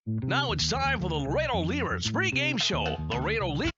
Now it's time for the Laredo Lemurs pregame show. Laredo Lemurs.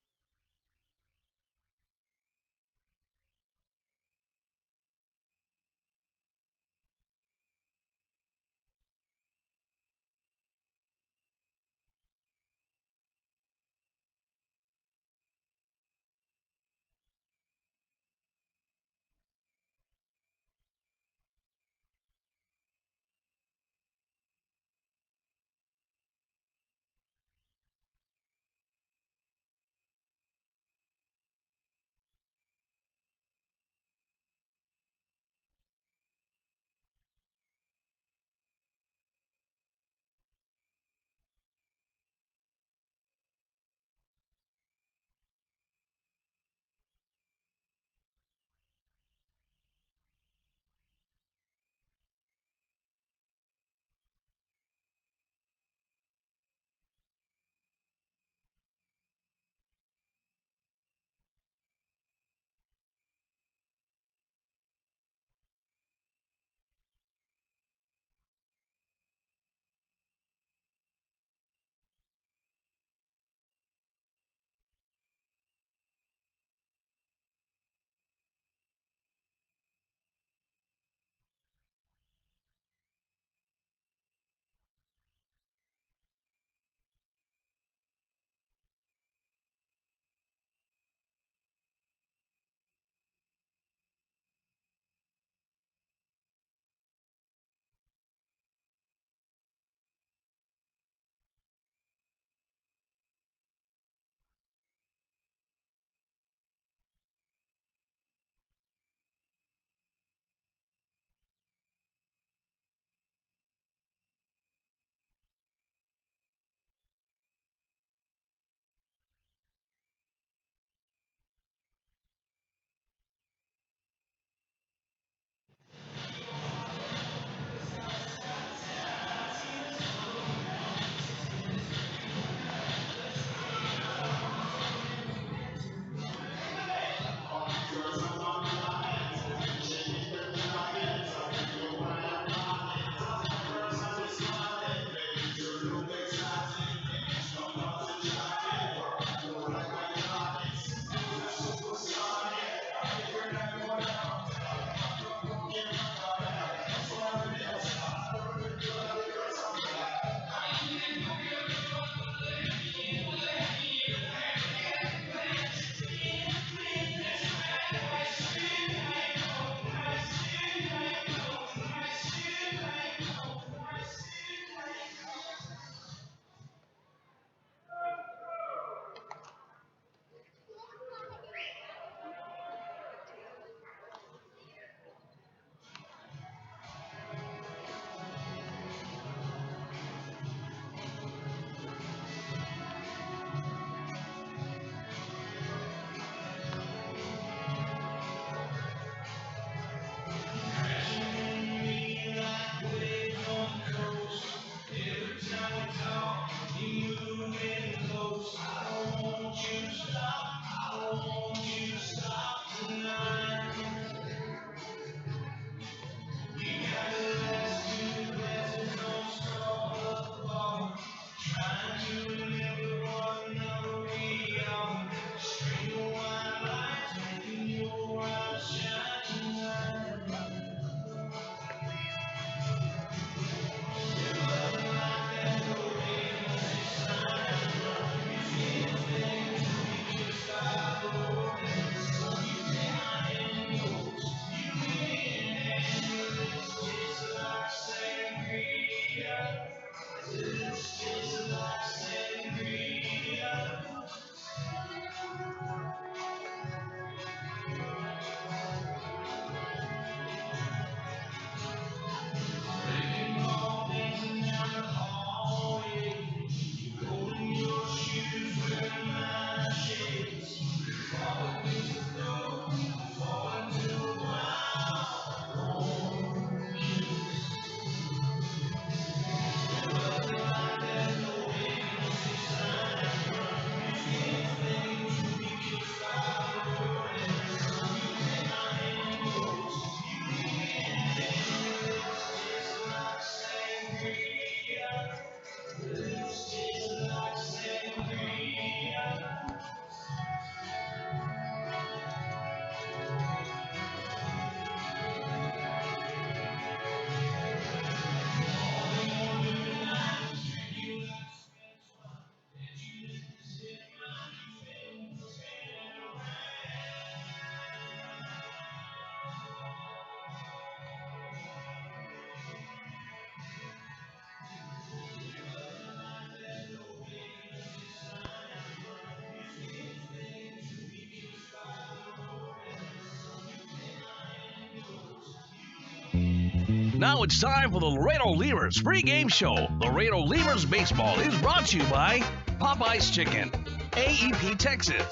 Now it's time for the Laredo Lemurs pregame show. Laredo Lemurs baseball is brought to you by Popeye's Chicken, AEP Texas,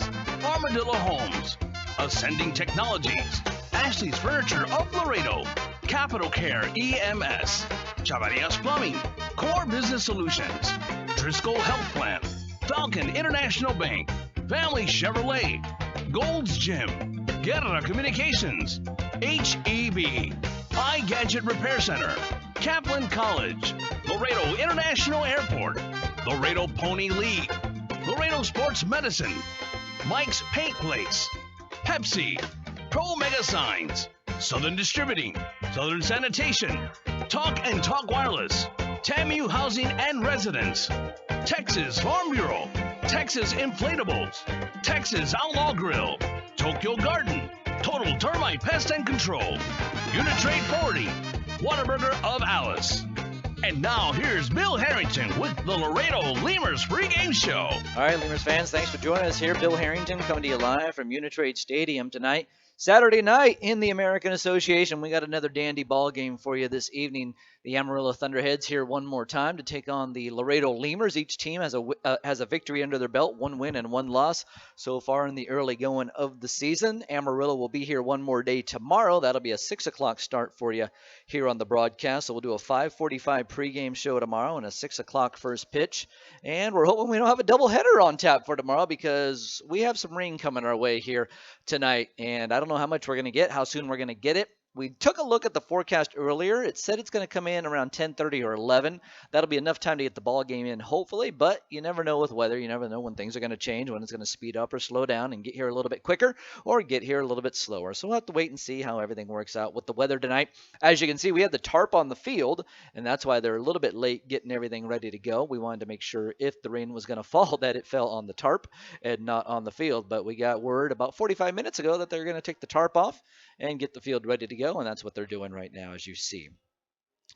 Armadillo Homes, Ascending Technologies, Ashley's Furniture of Laredo, Capital Care EMS, Chavarias Plumbing, Core Business Solutions, Driscoll Health Plan, Falcon International Bank, Family Chevrolet, Gold's Gym, Guerra Communications, HEB, iGadget Repair Center, Kaplan College, Laredo International Airport, Laredo Pony League, Laredo Sports Medicine, Mike's Paint Place, Pepsi, Pro Mega Signs, Southern Distributing, Southern Sanitation, Talk and Talk Wireless, TAMU Housing and Residence, Texas Farm Bureau, Texas Inflatables, Texas Outlaw Grill, Tokyo Garden, Total Termite Pest and Control, Uni-Trade Forwarding, Whataburger of Alice. And now here's Bill Harrington with the Laredo Lemurs pregame show. All right, Lemurs fans, thanks for joining us here. Bill Harrington coming to you live from Uni-Trade Stadium tonight. Saturday night in the American Association, we got another dandy ball game for you this evening. The Amarillo Thunderheads here one more time to take on the Laredo Lemurs. Each team has a victory under their belt, 1 win and 1 loss so far in the early going of the season. Amarillo will be here one more day tomorrow. That'll be a 6 o'clock start for you here on the broadcast. So we'll do a 5:45 pregame show tomorrow and a 6 o'clock first pitch. And we're hoping we don't have a doubleheader on tap for tomorrow because we have some rain coming our way here tonight. And I don't know how much we're going to get, how soon we're going to get it. We took a look at the forecast earlier. It said it's going to come in around 10:30 or 11. That'll be enough time to get the ball game in, hopefully, but you never know with weather. You never know when things are going to change, when it's going to speed up or slow down and get here a little bit quicker or get here a little bit slower. So we'll have to wait and see how everything works out with the weather tonight. As you can see, we had the tarp on the field, and that's why they're a little bit late getting everything ready to go. We wanted to make sure if the rain was going to fall that it fell on the tarp and not on the field, but we got word about 45 minutes ago that they're going to take the tarp off and get the field ready to go, and that's what they're doing right now, as you see.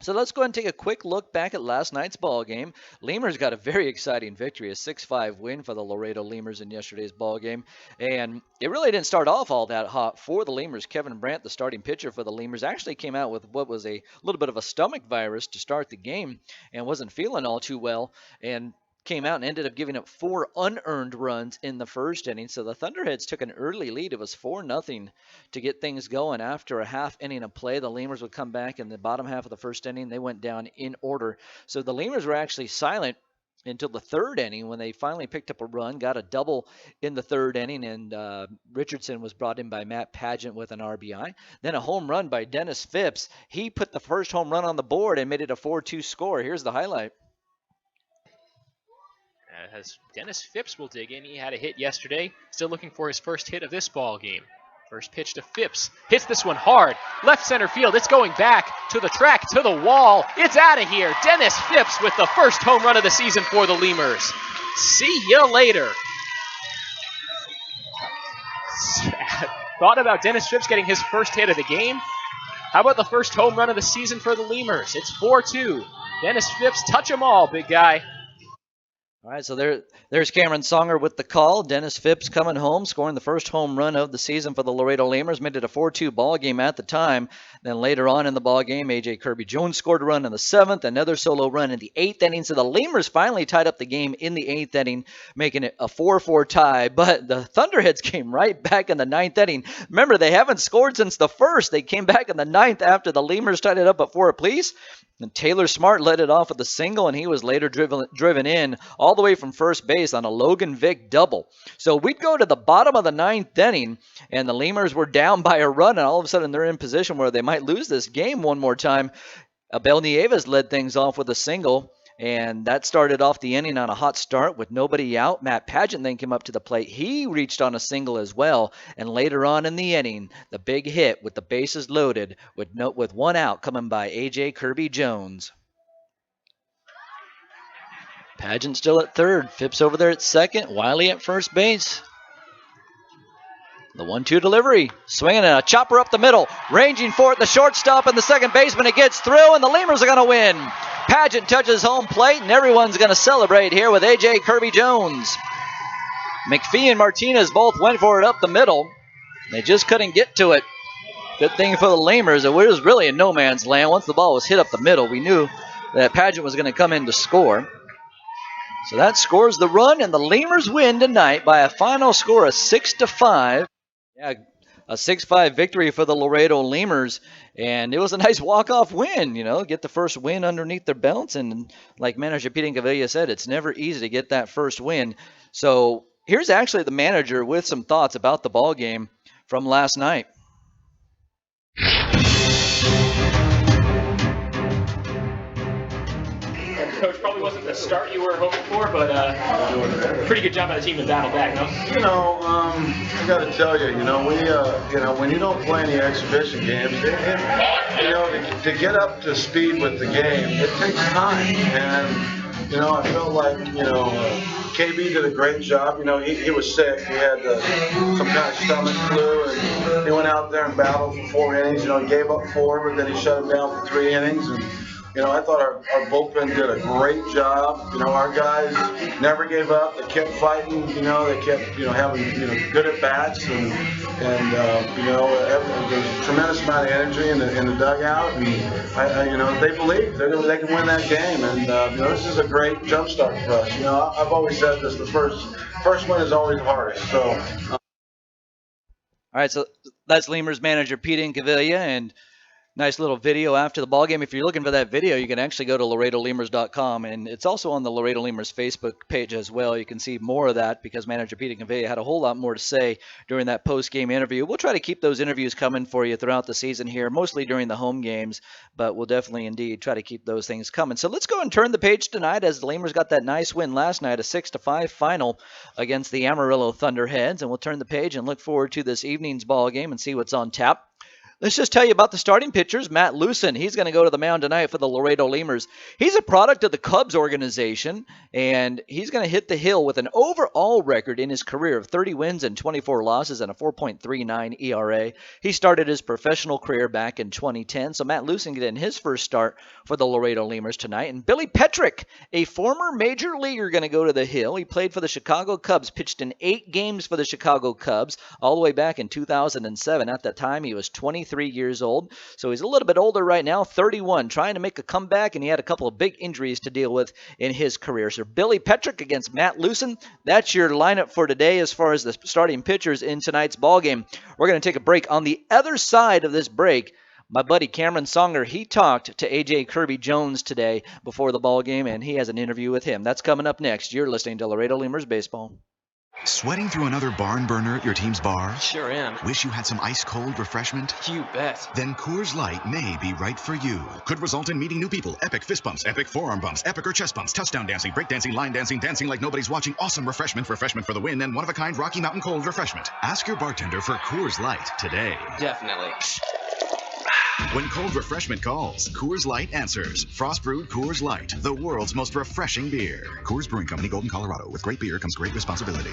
So let's go ahead and take a quick look back at last night's ball game. Lemurs got a very exciting victory, a 6-5 win for the Laredo Lemurs in yesterday's ball game, and it really didn't start off all that hot for the Lemurs. Kevin Brandt, the starting pitcher for the Lemurs, actually came out with what was a little bit of a stomach virus to start the game and wasn't feeling all too well, and came out and ended up giving up 4 unearned runs in the first inning. So the Thunderheads took an early lead. It was 4-0 to get things going. After a half inning of play, the Lemurs would come back in the bottom half of the first inning. They went down in order. So the Lemurs were actually silent until the third inning when they finally picked up a run, got a double in the third inning, and Richardson was brought in by Matt Pageant with an RBI. Then a home run by Dennis Phipps. He put the first home run on the board and made it a 4-2 score. Here's the highlight. As Dennis Phipps will dig in. He had a hit yesterday. Still looking for his first hit of this ball game. First pitch to Phipps. Hits this one hard. Left center field. It's going back to the track, to the wall. It's out of here. Dennis Phipps with the first home run of the season for the Lemurs. See ya later. Thought about Dennis Phipps getting his first hit of the game? How about the first home run of the season for the Lemurs? It's 4-2. Dennis Phipps, touch 'em all, big guy. All right, so there's Cameron Songer with the call. Dennis Phipps coming home, scoring the first home run of the season for the Laredo Lemurs. Made it a 4-2 ball game at the time. Then later on in the ball game, A.J. Kirby-Jones scored a run in the 7th, another solo run in the 8th inning. So the Lemurs finally tied up the game in the 8th inning, making it a 4-4 tie. But the Thunderheads came right back in the 9th inning. Remember, they haven't scored since the 1st. They came back in the 9th after the Lemurs tied it up at 4 apiece. And Taylor Smart led it off with a single, and he was later driven in all the way from first base on a Logan Vick double. So we'd go to the bottom of the 9th inning, and the Lemurs were down by a run, and all of a sudden they're in position where they might lose this game one more time. Abel Nieves led things off with a single, and that started off the inning on a hot start with nobody out. Matt Pageant then came up to the plate. He reached on a single as well, and later on in the inning, the big hit with the bases loaded with 1 out coming by A.J. Kirby-Jones. Pageant still at third. Phipps over there at second. Wiley at first base. The 1-2 delivery. Swinging and a chopper up the middle. Ranging for it, the shortstop and the second baseman. It gets through, and the Lemurs are going to win. Pageant touches home plate, and everyone's going to celebrate here with A.J. Kirby-Jones. McPhee and Martinez both went for it up the middle. They just couldn't get to it. Good thing for the Lemurs, it was really in no man's land. Once the ball was hit up the middle, we knew that Pageant was going to come in to score. So that scores the run, and the Lemurs win tonight by a final score of 6-5. Yeah, a 6-5 victory for the Laredo Lemurs, and it was a nice walk-off win. Get the first win underneath their belts, and like manager Pete Incaviglia said, it's never easy to get that first win. So here's actually the manager with some thoughts about the ball game from last night. Coach, probably wasn't the start you were hoping for, but pretty good job by the team to battle back, no? I got to tell you, when you don't play any exhibition games, to get up to speed with the game, it takes time. And, I felt like, KB did a great job. He was sick. He had some kind of stomach flu, and he went out there and battled for 4 innings. He gave up 4, but then he shut him down for 3 innings. And, I thought our bullpen did a great job. Our guys never gave up. They kept fighting. They kept, having, good at bats, and there's a tremendous amount of energy in the dugout, and they believe they can win that game. And this is a great jump start for us. I've always said this: the first win is always the hardest. So. All right, so that's Lemurs manager Pete Incaviglia, and nice little video after the ball game. If you're looking for that video, you can actually go to LaredoLemurs.com, and it's also on the Laredo Lemurs Facebook page as well. You can see more of that because manager Pete Incaviglia had a whole lot more to say during that post-game interview. We'll try to keep those interviews coming for you throughout the season here, mostly during the home games, but we'll definitely indeed try to keep those things coming. So let's go and turn the page tonight as the Lemurs got that nice win last night, a 6-5 final against the Amarillo Thunderheads, and we'll turn the page and look forward to this evening's ball game and see what's on tap. Let's just tell you about the starting pitchers. Matt Lucen, he's going to go to the mound tonight for the Laredo Lemurs. He's a product of the Cubs organization, and he's going to hit the hill with an overall record in his career of 30 wins and 24 losses and a 4.39 ERA. He started his professional career back in 2010, so Matt Lucen getting his first start for the Laredo Lemurs tonight. And Billy Petrick, a former major leaguer, going to go to the hill. He played for the Chicago Cubs, pitched in 8 games for the Chicago Cubs all the way back in 2007. At that time, he was 23 years old, so he's a little bit older right now, 31, trying to make a comeback, and he had a couple of big injuries to deal with in his career. So Billy Petrick against Matt Lucen, that's your lineup for today as far as the starting pitchers in tonight's ball game. We're going to take a break. On the other side of this break, my buddy Cameron Songer, he talked to A.J. Kirby Jones today before the ball game, and he has an interview with him. That's coming up next. You're listening to Laredo Lemurs Baseball. Sweating through another barn burner at your team's bar? Sure am. Wish you had some ice-cold refreshment? You bet. Then Coors Light may be right for you. Could result in meeting new people, epic fist bumps, epic forearm bumps, epic or chest bumps, touchdown dancing, break dancing, line dancing, dancing like nobody's watching, awesome refreshment for the win, and one-of-a-kind Rocky Mountain cold refreshment. Ask your bartender for Coors Light today. Definitely. When cold refreshment calls, Coors Light answers. Frost-brewed Coors Light, the world's most refreshing beer. Coors Brewing Company, Golden, Colorado. With great beer comes great responsibility.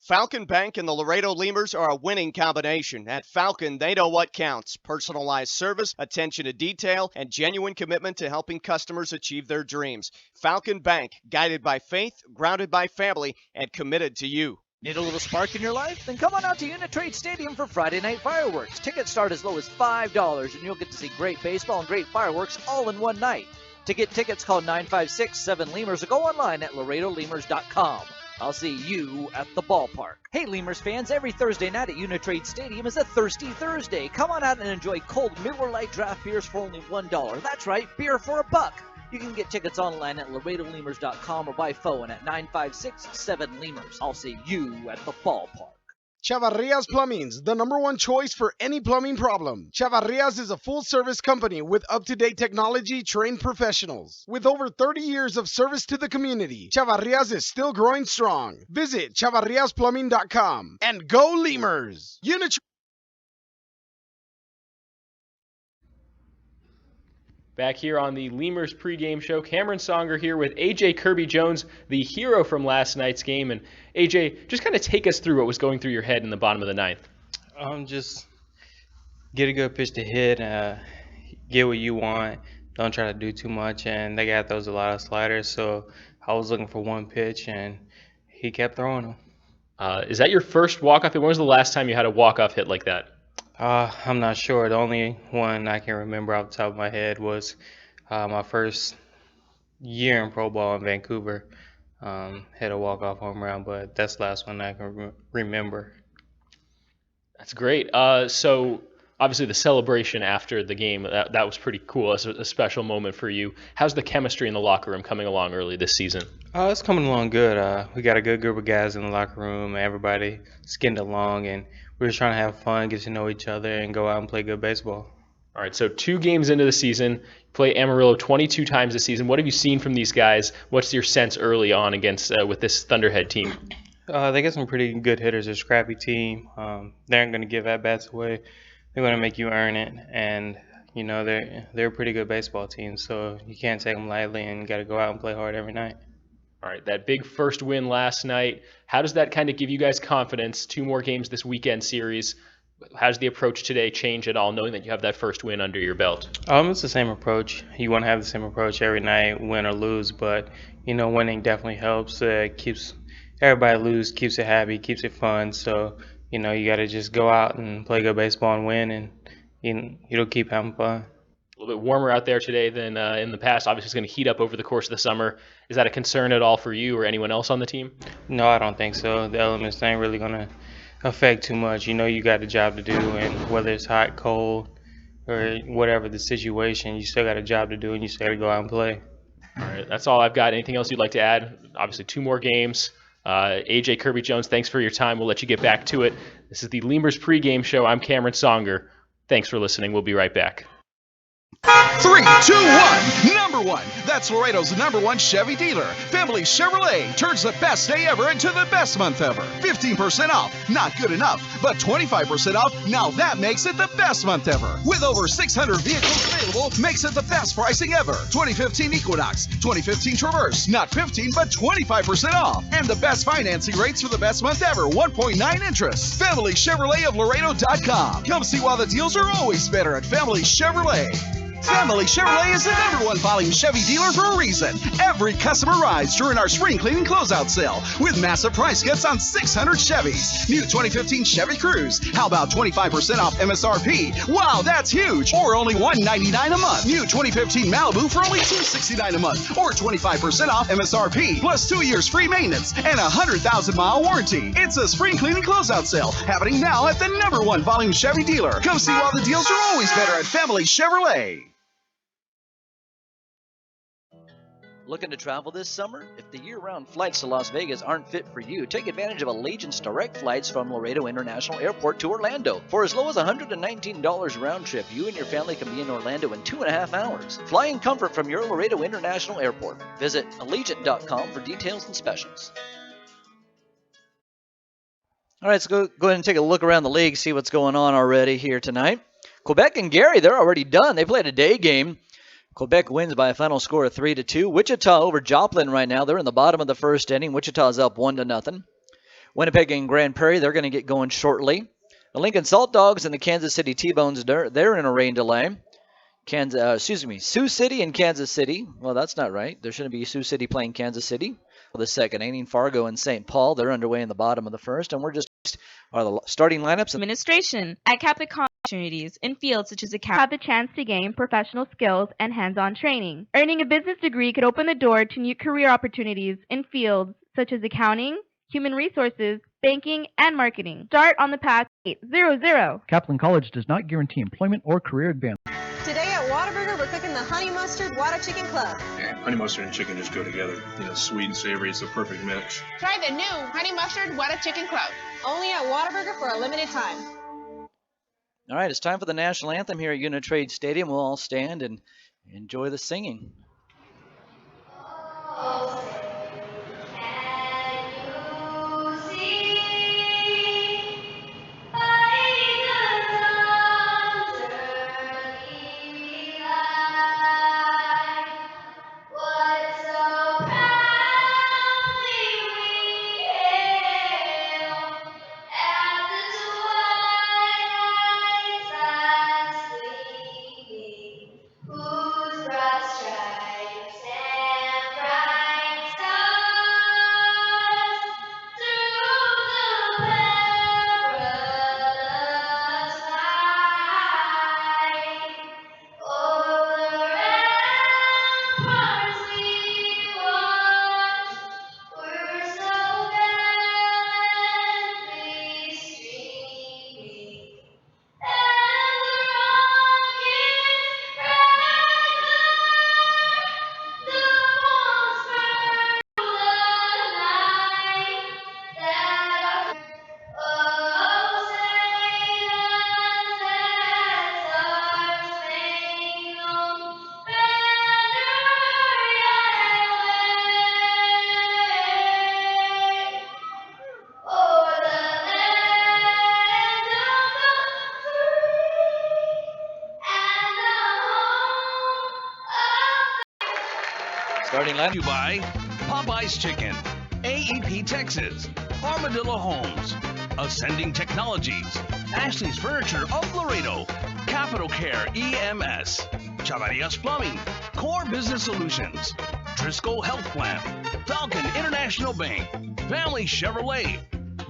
Falcon Bank and the Laredo Lemurs are a winning combination. At Falcon, they know what counts. Personalized service, attention to detail, and genuine commitment to helping customers achieve their dreams. Falcon Bank, guided by faith, grounded by family, and committed to you. Need a little spark in your life? Then come on out to Uni-Trade Stadium for Friday night fireworks. Tickets start as low as $5, and you'll get to see great baseball and great fireworks all in one night. To get tickets, call 956-7-LEMURS or go online at LaredoLemurs.com. I'll see you at the ballpark. Hey, Lemurs fans, every Thursday night at Uni-Trade Stadium is a Thirsty Thursday. Come on out and enjoy cold Miller Lite draft beers for only $1. That's right, beer for $1. You can get tickets online at LaredoLemurs.com or by phone at 956-7-LEMURS. I'll see you at the ballpark. Chavarrias Plumbing's the #1 choice for any plumbing problem. Chavarrias is a full-service company with up-to-date technology, trained professionals. With over 30 years of service to the community, Chavarrias is still growing strong. Visit chavarriasplumbing.com and go Lemurs! Back here on the Lemurs pregame show, Cameron Songer here with A.J. Kirby Jones, the hero from last night's game. And A.J., just kind of take us through what was going through your head in the bottom of the ninth. Just get a good pitch to hit, get what you want. Don't try to do too much. And the guy throws a lot of sliders, so I was looking for one pitch, and he kept throwing them. Is that your first walk-off hit? When was the last time you had a walk-off hit like that? I'm not sure. The only one I can remember off the top of my head was my first year in pro ball in Vancouver. Hit a walk-off home run, but that's the last one I can remember. That's great. So obviously the celebration after the game, that was pretty cool. It's a special moment for you. How's the chemistry in the locker room coming along early this season? It's coming along good. We got a good group of guys in the locker room. Everybody skinned along, and we're just trying to have fun, get to know each other, and go out and play good baseball. All right, so 2 games into the season, you play Amarillo 22 times this season. What have you seen from these guys? What's your sense early on against with this Thunderhead team? They got some pretty good hitters. They're a scrappy team. They aren't going to give at bats away. They're going to make you earn it, and they're a pretty good baseball team. So you can't take them lightly, and got to go out and play hard every night. All right, that big first win last night. How does that kind of give you guys confidence? 2 more games this weekend series. How does the approach today change at all, knowing that you have that first win under your belt? It's the same approach. You want to have the same approach every night, win or lose. But winning definitely helps. Keeps everybody loose, keeps it happy, keeps it fun. So you got to just go out and play good baseball and win, and it'll keep having fun. A little bit warmer out there today than in the past. Obviously, it's going to heat up over the course of the summer. Is that a concern at all for you or anyone else on the team? No, I don't think so. The elements ain't really going to affect too much. You got a job to do, and whether it's hot, cold, or whatever the situation, you still got a job to do, and you still got to go out and play. All right, that's all I've got. Anything else you'd like to add? Obviously, 2 more games. AJ Kirby-Jones, thanks for your time. We'll let you get back to it. This is the Lemurs pregame show. I'm Cameron Songer. Thanks for listening. We'll be right back. 3, 2, 1. Number 1. That's Laredo's #1 Chevy dealer. Family Chevrolet turns the best day ever into the best month ever. 15% off. Not good enough, but 25% off. Now that makes it the best month ever. With over 600 vehicles available, makes it the best pricing ever. 2015 Equinox, 2015 Traverse. Not 15, but 25% off. And the best financing rates for the best month ever. 1.9 interest. Family Chevrolet of Laredo.com. Come see why the deals are always better at Family Chevrolet. Family Chevrolet is the #1 volume Chevy dealer for a reason. Every customer rides during our spring cleaning closeout sale with massive price cuts on 600 Chevys. New 2015 Chevy Cruze. How about 25% off MSRP? Wow, that's huge. Or only $199 a month. New 2015 Malibu for only $269 a month. Or 25% off MSRP. Plus 2 years free maintenance and a 100,000-mile warranty. It's a spring cleaning closeout sale happening now at the #1 volume Chevy dealer. Come see why the deals are always better at Family Chevrolet. Looking to travel this summer? If the year-round flights to Las Vegas aren't fit for you, take advantage of Allegiant's direct flights from Laredo International Airport to Orlando. For as low as $119 round trip, you and your family can be in Orlando in 2.5 hours. Fly in comfort from your Laredo International Airport. Visit Allegiant.com for details and specials. All right, let's go ahead and take a look around the league, see what's going on already here tonight. Quebec and Gary, they're already done. They played a day game. Quebec wins by a final score of 3-2. Wichita over Joplin right now. They're in the bottom of the first inning. Wichita's up 1-0. Winnipeg and Grand Prairie, they're going to get going shortly. The Lincoln Salt Dogs and the Kansas City T-Bones, they're in a rain delay. Sioux City and Kansas City. Well, that's not right. There shouldn't be Sioux City playing Kansas City. For the second inning, Fargo and St. Paul, they're underway in the bottom of the first, and we're just are the starting lineups. Administration at Catholic opportunities in fields such as accounting have the chance to gain professional skills and hands-on training. Earning a business degree could open the door to new career opportunities in fields such as accounting, human resources, banking, and marketing. Start on the path 800. Kaplan College does not guarantee employment or career advancement. Today at Whataburger, we're cooking the Honey Mustard Whata Chicken Club. Yeah, honey mustard and chicken just go together. Sweet and savory, it's a perfect mix. Try the new Honey Mustard Whata Chicken Club. Only at Whataburger for a limited time. All right, it's time for the national anthem here at Uni-Trade Stadium. We'll all stand and enjoy the singing. Whose broad stripes Starting line. You by Popeye's Chicken, AEP Texas, Armadillo Homes, Ascending Technologies, Ashley's Furniture of Laredo, Capital Care EMS, Chavarias Plumbing, Core Business Solutions, Driscoll Health Plan, Falcon International Bank, Family Chevrolet,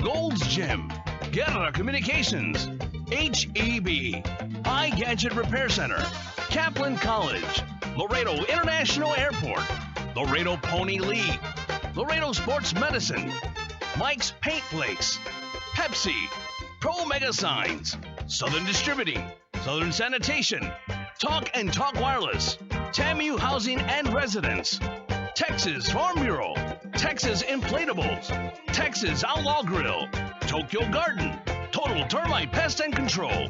Gold's Gym, Guerra Communications, HEB, iGadget Repair Center, Kaplan College, Laredo International Airport, Laredo Pony League, Laredo Sports Medicine, Mike's Paint Flakes, Pepsi, Pro Mega Signs, Southern Distributing, Southern Sanitation, Talk and Talk Wireless, TAMU Housing and Residence, Texas Farm Bureau, Texas Inflatables, Texas Outlaw Grill, Tokyo Garden, Total Termite Pest and Control,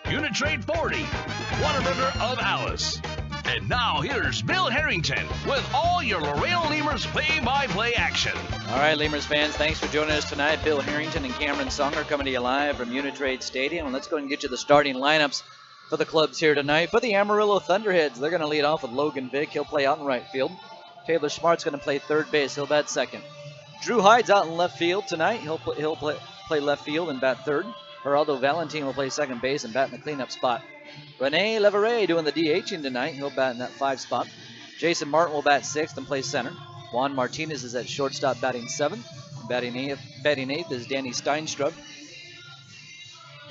Uni-Trade 40, Whataburger of Alice. And now here's Bill Harrington with all your Laredo Lemurs play-by-play action. All right, Lemurs fans, thanks for joining us tonight. Bill Harrington and Cameron Songer coming to you live from Uni-Trade Stadium. And let's go and get you the starting lineups for the clubs here tonight. For the Amarillo Thunderheads, they're going to lead off with Logan Vick. He'll play out in right field. Taylor Smart's going to play third base. He'll bat second. Drew Hyde's out in left field tonight. He'll play left field and bat third. Geraldo Valentin will play second base and bat in the cleanup spot. Rene Leverett doing the DHing tonight. He'll bat in that 5 spot. Jason Martin will bat 6th and play center. Juan Martinez is at shortstop batting 7th. Batting 8th is Danny Steinstrup.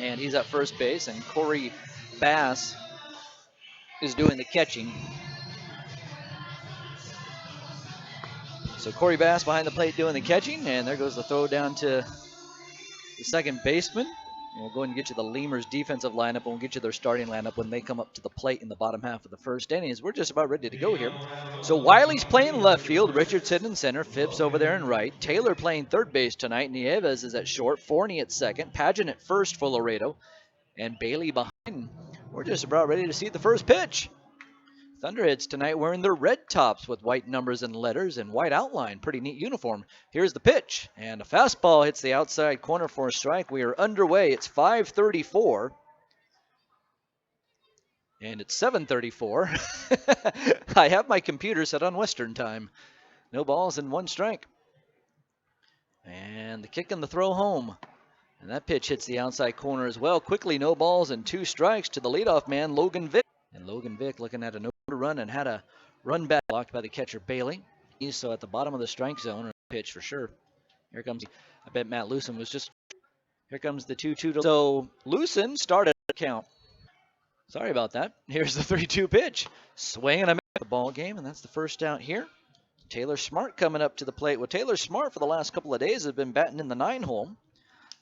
And he's at first base. And Corey Bass is doing the catching. So Corey Bass behind the plate doing the catching. And there goes the throw down to the second baseman. We'll go ahead and get you the Lemurs defensive lineup, and we'll get you their starting lineup when they come up to the plate in the bottom half of the first inning. We're just about ready to go here. So Wiley's playing left field, Richardson in center, Phipps over there in right, Taylor playing third base tonight, Nieves is at short, Forney at second, Pageant at first for Laredo, and Bailey behind. We're just about ready to see the first pitch. Thunderheads tonight wearing their red tops with white numbers and letters and white outline. Pretty neat uniform. Here's the pitch. And a fastball hits the outside corner for a strike. We are underway. It's 5:34. And it's 7:34. I have my computer set on Western time. No balls and 1 strike. And the kick and the throw home. And that pitch hits the outside corner as well. Quickly, no balls and 2 strikes to the leadoff man, Logan Vick. And Logan Vick looking at a no run and had a run back blocked by the catcher Bailey. He's so at the bottom of the strike zone. Pitch for sure. Here comes, I bet Matt Lucen was just, here comes the 2-2. So Lucen started the count. Sorry about that. Here's the 3-2 pitch. Swing and a miss the ball game, and that's the first out here. Taylor Smart coming up to the plate. Well, Taylor Smart for the last couple of days has been batting in the 9 hole.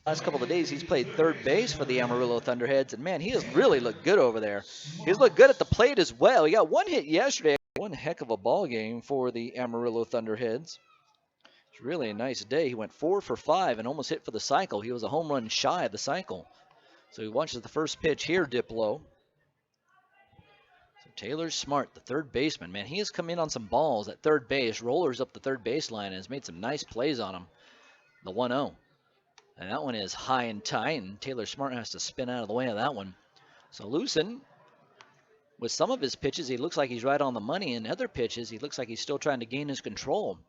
Last couple of days, he's played third base for the Amarillo Thunderheads, and man, he has really looked good over there. He's looked good at the plate as well. He got 1 hit yesterday. One heck of a ball game for the Amarillo Thunderheads. It's really a nice day. He went 4 for 5 and almost hit for the cycle. He was a home run shy of the cycle. So he watches the first pitch here dip low. So Taylor Smart, the third baseman, man, he has come in on some balls at third base, rollers up the third baseline, and has made some nice plays on him. The 1-0. And that one is high and tight, and Taylor Smart has to spin out of the way of that one. So Lucen, with some of his pitches, he looks like he's right on the money. And other pitches, he looks like he's still trying to gain his control.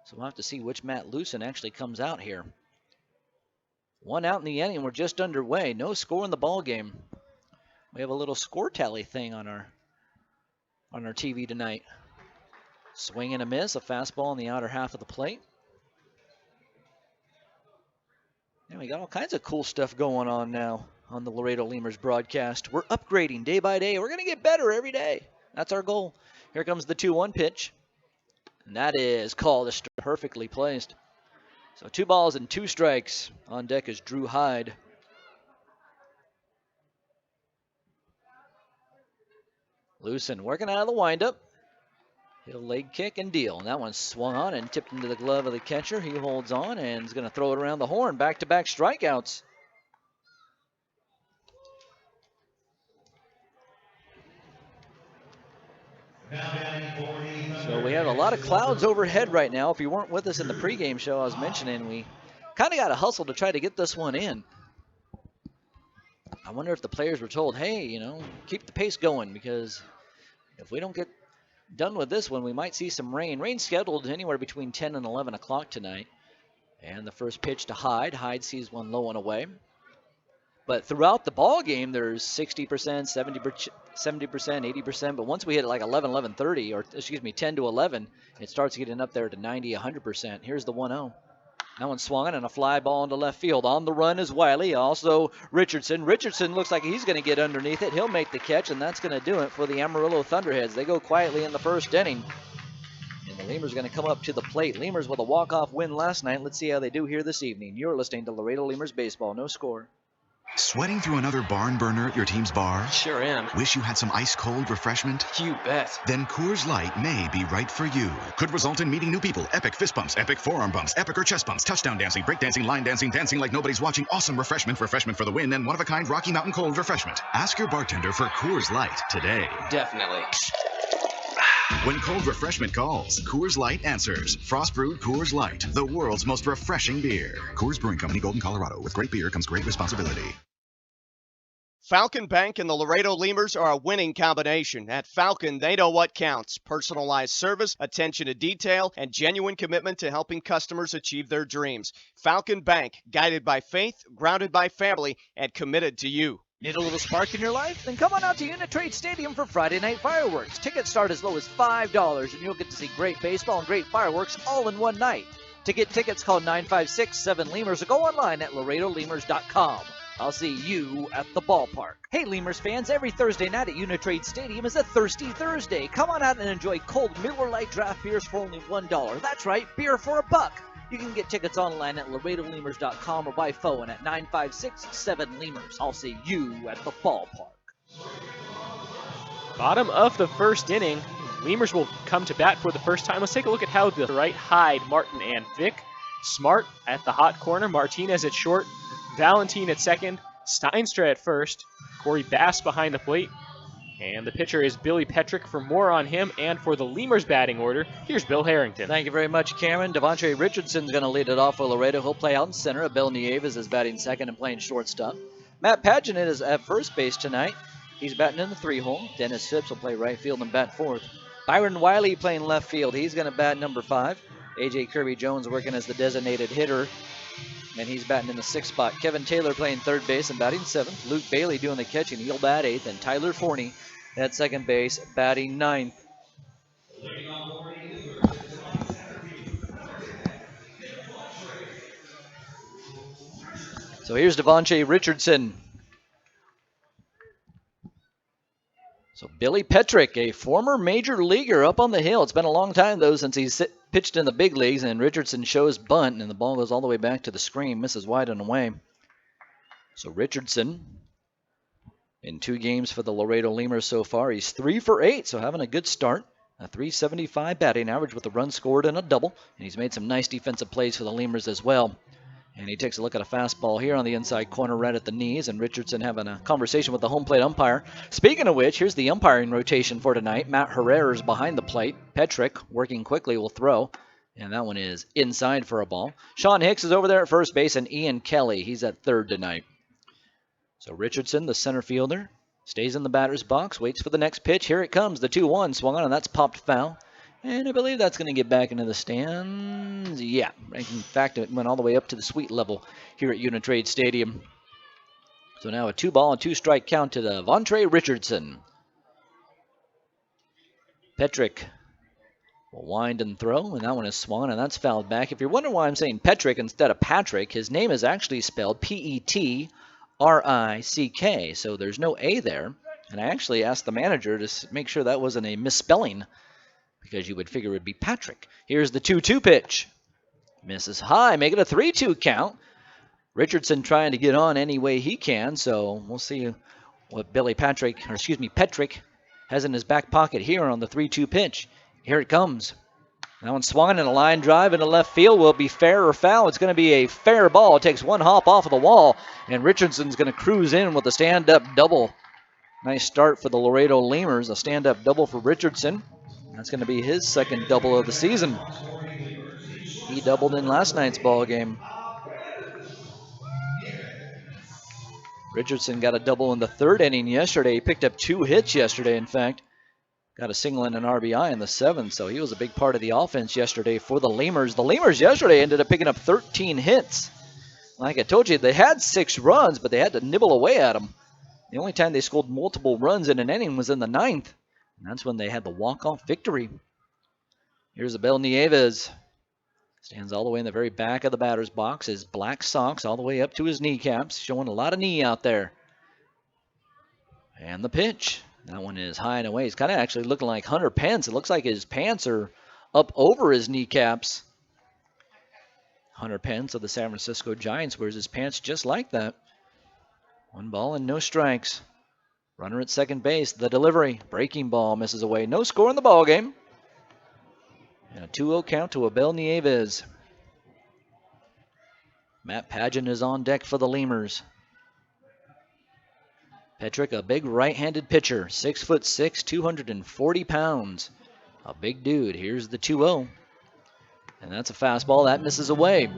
So we'll have to see which Matt Lucen actually comes out here. 1 out in the inning. We're just underway. No score in the ball game. We have a little score tally thing on our TV tonight. Swing and a miss, a fastball in the outer half of the plate. And we got all kinds of cool stuff going on now on the Laredo Lemurs broadcast. We're upgrading day by day. We're going to get better every day. That's our goal. Here comes the 2-1 pitch. And that is called perfectly placed. So 2 balls and 2 strikes. On deck is Drew Hyde. Lucen working out of the windup. He'll leg kick and deal. And that one swung on and tipped into the glove of the catcher. He holds on and is going to throw it around the horn. Back-to-back strikeouts. So we have a lot of clouds overhead right now. If you weren't with us in the pregame show, I was mentioning we kind of got to hustle to try to get this one in. I wonder if the players were told, hey, you know, keep the pace going, because if we don't get done with this one, we might see some rain. Rain scheduled anywhere between 10 and 11 o'clock tonight. And the first pitch to Hyde. Hyde sees one low and away. But throughout the ball game, there's 60%, 70%, 80%. But once we hit like 11, 11:30, or excuse me, 10 to 11, it starts getting up there to 90, 100%. Here's the 1-0. That one swung and a fly ball into left field. On the run is Wiley. Also Richardson. Richardson looks like he's going to get underneath it. He'll make the catch, and that's going to do it for the Amarillo Thunderheads. They go quietly in the first inning. And the Lemurs going to come up to the plate. Lemurs with a walk-off win last night. Let's see how they do here this evening. You're listening to Laredo Lemurs Baseball. No score. Sweating through another barn burner at your team's bar? Sure am. Wish you had some ice-cold refreshment? You bet. Then Coors Light may be right for you. Could result in meeting new people, epic fist bumps, epic forearm bumps, epic or chest bumps, touchdown dancing, break dancing, line dancing, dancing like nobody's watching, awesome refreshment for the win, and one-of-a-kind Rocky Mountain cold refreshment. Ask your bartender for Coors Light today. Definitely. When cold refreshment calls, Coors Light answers. Frost brewed Coors Light, the world's most refreshing beer. Coors Brewing Company, Golden, Colorado. With great beer comes great responsibility. Falcon Bank and the Laredo Lemurs are a winning combination. At Falcon, they know what counts. Personalized service, attention to detail, and genuine commitment to helping customers achieve their dreams. Falcon Bank, guided by faith, grounded by family, and committed to you. Need a little spark in your life? Then come on out to Uni-Trade Stadium for Friday night fireworks. Tickets start as low as $5, and you'll get to see great baseball and great fireworks all in one night. To get tickets, call 956-7-LEMURS or go online at LaredoLemurs.com. I'll see you at the ballpark. Hey, Lemurs fans, every Thursday night at Uni-Trade Stadium is a Thirsty Thursday. Come on out and enjoy cold Miller Lite draft beers for only $1. That's right, beer for $1. You can get tickets online at LaredoLemurs.com or by phone at 956-7-LEMURS. I'll see you at the ballpark. Bottom of the first inning, Lemurs will come to bat for the first time. Let's take a look at how the right Hyde, Martin, and Vick. Smart at the hot corner, Martinez at short, Valentine at second, Steinstra at first, Corey Bass behind the plate, and the pitcher is Billy Petrick. For more on him and for the Lemurs batting order, here's Bill Harrington. Thank you very much, Cameron. Devontae Richardson's going to lead it off for Laredo. He'll play out in center. Abel Nieves is batting second and playing shortstop. Matt Pageant is at first base tonight. He's batting in the 3-hole. Dennis Phipps will play right field and bat fourth. Byron Wiley playing left field. He's going to bat number 5. A.J. Kirby Jones working as the designated hitter, and he's batting in the 6th spot. Kevin Taylor playing third base and batting 7th. Luke Bailey doing the catching. He'll bat 8th. And Tyler Forney at second base, batting 9th. So here's Devontae Richardson. So Billy Petrick, a former major leaguer up on the hill. It's been a long time, though, since he's pitched in the big leagues, and Richardson shows bunt, and the ball goes all the way back to the screen, misses wide and away. So Richardson, in 2 games for the Laredo Lemurs so far, he's 3 for 8, so having a good start. A .375 batting average with a run scored and a double, and he's made some nice defensive plays for the Lemurs as well. And he takes a look at a fastball here on the inside corner right at the knees, and Richardson having a conversation with the home plate umpire. Speaking of which, here's the umpiring rotation for tonight. Matt Herrera's behind the plate. Petrick, working quickly, will throw, and that one is inside for a ball. Sean Hicks is over there at first base, and Ian Kelly, he's at third tonight. So Richardson, the center fielder, stays in the batter's box, waits for the next pitch. Here it comes, the 2-1 swung on, and that's popped foul. And I believe that's going to get back into the stands. Yeah, in fact, it went all the way up to the suite level here at Uni-Trade Stadium. So now a 2-ball and 2-strike count to Devontae Richardson. Petrick will wind and throw, and that one is swung, and that's fouled back. If you're wondering why I'm saying Petrick instead of Patrick, his name is actually spelled Petrick, so there's no A there. And I actually asked the manager to make sure that wasn't a misspelling, because you would figure it would be Patrick. Here's the 2-2 pitch. Misses high, make it a 3-2 count. Richardson trying to get on any way he can, so we'll see what Petrick has in his back pocket here on the 3-2 pitch. Here it comes. That one swung in a line drive into left field. Will it be fair or foul? It's going to be a fair ball. It takes one hop off of the wall, and Richardson's going to cruise in with a stand-up double. Nice start for the Laredo Lemurs, a stand-up double for Richardson. That's going to be his second double of the season. He doubled in last night's ball game. Richardson got a double in the 3rd inning yesterday. He picked up 2 hits yesterday, in fact. Got a single and an RBI in the 7th, so he was a big part of the offense yesterday for the Lemurs. The Lemurs yesterday ended up picking up 13 hits. Like I told you, they had 6 runs, but they had to nibble away at them. The only time they scored multiple runs in an inning was in the 9th. And that's when they had the walk-off victory. Here's Abel Nieves. Stands all the way in the very back of the batter's box. His black socks all the way up to his kneecaps. Showing a lot of knee out there. And the pitch. That one is high and away. He's kind of actually looking like Hunter Pence. It looks like his pants are up over his kneecaps. Hunter Pence of the San Francisco Giants wears his pants just like that. 1 ball and no strikes. Runner at second base. The delivery. Breaking ball misses away. No score in the ball game. And a 2-0 count to Abel Nieves. Matt Pageant is on deck for the Lemurs. Petrick, a big right-handed pitcher. 6'6", 240 pounds. A big dude. Here's the 2-0. And that's a fastball. That misses away.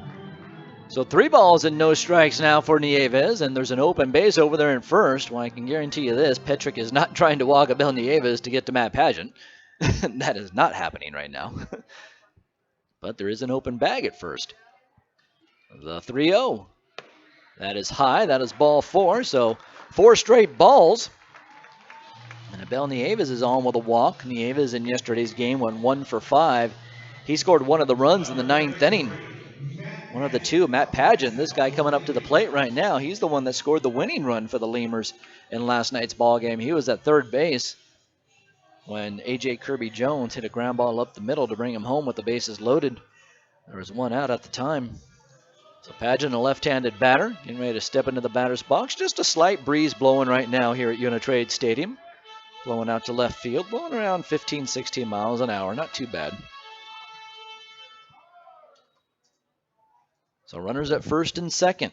So 3 balls and no strikes now for Nieves, and there's an open base over there in first. Well, I can guarantee you this, Petrick is not trying to walk Abel Nieves to get to Matt Pageant. That is not happening right now. But there is an open bag at first. The 3-0. That is high. That is ball 4, so 4 straight balls. And Abel Nieves is on with a walk. Nieves in yesterday's game went 1 for 5. He scored one of the runs in the 9th inning. One of the 2, Matt Pageant, this guy coming up to the plate right now, he's the one that scored the winning run for the Lemurs in last night's ball game. He was at third base when A.J. Kirby Jones hit a ground ball up the middle to bring him home with the bases loaded. There was 1 out at the time. So Pageant, a left-handed batter, getting ready to step into the batter's box. Just a slight breeze blowing right now here at Uni-Trade Stadium. Blowing out to left field, blowing around 15, 16 miles an hour. Not too bad. So runners at first and second.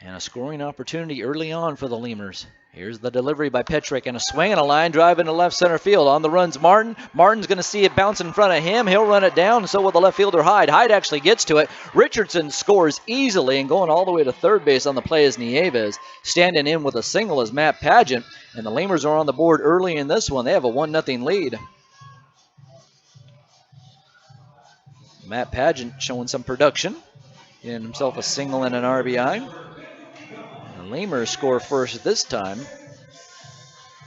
And a scoring opportunity early on for the Lemurs. Here's the delivery by Petrick, and a swing and a line drive into left center field. On the runs Martin. Martin's going to see it bounce in front of him. He'll run it down, and so will the left fielder Hyde. Hyde actually gets to it. Richardson scores easily, and going all the way to third base on the play is Nieves. Standing in with a single is Matt Pageant, and the Lemurs are on the board early in this one. They have a 1-0 lead. Matt Pageant showing some production. Getting himself a single and an RBI. The Lemurs score first this time.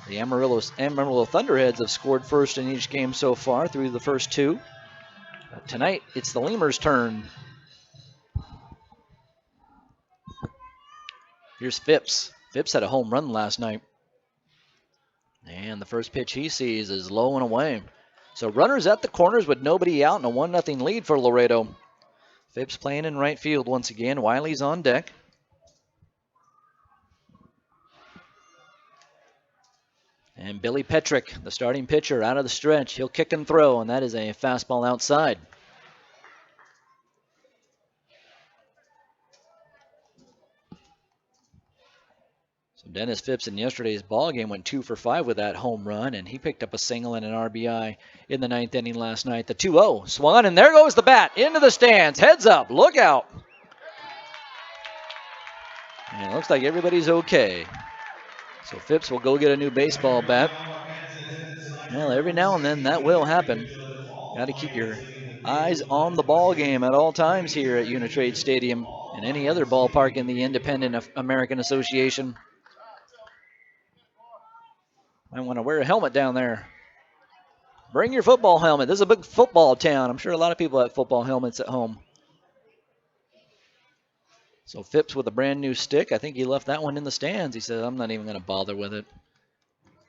The Amarillo Thunderheads have scored first in each game so far through the first 2. But tonight, it's the Lemurs' turn. Here's Phipps. Phipps had a home run last night. And the first pitch he sees is low and away. So runners at the corners with nobody out and a 1-0 lead for Laredo. Phipps playing in right field once again. Wiley's on deck. And Billy Petrick, the starting pitcher, out of the stretch. He'll kick and throw, and that is a fastball outside. So Dennis Phipps in yesterday's ball game went 2 for 5 with that home run, and he picked up a single and an RBI in the 9th inning last night. The 2-0 swung, and there goes the bat into the stands. Heads up, look out. And it looks like everybody's okay. So Phipps will go get a new baseball bat. Well, every now and then that will happen. Got to keep your eyes on the ball game at all times here at Uni-Trade Stadium and any other ballpark in the Independent American Association. Might want to wear a helmet down there. Bring your football helmet. This is a big football town. I'm sure a lot of people have football helmets at home. So Phipps with a brand new stick. I think he left that one in the stands. He said, I'm not even going to bother with it.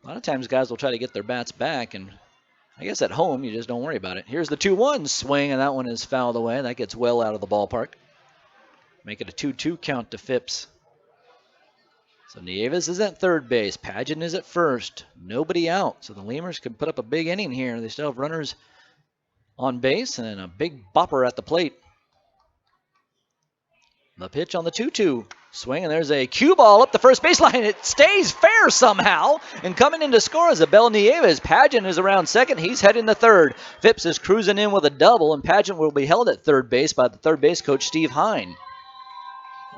A lot of times guys will try to get their bats back, and I guess at home you just don't worry about it. Here's the 2-1 swing, and that one is fouled away. That gets well out of the ballpark. Make it a 2-2 count to Phipps. So Nieves is at third base. Pageant is at first. Nobody out. So the Lemurs can put up a big inning here. They still have runners on base and a big bopper at the plate. The pitch on the 2-2 swing, and there's a cue ball up the first baseline. It stays fair somehow, and coming in to score is Abel Nieves. Pageant is around second. He's heading to third. Phipps is cruising in with a double, and Pageant will be held at third base by the third base coach, Steve Hine.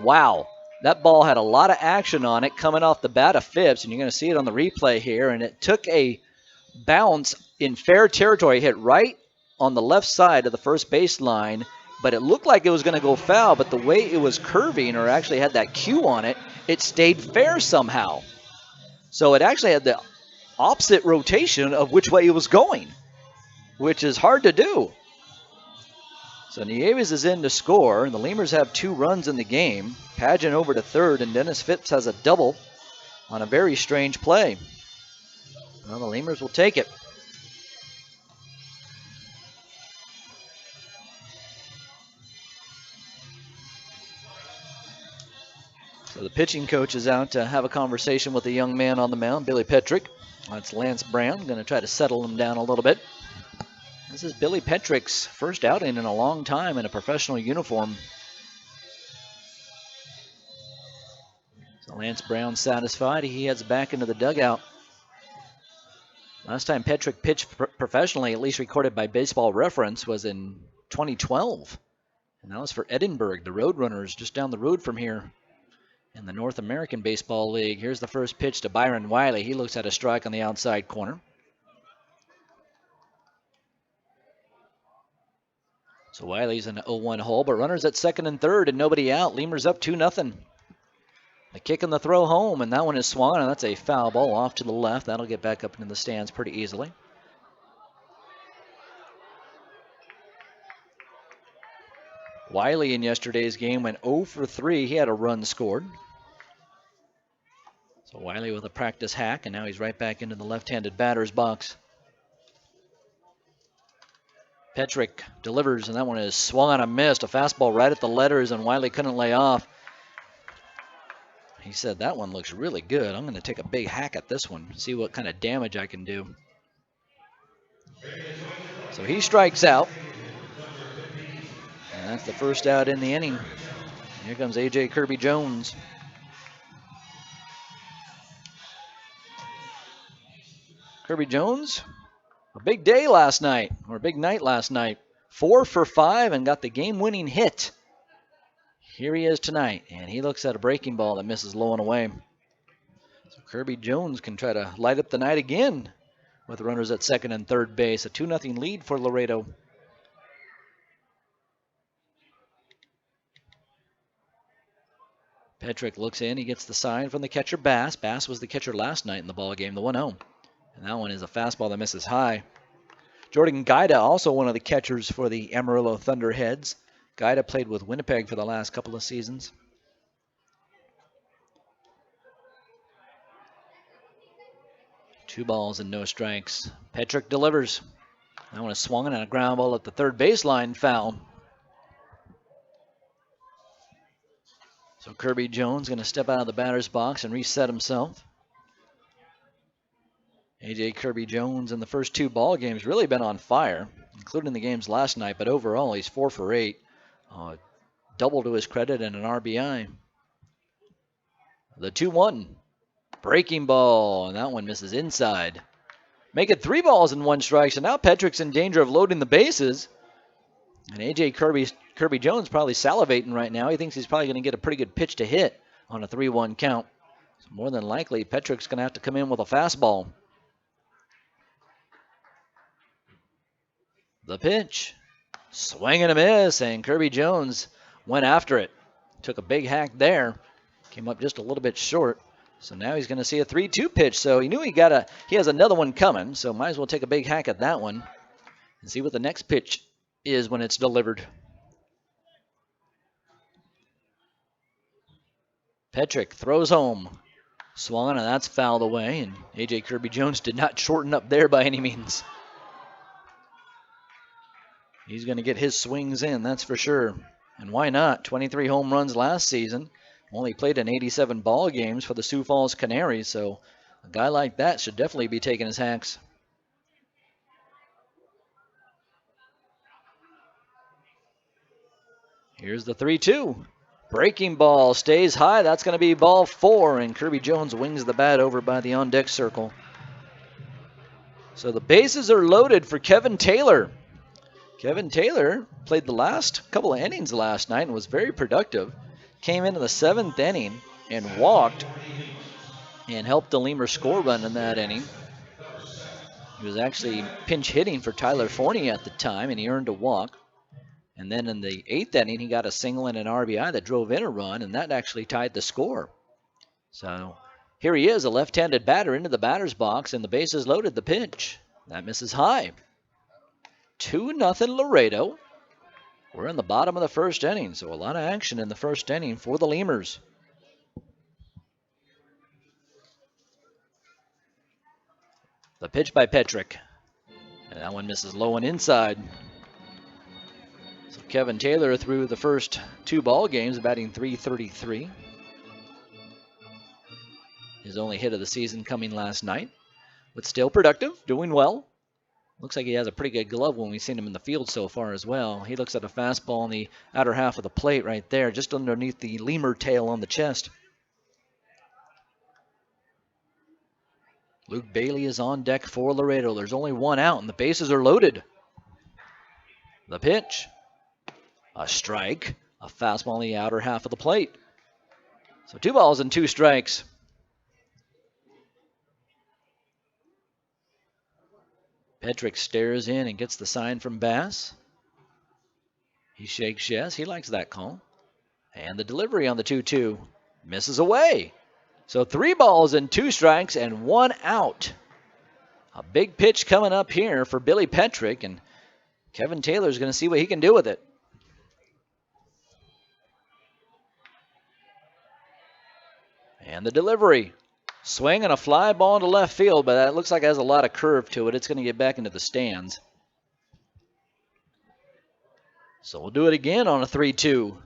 Wow, that ball had a lot of action on it coming off the bat of Phipps, and you're going to see it on the replay here, and it took a bounce in fair territory, hit right on the left side of the first baseline, but it looked like it was going to go foul, but the way it was curving, or actually had that cue on it, it stayed fair somehow. So it actually had the opposite rotation of which way it was going, which is hard to do. So Nieves is in to score. The Lemurs have 2 runs in the game. Pageant over to third, and Dennis Phipps has a double on a very strange play. Well, the Lemurs will take it. So the pitching coach is out to have a conversation with the young man on the mound, Billy Petrick. That's Lance Brown, going to try to settle him down a little bit. This is Billy Petrick's first outing in a long time in a professional uniform. So Lance Brown satisfied. He heads back into the dugout. Last time Petrick pitched professionally, at least recorded by Baseball Reference, was in 2012. And that was for Edinburgh, the Roadrunners, just down the road from here in the North American Baseball League. Here's the first pitch to Byron Wiley. He looks at a strike on the outside corner. So Wiley's in an 0-1 hole, but runners at second and third and nobody out. Lemurs up 2-0. The kick and the throw home, and that one is swung, and that's a foul ball off to the left. That'll get back up into the stands pretty easily. Wiley in yesterday's game went 0 for 3. He had a run scored. So Wiley with a practice hack, and now he's right back into the left-handed batter's box. Petrick delivers, and that one is swung on a missed. A fastball right at the letters, and Wiley couldn't lay off. He said, that one looks really good. I'm going to take a big hack at this one, see what kind of damage I can do. So he strikes out. And that's the first out in the inning. Here comes A.J. Kirby Jones. Kirby Jones, a big day last night, or a big night last night. 4 for 5 and got the game-winning hit. Here he is tonight, and he looks at a breaking ball that misses low and away. So Kirby Jones can try to light up the night again with runners at second and third base. A 2-0 lead for Laredo. Petrick looks in. He gets the sign from the catcher, Bass. Bass was the catcher last night in the ball game, the 1-0. And that one is a fastball that misses high. Jordan Gaida, also one of the catchers for the Amarillo Thunderheads. Gaida played with Winnipeg for the last couple of seasons. Two balls and no strikes. Petrick delivers. That one is swung on a ground ball at the third baseline, foul. So Kirby Jones going to step out of the batter's box and reset himself. A.J. Kirby Jones in the first 2 ball games really been on fire, including the games last night, but overall he's 4 for 8. Double to his credit and an RBI. The 2-1. Breaking ball, and that one misses inside. Make it 3 balls and 1 strike, so now Petrick's in danger of loading the bases. And A.J. Kirby Jones probably salivating right now. He thinks he's probably going to get a pretty good pitch to hit on a 3-1 count. So more than likely, Petrick's going to have to come in with a fastball. The pitch. Swing and a miss, and Kirby Jones went after it. Took a big hack there. Came up just a little bit short. So now he's going to see a 3-2 pitch. So he knew he has another one coming, so might as well take a big hack at that one and see what the next pitch is when it's delivered. Petrick throws home. Swung, and that's fouled away, and A.J. Kirby Jones did not shorten up there by any means. He's going to get his swings in, that's for sure. And why not? 23 home runs last season. Only played in 87 ball games for the Sioux Falls Canaries, so a guy like that should definitely be taking his hacks. Here's the 3-2. Breaking ball stays high. That's going to be ball 4, and Kirby Jones wings the bat over by the on-deck circle. So the bases are loaded for Kevin Taylor. Kevin Taylor played the last couple of innings last night and was very productive. Came into the 7th inning and walked and helped the Lemurs score run in that inning. He was actually pinch hitting for Tyler Forney at the time, and he earned a walk. And then in the 8th inning, he got a single and an RBI that drove in a run, and that actually tied the score. So here he is, a left-handed batter into the batter's box, and the bases loaded. The pitch. That misses high. 2-0 Laredo. We're in the bottom of the first inning, so a lot of action in the first inning for the Lemurs. The pitch by Petrick. And that one misses low and inside. So Kevin Taylor through the first 2 ball games, batting .333. His only hit of the season coming last night. But still productive, doing well. Looks like he has a pretty good glove when we've seen him in the field so far as well. He looks at a fastball in the outer half of the plate right there, just underneath the lemur tail on the chest. Luke Bailey is on deck for Laredo. There's only 1 out, and the bases are loaded. The pitch. A strike. A fastball in the outer half of the plate. So 2 balls and 2 strikes. Petrick stares in and gets the sign from Bass. He shakes yes. He likes that call. And the delivery on the 2-2 misses away. So 3 balls and 2 strikes and 1 out. A big pitch coming up here for Billy Petrick, and Kevin Taylor's going to see what he can do with it. And the delivery. Swing and a fly ball into left field, but that looks like it has a lot of curve to it. It's going to get back into the stands. So we'll do it again on a 3-2.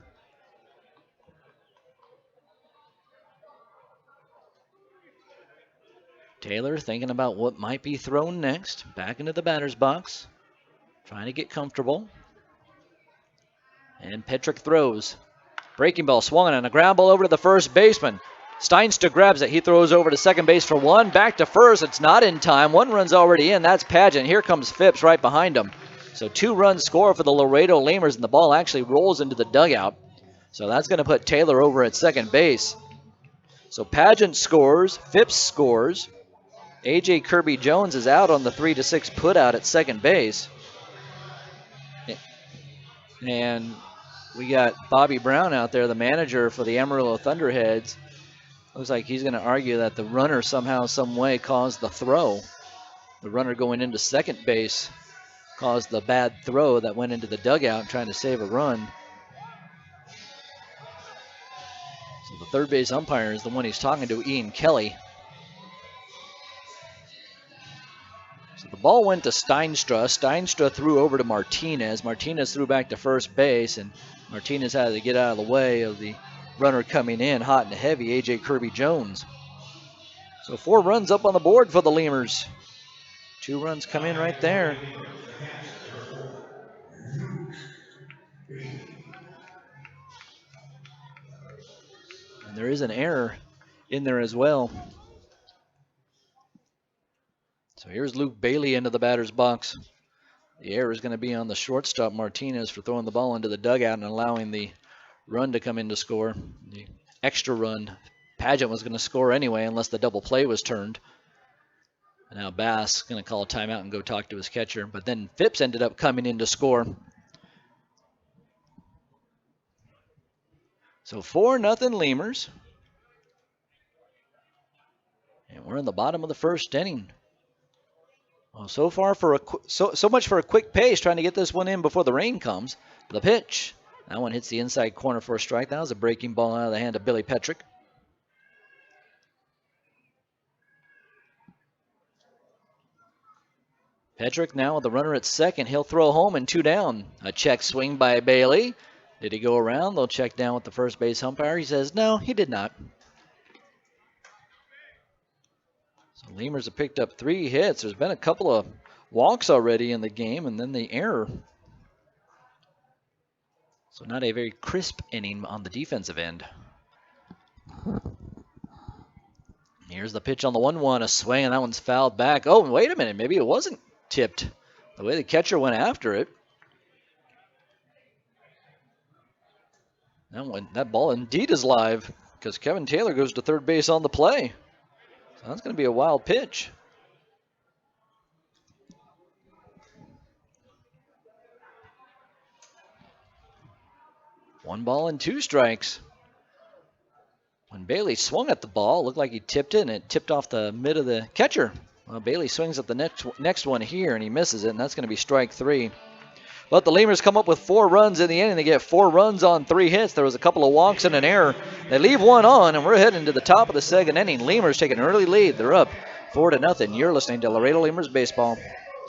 Taylor thinking about what might be thrown next. Back into the batter's box. Trying to get comfortable. And Petrick throws. Breaking ball swung on a ground ball over to the first baseman. Steinstra grabs it. He throws over to second base for 1. Back to first. It's not in time. 1 run's already in. That's Pageant. Here comes Phipps right behind him. So 2 runs score for the Laredo Lemurs, and the ball actually rolls into the dugout. So that's going to put Taylor over at second base. So Pageant scores. Phipps scores. A.J. Kirby Jones is out on the 3-6 putout at second base. And we got Bobby Brown out there, the manager for the Amarillo Thunderheads. Looks like he's going to argue that the runner somehow, some way caused the throw. The runner going into second base caused the bad throw that went into the dugout trying to save a run. So the third base umpire is the one he's talking to, Ian Kelly. So the ball went to Steinstra. Steinstra threw over to Martinez. Martinez threw back to first base, and Martinez had to get out of the way of the runner coming in hot and heavy, A.J. Kirby Jones. So 4 runs up on the board for the Lemurs. 2 runs come in right there. And there is an error in there as well. So here's Luke Bailey into the batter's box. The error is going to be on the shortstop, Martinez, for throwing the ball into the dugout and allowing the run to come in to score. The extra run. Pageant was going to score anyway unless the double play was turned. And now Bass is going to call a timeout and go talk to his catcher. But then Phipps ended up coming in to score. So 4-0 Lemurs. And we're in the bottom of the first inning. Well, so far for so much for a quick pace, trying to get this one in before the rain comes. The pitch. That one hits the inside corner for a strike. That was a breaking ball out of the hand of Billy Petrick. Petrick now with the runner at second. He'll throw home and 2 down. A check swing by Bailey. Did he go around? They'll check down with the first base umpire. He says, no, he did not. So Lemurs have picked up 3 hits. There's been a couple of walks already in the game, and then the error. So not a very crisp inning on the defensive end. Here's the pitch on the 1-1, a swing, and that one's fouled back. Oh, wait a minute, maybe it wasn't tipped. The way the catcher went after it. That ball indeed is live because Kevin Taylor goes to third base on the play. So that's going to be a wild pitch. 1 ball and 2 strikes. When Bailey swung at the ball, it looked like he tipped it, and it tipped off the mid of the catcher. Well, Bailey swings at the next one here, and he misses it, and that's going to be strike 3. But the Lemurs come up with 4 runs in the inning. They get 4 runs on 3 hits. There was a couple of walks and an error. They leave one on, and we're heading to the top of the second inning. Lemurs take an early lead. They're up 4-0. You're listening to Laredo Lemurs Baseball.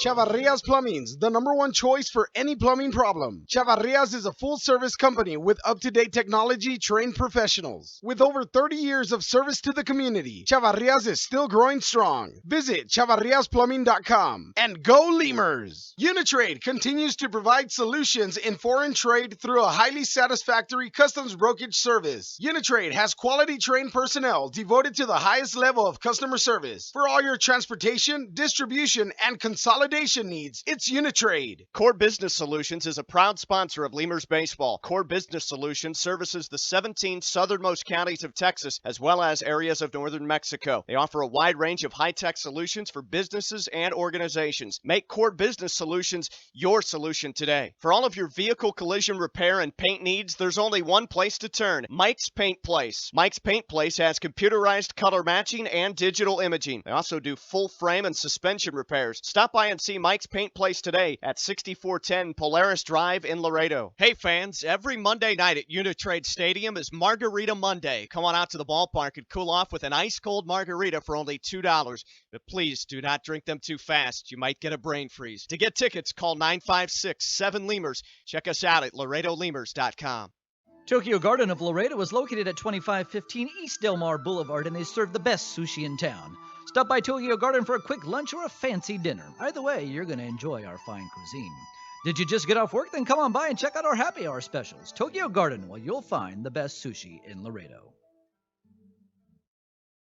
Chavarrias Plumbing's the #1 choice for any plumbing problem. Chavarrias is a full-service company with up-to-date technology, trained professionals. With over 30 years of service to the community, Chavarrias is still growing strong. Visit chavarriasplumbing.com and go Lemurs! Uni-Trade continues to provide solutions in foreign trade through a highly satisfactory customs brokerage service. Uni-Trade has quality trained personnel devoted to the highest level of customer service. For all your transportation, distribution, and consolidation needs, it's Uni-Trade. Core Business Solutions is a proud sponsor of Lemurs Baseball. Core Business Solutions services the 17 southernmost counties of Texas as well as areas of northern Mexico. They offer a wide range of high-tech solutions for businesses and organizations. Make Core Business Solutions your solution today. For all of your vehicle collision repair and paint needs, there's only one place to turn: Mike's Paint Place. Mike's Paint Place has computerized color matching and digital imaging. They also do full frame and suspension repairs. Stop by and see Mike's Paint Place today at 6410 Polaris Drive in Laredo. Hey fans, every Monday night at Uni-Trade Stadium is Margarita Monday. Come on out to the ballpark and cool off with an ice-cold margarita for only $2. But please do not drink them too fast. You might get a brain freeze. To get tickets, call 956-7-LEMURS. Check us out at LaredoLemurs.com. Tokyo Garden of Laredo is located at 2515 East Del Mar Boulevard, and they serve the best sushi in town. Stop by Tokyo Garden for a quick lunch or a fancy dinner. Either way, you're going to enjoy our fine cuisine. Did you just get off work? Then come on by and check out our happy hour specials. Tokyo Garden, well, you'll find the best sushi in Laredo.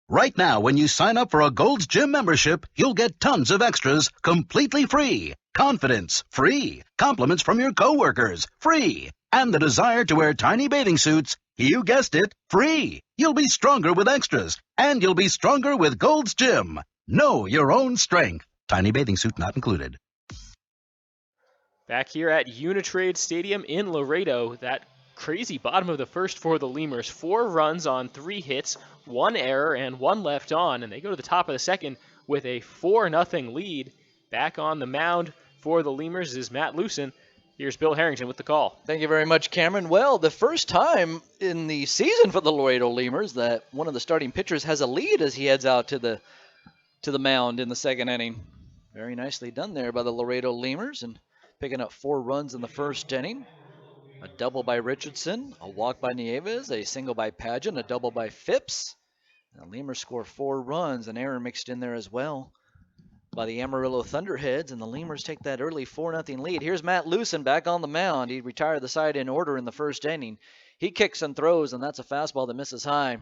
Right now, when you sign up for a Gold's Gym membership, you'll get tons of extras completely free. Confidence, free. Compliments from your coworkers, free. And the desire to wear tiny bathing suits, you guessed it, free. You'll be stronger with extras, and you'll be stronger with Gold's Gym. Know your own strength. Tiny bathing suit not included. Back here at Uni-Trade Stadium in Laredo, that crazy bottom of the first for the Lemurs. 4 runs on 3 hits, 1 error, and 1 left on, and they go to the top of the second with a 4-0 lead. Back on the mound for the Lemurs is Matt Lucen. Here's Bill Harrington with the call. Thank you very much, Cameron. Well, the first time in the season for the Laredo Lemurs that one of the starting pitchers has a lead as he heads out to the mound in the second inning. Very nicely done there by the Laredo Lemurs, and picking up 4 runs in the first inning. A double by Richardson, a walk by Nieves, a single by Pageant, a double by Phipps. And the Lemurs score 4 runs, an error mixed in there as well by the Amarillo Thunderheads, and the Lemurs take that early 4-0 lead. Here's Matt Lucen back on the mound. He retired the side in order in the first inning. He kicks and throws, and that's a fastball that misses high.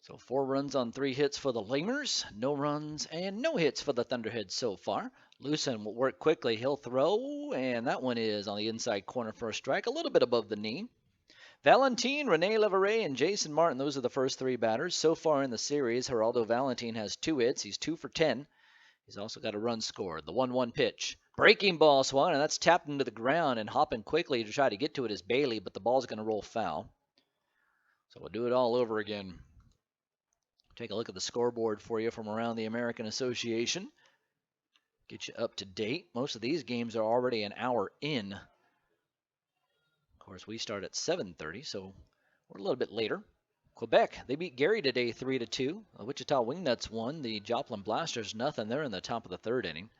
So 4 runs on 3 hits for the Lemurs, no runs and no hits for the Thunderheads so far. Lucen will work quickly. He'll throw, and that one is on the inside corner for a strike, a little bit above the knee. Valentin, Rene Leverett, and Jason Martin, those are the first 3 batters. So far in the series, Geraldo Valentin has 2 hits. He's 2 for 10. He's also got a run scored. The 1-1 pitch. Breaking ball swung, and that's tapped into the ground, and hopping quickly to try to get to it is Bailey, but the ball's going to roll foul. So we'll do it all over again. Take a look at the scoreboard for you from around the American Association. Get you up to date. Most of these games are already an hour in. Of course, we start at 7:30, so we're a little bit later. Quebec, they beat Gary today 3-2. Wichita Wingnuts won. The Joplin Blasters, nothing. They're in the top of the 3rd inning.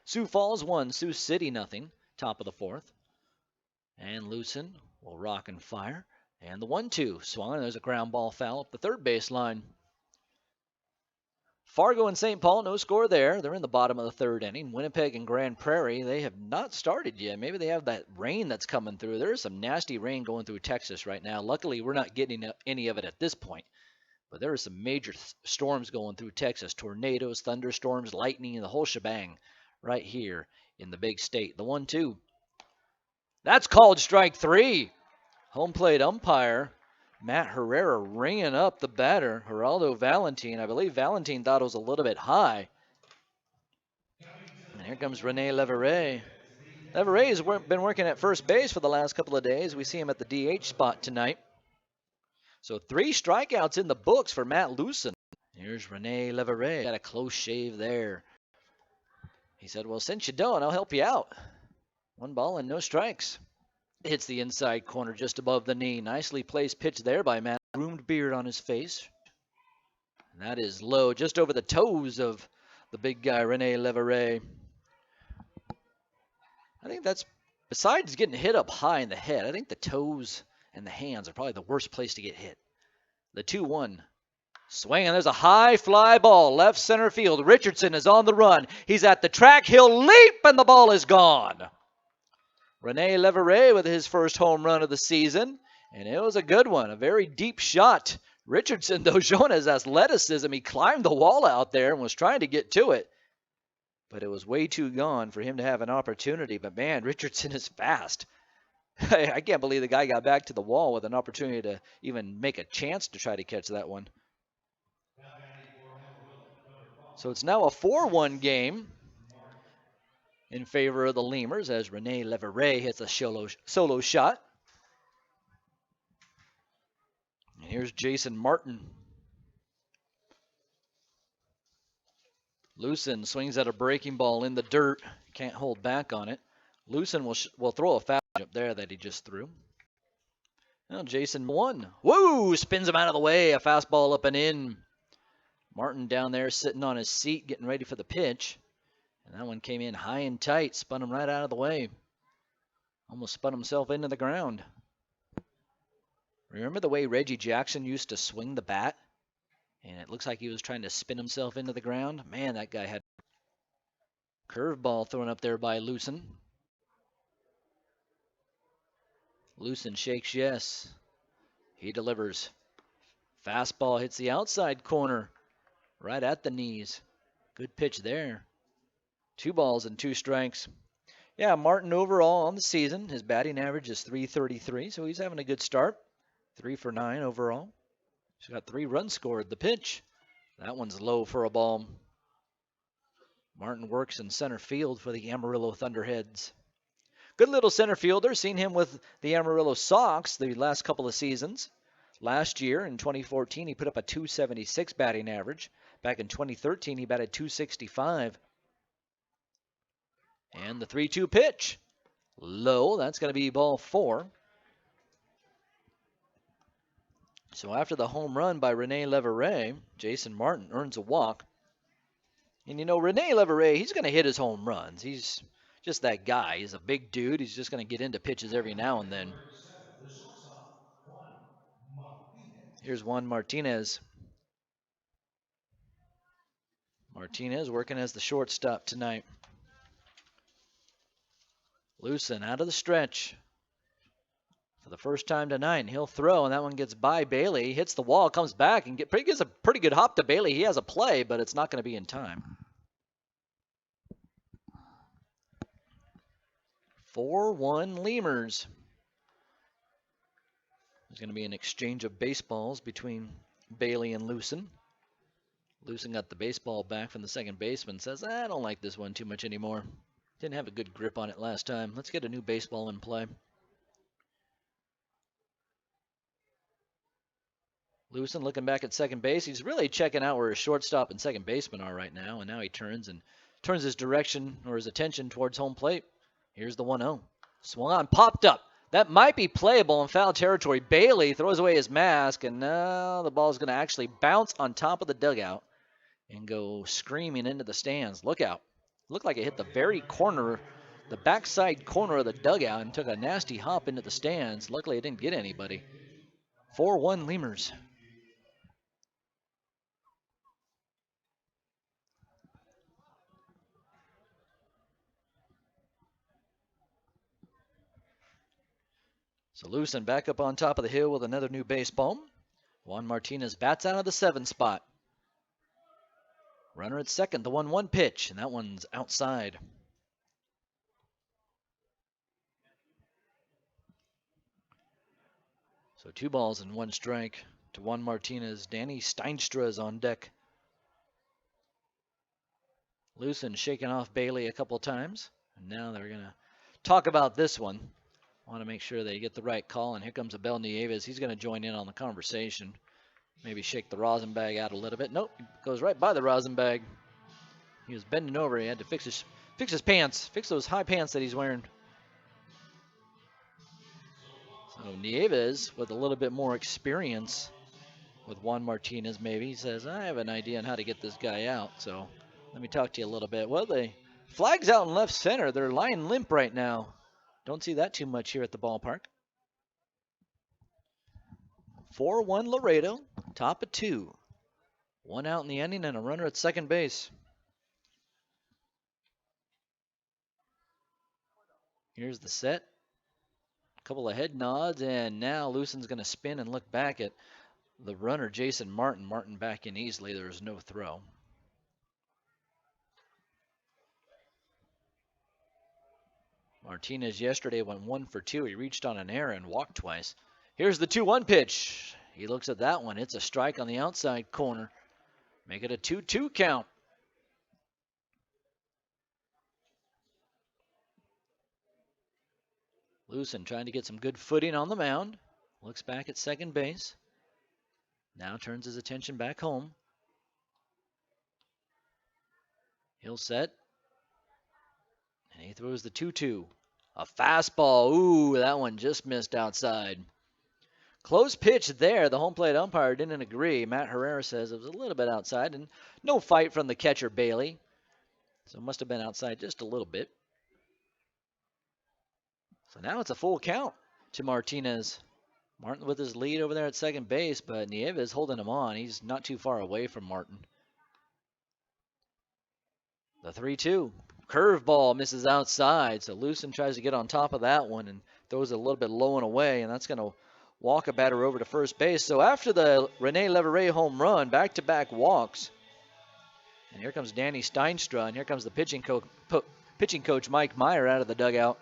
Sioux Falls won. Sioux City, nothing. Top of the 4th. And Lucen will rock and fire. And the 1-2 swung, and there's a ground ball foul up the 3rd baseline. Fargo and St. Paul, no score there. They're in the bottom of the 3rd inning. Winnipeg and Grand Prairie, they have not started yet. Maybe they have that rain that's coming through. There's some nasty rain going through Texas right now. Luckily, we're not getting any of it at this point. But there are some major storms going through Texas. Tornadoes, thunderstorms, lightning, the whole shebang right here in the big state. The 1-2. That's called strike 3. Home plate umpire Matt Herrera ringing up the batter, Geraldo Valentin. I believe Valentin thought it was a little bit high. And here comes Rene Leverett. Leveray has been working at first base for the last couple of days. We see him at the DH spot tonight. So 3 strikeouts in the books for Matt Lucen. Here's Rene Leveray. Got a close shave there. He said, well, since you don't, I'll help you out. 1 ball and no strikes. Hits the inside corner just above the knee. Nicely placed pitch there by Matt. Groomed beard on his face. And that is low, just over the toes of the big guy, Rene Leveray. I think that's, besides getting hit up high in the head, I think the toes and the hands are probably the worst place to get hit. The 2-1. Swing, and there's a high fly ball, left center field. Richardson is on the run. He's at the track. He'll leap, and the ball is gone. Rene Leveray with his first home run of the season, and it was a good one, a very deep shot. Richardson, though, showing his athleticism. He climbed the wall out there and was trying to get to it, but it was way too gone for him to have an opportunity. But, man, Richardson is fast. I can't believe the guy got back to the wall with an opportunity to even make a chance to try to catch that one. So it's now a 4-1 game in favor of the Lemurs as Rene Leveray hits a solo shot. And here's Jason Martin. Lucen swings at a breaking ball in the dirt. Can't hold back on it. Lucen will throw a fast up there that he just threw. Now Jason won. Woo! Spins him out of the way. A fastball up and in. Martin down there sitting on his seat getting ready for the pitch. And that one came in high and tight. Spun him right out of the way. Almost spun himself into the ground. Remember the way Reggie Jackson used to swing the bat? And it looks like he was trying to spin himself into the ground. Man, that guy had curveball thrown up there by Lucen. Lucen shakes yes. He delivers. Fastball hits the outside corner. Right at the knees. Good pitch there. 2 balls and 2 strikes. Yeah, Martin overall on the season, his batting average is .333, so he's having a good start. 3 for 9 overall. He's got 3 runs scored. The pitch, that one's low for a ball. Martin works in center field for the Amarillo Thunderheads. Good little center fielder. Seen him with the Amarillo Sox the last couple of seasons. Last year in 2014, he put up a .276 batting average. Back in 2013, he batted .265. And the 3-2 pitch. Low. That's going to be ball 4. So after the home run by Rene Leveray, Jason Martin earns a walk. And you know, Rene Leveray, he's going to hit his home runs. He's just that guy. He's a big dude. He's just going to get into pitches every now and then. Here's Juan Martinez. Martinez working as the shortstop tonight. Lucen out of the stretch. For the first time tonight, and he'll throw, and that one gets by Bailey. He hits the wall, comes back, and gets a pretty good hop to Bailey. He has a play, but it's not going to be in time. 4-1 Lemurs. There's going to be an exchange of baseballs between Bailey and Lucen. Lucen got the baseball back from the second baseman. Says, I don't like this one too much anymore. Didn't have a good grip on it last time. Let's get a new baseball in play. Lucen looking back at second base. He's really checking out where his shortstop and second baseman are right now. And now he turns his direction or his attention towards home plate. Here's the 1-0. Swung on, popped up. That might be playable in foul territory. Bailey throws away his mask, and now the ball is going to actually bounce on top of the dugout and go screaming into the stands. Look out. Looked like it hit the very corner, the backside corner of the dugout, and took a nasty hop into the stands. Luckily, it didn't get anybody. 4-1 Lemurs. So Lucen back up on top of the hill with another new baseball. Juan Martinez bats out of the 7 spot. Runner at second, the 1-1 pitch, and that one's outside. So 2 balls and 1 strike to Juan Martinez. Danny Steinstra is on deck. Lucen shaking off Bailey a couple times, and now they're going to talk about this one. Want to make sure they get the right call. And here comes Abel Nieves. He's going to join in on the conversation. Maybe shake the rosin bag out a little bit. Nope, goes right by the rosin bag. He was bending over. He had to fix his pants, fix those high pants that he's wearing. So Nieves, with a little bit more experience with Juan Martinez, maybe, he says, I have an idea on how to get this guy out. So let me talk to you a little bit. Well, the flag's out in left center. They're lying limp right now. Don't see that too much here at the ballpark. 4-1 Laredo, top of 2. 1 out in the inning and a runner at second base. Here's the set. A couple of head nods, and now Lewson's going to spin and look back at the runner, Jason Martin. Martin back in easily. There's no throw. Martinez yesterday went 1 for 2. He reached on an error and walked twice. Here's the 2-1 pitch. He looks at that one. It's a strike on the outside corner. Make it a 2-2 count. Lewson trying to get some good footing on the mound. Looks back at second base. Now turns his attention back home. He'll set. And he throws the 2-2. A fastball. Ooh, that one just missed outside. Close pitch there. The home plate umpire didn't agree. Matt Herrera says it was a little bit outside, and no fight from the catcher, Bailey. So it must have been outside just a little bit. So now it's a full count to Martinez. Martin with his lead over there at second base, but Nieves holding him on. He's not too far away from Martin. The 3-2. Curveball misses outside, so Lewson tries to get on top of that one and throws it a little bit low and away, and that's going to walk a batter over to first base. So after the Rene Leverett home run, back-to-back walks. And here comes Danny Steinstra, and here comes the pitching coach Mike Meyer out of the dugout.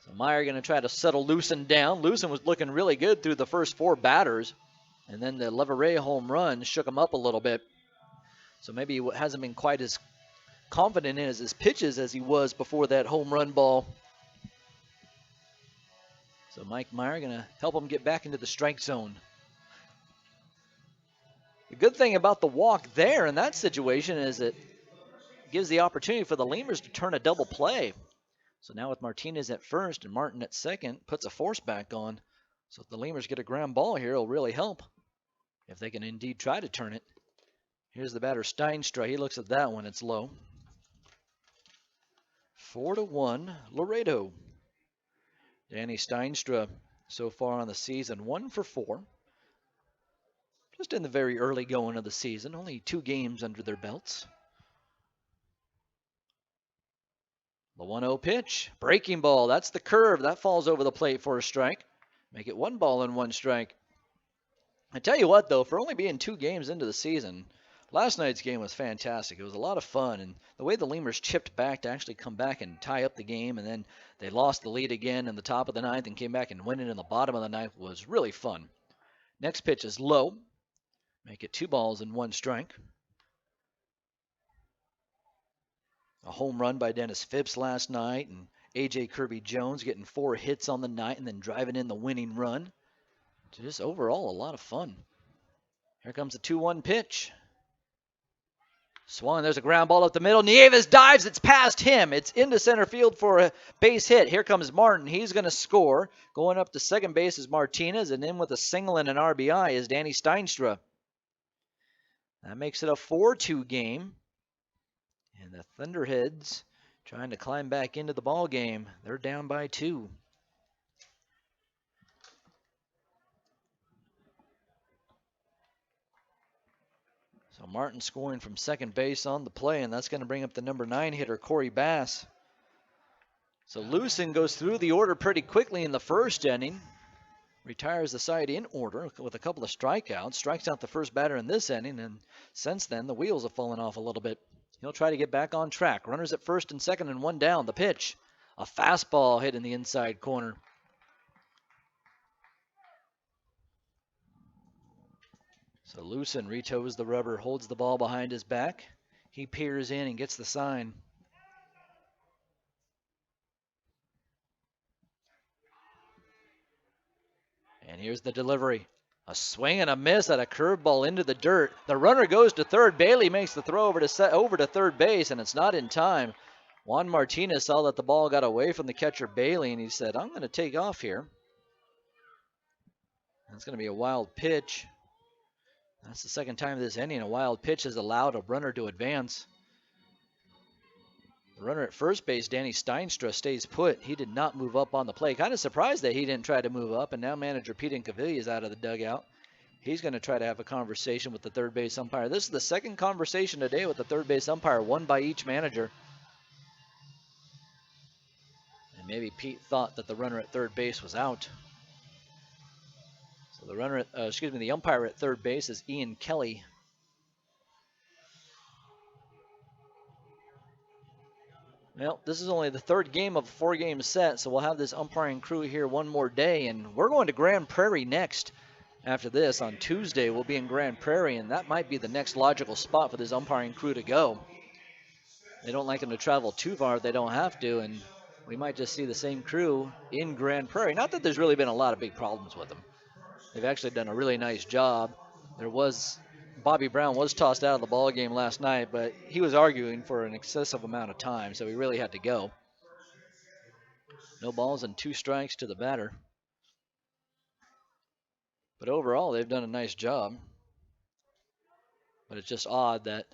So Meyer going to try to settle Lewson down. Lewson was looking really good through the first 4 batters, and then the Leverett home run shook him up a little bit. So maybe he hasn't been quite as confident in his pitches as he was before that home run ball. So Mike Meyer going to help him get back into the strike zone. The good thing about the walk there in that situation is it gives the opportunity for the Lemurs to turn a double play. So now with Martinez at first and Martin at second, puts a force back on. So if the Lemurs get a ground ball here, it'll really help if they can indeed try to turn it. Here's the batter, Steinstra. He looks at that one. It's low. 4-1 Laredo. Danny Steinstra so far on the season, 1 for 4. Just in the very early going of the season. Only 2 games under their belts. The 1-0 pitch. Breaking ball. That's the curve. That falls over the plate for a strike. Make it 1 ball and 1 strike. I tell you what, though, for only being 2 games into the season, last night's game was fantastic. It was a lot of fun, and the way the Lemurs chipped back to actually come back and tie up the game, and then they lost the lead again in the top of the 9th and came back and win it in the bottom of the 9th was really fun. Next pitch is low. Make it 2 balls and 1 strike. A home run by Dennis Phipps last night, and A.J. Kirby Jones getting 4 hits on the night and then driving in the winning run. Just overall, a lot of fun. Here comes the 2-1 pitch. Swung, there's a ground ball up the middle. Nieves dives, it's past him. It's into center field for a base hit. Here comes Martin. He's going to score. Going up to second base is Martinez, and in with a single and an RBI is Danny Steinstra. That makes it a 4-2 game. And the Thunderheads trying to climb back into the ball game. They're down by 2. So Martin scoring from second base on the play, and that's going to bring up the number 9 hitter, Corey Bass. So Lewson goes through the order pretty quickly in the first inning. Retires the side in order with a couple of strikeouts. Strikes out the first batter in this inning, and since then the wheels have fallen off a little bit. He'll try to get back on track. Runners at first and second and 1 down. The pitch, a fastball hit in the inside corner. So Lewson retoes the rubber, holds the ball behind his back. He peers in and gets the sign. And here's the delivery. A swing and a miss at a curveball into the dirt. The runner goes to third. Bailey makes the throw over to third base, and it's not in time. Juan Martinez saw that the ball got away from the catcher Bailey, and he said, I'm going to take off here. That's going to be a wild pitch. That's the second time this inning a wild pitch has allowed a runner to advance. The runner at first base, Danny Steinstra, stays put. He did not move up on the plate. Kind of surprised that he didn't try to move up, and now manager Pete Incaviglia is out of the dugout. He's going to try to have a conversation with the third base umpire. This is the second conversation today with the third base umpire, one by each manager. And maybe Pete thought that the runner at third base was out. So the umpire at third base is Ian Kelly. Well, this is only the third game of a 4-game set, so we'll have this umpiring crew here one more day, and we're going to Grand Prairie next. After this, on Tuesday, we'll be in Grand Prairie, and that might be the next logical spot for this umpiring crew to go. They don't like them to travel too far if they don't have to, and we might just see the same crew in Grand Prairie. Not that there's really been a lot of big problems with them. They've actually done a really nice job. Bobby Brown was tossed out of the ball game last night, but he was arguing for an excessive amount of time, so he really had to go. No balls and 2 strikes to the batter. But overall, they've done a nice job. But it's just odd that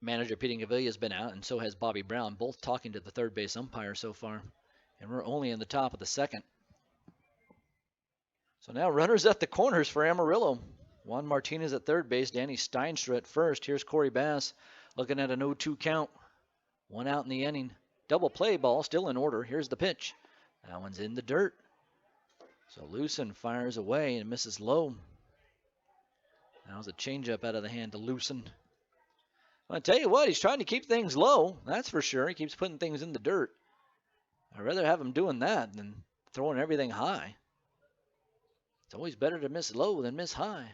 manager Pete Incaviglia has been out, and so has Bobby Brown, both talking to the third base umpire so far. And we're only in the top of the second. So now runners at the corners for Amarillo. Juan Martinez at third base, Danny Steinstra at first. Here's Corey Bass looking at an 0-2 count. 1 out in the inning. Double play ball still in order. Here's the pitch. That one's in the dirt. So Lucen fires away and misses low. That was a changeup out of the hand to Lucen. I'll tell you what, he's trying to keep things low. That's for sure. He keeps putting things in the dirt. I'd rather have him doing that than throwing everything high. It's always better to miss low than miss high.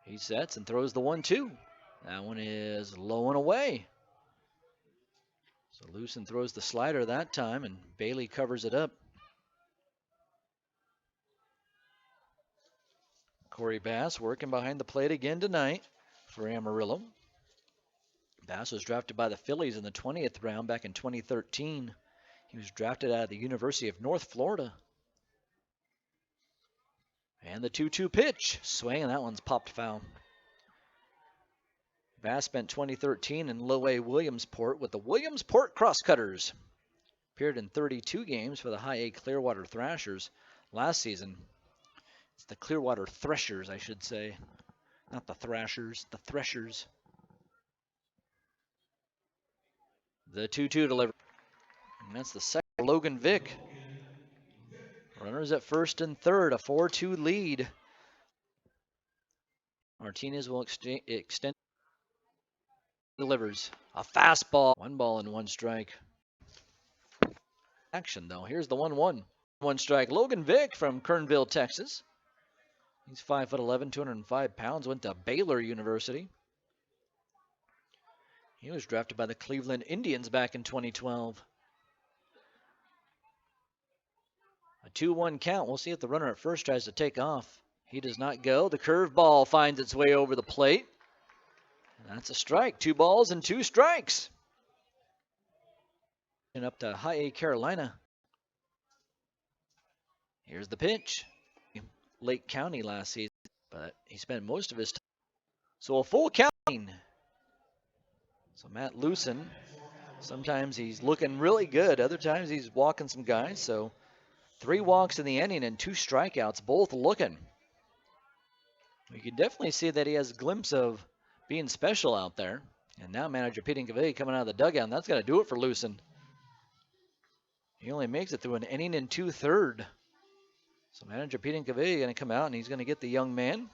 He sets and throws the 1-2. That one is low and away. So Lucen throws the slider that time, and Bailey covers it up. Corey Bass working behind the plate again tonight for Amarillo. Bass was drafted by the Phillies in the 20th round back in 2013. He was drafted out of the University of North Florida. And the 2-2 pitch. Swing, and that one's popped foul. Bass spent 2013 in Low A Williamsport with the Williamsport Crosscutters. Appeared in 32 games for the High A Clearwater Thrashers. Last season, it's the Clearwater Threshers, I should say. Not the Thrashers, the Threshers. The 2-2 delivery. And that's the second. Logan Vick. Runners at first and third, a 4-2 lead. Martinez will extend. Delivers a fastball. 1 ball and 1 strike. Action though. Here's the 1-1. 1 strike. Logan Vick from Kernville, Texas. He's 5'11", 205 pounds. Went to Baylor University. He was drafted by the Cleveland Indians back in 2012. A 2-1 count. We'll see if the runner at first tries to take off. He does not go. The curveball finds its way over the plate. And that's a strike. 2 balls and 2 strikes. And up to High A Carolina. Here's the pitch. Lake County last season, but he spent most of his time. So a full counting. So Matt Lucen, sometimes he's looking really good. Other times he's walking some guys. So 3 walks in the inning and 2 strikeouts, both looking. You can definitely see that he has a glimpse of being special out there. And now manager Pete Incaviglia coming out of the dugout, and that's going to do it for Lucen. He only makes it through an inning and 2/3. So manager Pete Incaviglia going to come out, and he's going to get the young man.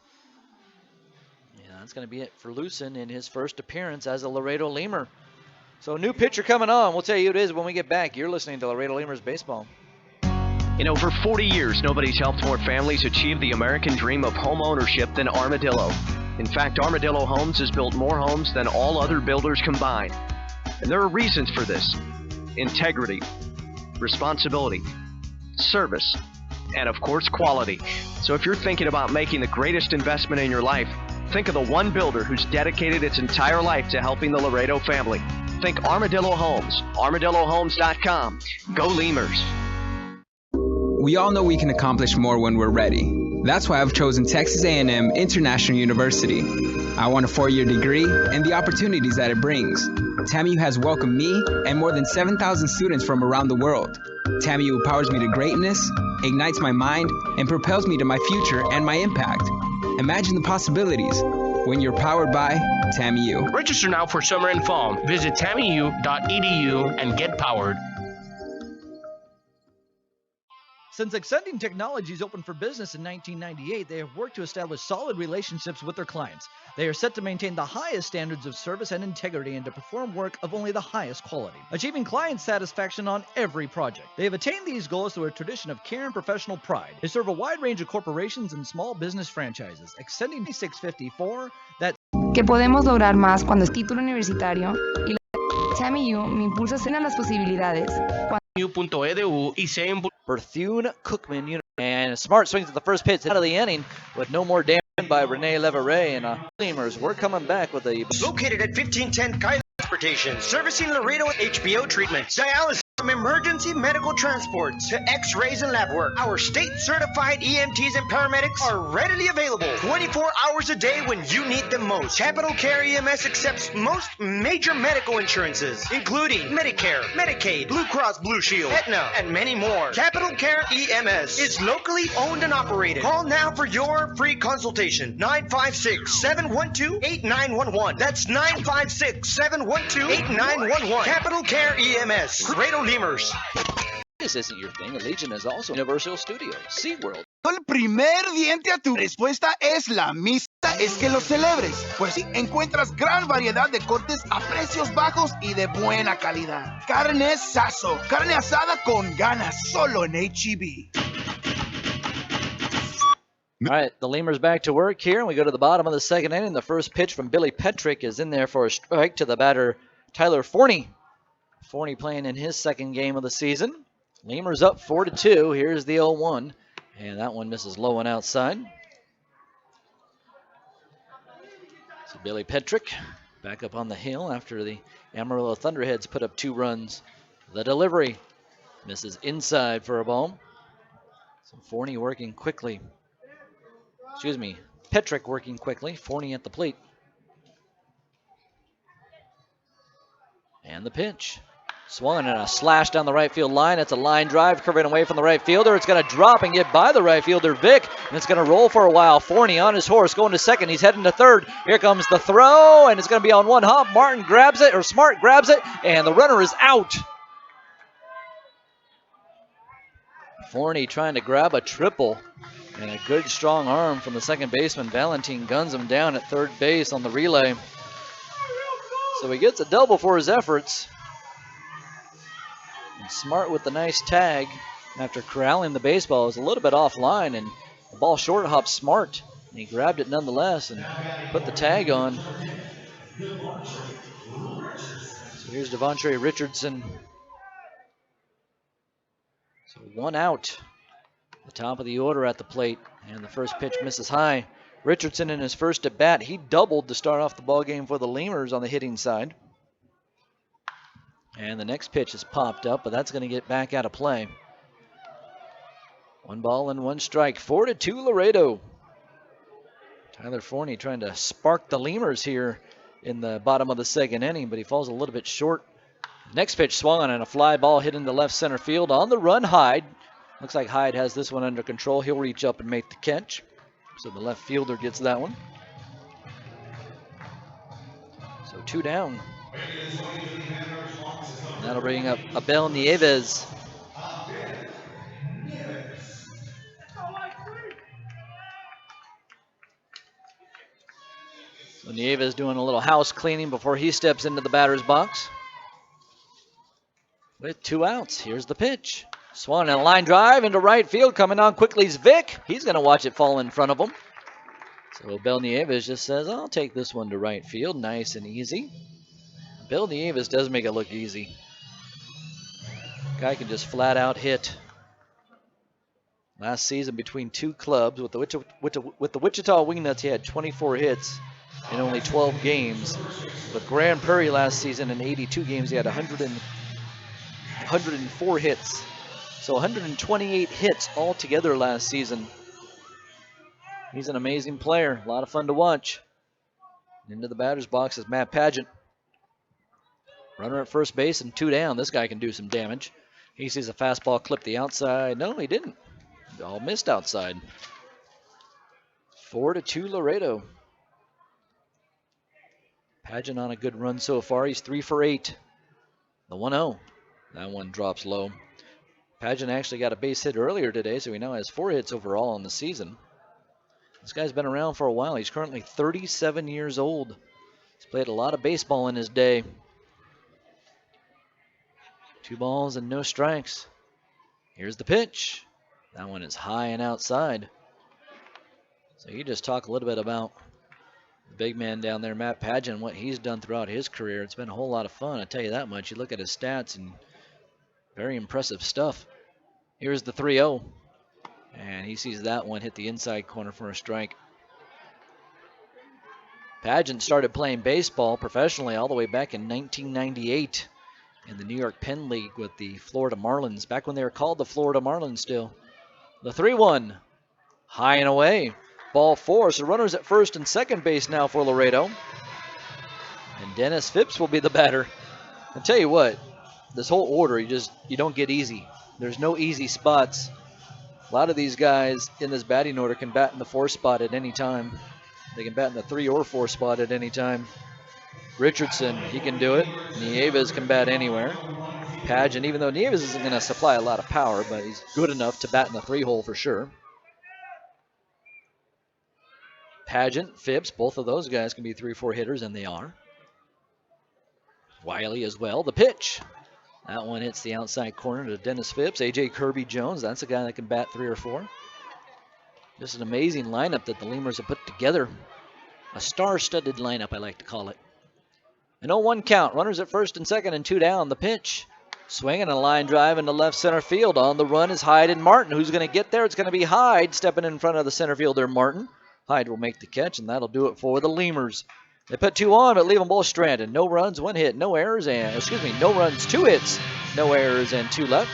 Yeah, that's going to be it for Lucen in his first appearance as a Laredo Lemur. So a new pitcher coming on. We'll tell you who it is when we get back. You're listening to Laredo Lemurs Baseball. In over 40 years, nobody's helped more families achieve the American dream of home ownership than Armadillo. In fact, Armadillo Homes has built more homes than all other builders combined. And there are reasons for this. integrity, responsibility, service, and of course, quality. So if you're thinking about making the greatest investment in your life, think of the one builder who's dedicated its entire life to helping the Laredo family. Think Armadillo Homes, armadillohomes.com. Go Lemurs. We all know we can accomplish more when we're ready. That's why I've chosen Texas A&M International University. I want a 4-year degree and the opportunities that it brings. TAMU has welcomed me and more than 7,000 students from around the world. TAMU empowers me to greatness, ignites my mind, and propels me to my future and my impact. Imagine the possibilities when you're powered by TAMU. Register now for summer and fall. Visit tamu.edu and get powered. Since Extending Technologies opened for business in 1998, they have worked to establish solid relationships with their clients. They are set to maintain the highest standards of service and integrity and to perform work of only the highest quality, achieving client satisfaction on every project. They have attained these goals through a tradition of care and professional pride. They serve a wide range of corporations and small business franchises. Extending 654, that's que podemos lograr más cuando es título universitario y la TAMU me impulsa a las posibilidades. Bethune-Cookman, and Smart swings at the first pitch out of the inning with no more damage by Rene Leverett, and Lemurs, we're coming back with a... Located at 1510 Kyle Transportation, servicing Laredo HBO treatments, dialysis, from emergency medical transport to x-rays and lab work. Our state-certified EMTs and paramedics are readily available 24 hours a day when you need them most. Capital Care EMS accepts most major medical insurances, including Medicare, Medicaid, Blue Cross Blue Shield, Aetna, and many more. Capital Care EMS is locally owned and operated. Call now for your free consultation. 956-712-8911. That's 956-712-8911. Capital Care EMS. Laredo Lemurs. This isn't your thing. Allegiant is also Universal Studios, SeaWorld. El primer diente a tu respuesta es la misma. Es que lo celebres, pues sí, encuentras gran variedad de cortes a precios bajos y de buena calidad. Carne Sasso, carne asada con ganas, solo en H-E-B. All right, the Lemurs back to work here, and we go to the bottom of the second inning. The first pitch from Billy Petrick is in there for a strike to the batter, Tyler Forney. Forney playing in his second game of the season. Lemurs up 4-2. Here's the 0-1, and that one misses low and outside. So Billy Petrick back up on the hill after the Amarillo Thunderheads put up 2 runs. The delivery misses inside for a ball. So Forney working quickly. Petrick working quickly. Forney at the plate. And the pitch. Swung and a slash down the right field line. It's a line drive curving away from the right fielder. It's going to drop and get by the right fielder, Vic. And it's going to roll for a while. Forney on his horse going to second. He's heading to third. Here comes the throw, and it's going to be on one hop. Smart grabs it, and the runner is out. Forney trying to grab a triple. And a good strong arm from the second baseman. Valentin guns him down at third base on the relay. So he gets a double for his efforts. And Smart with the nice tag after corralling the baseball. It was a little bit offline, and the ball short hopped Smart. And he grabbed it nonetheless and put the tag on. So here's Devontre Richardson. So 1 out. The top of the order at the plate, and the first pitch misses high. Richardson in his first at bat, he doubled to start off the ball game for the Lemurs on the hitting side. And the next pitch is popped up, but that's going to get back out of play. 1 ball and 1 strike. 4-2 Laredo. Tyler Forney trying to spark the Lemurs here in the bottom of the second inning, but he falls a little bit short. Next pitch swung on and a fly ball hit into left center field. On the run, Hyde. Looks like Hyde has this one under control. He'll reach up and make the catch. So the left fielder gets that one. So 2 down. And that'll bring up Abel Nieves. So Nieves doing a little house cleaning before he steps into the batter's box. With 2 outs, here's the pitch. Swung and a line drive into right field. Coming on quickly is Vic. He's going to watch it fall in front of him. So Abel Nieves just says, I'll take this one to right field. Nice and easy. Abel Nieves does make it look easy. Guy can just flat out hit. Last season between two clubs with the Wichita Wingnuts, he had 24 hits in only 12 games. With Grand Prairie last season in 82 games, he had 104 hits. So 128 hits altogether last season. He's an amazing player. A lot of fun to watch. Into the batter's box is Matt Pageant. Runner at first base and 2 down. This guy can do some damage. He sees a fastball clip the outside. No, he didn't. All missed outside. 4-2 Laredo. Pageant on a good run so far. He's 3 for 8. The 1-0. That one drops low. Pageant actually got a base hit earlier today, so he now has 4 hits overall on the season. This guy's been around for a while. He's currently 37 years old. He's played a lot of baseball in his day. 2 balls and no strikes. Here's the pitch. That one is high and outside. So you just talk a little bit about the big man down there, Matt Pageant, what he's done throughout his career. It's been a whole lot of fun, I tell you that much. You look at his stats and very impressive stuff. Here's the 3-0. And he sees that one hit the inside corner for a strike. Pageant started playing baseball professionally all the way back in 1998 in the New York Penn League with the Florida Marlins, back when they were called the Florida Marlins still. The 3-1, high and away. Ball 4, so runners at first and second base now for Laredo. And Dennis Phipps will be the batter. I'll tell you what, this whole order, you don't get easy. There's no easy spots. A lot of these guys in this batting order can bat in the 4 spot at any time. They can bat in the 3 or 4 spot at any time. Richardson, he can do it. Nieves can bat anywhere. Pageant, even though Nieves isn't going to supply a lot of power, but he's good enough to bat in the 3-hole for sure. Pageant, Phipps, both of those guys can be 3-4 hitters, and they are. Wiley as well. The pitch. That one hits the outside corner to Dennis Phipps. A.J. Kirby Jones, that's a guy that can bat 3 or 4. Just an amazing lineup that the Lemurs have put together. A star-studded lineup, I like to call it. An 0-1 count. Runners at first and second and 2 down. The pitch. Swinging a line drive into left center field. On the run is Hyde and Martin. Who's going to get there? It's going to be Hyde stepping in front of the center fielder, Martin. Hyde will make the catch, and that'll do it for the Lemurs. They put 2 on, but leave them both stranded. No runs, 1 hit, no errors, no runs, 2 hits, no errors, and 2 left.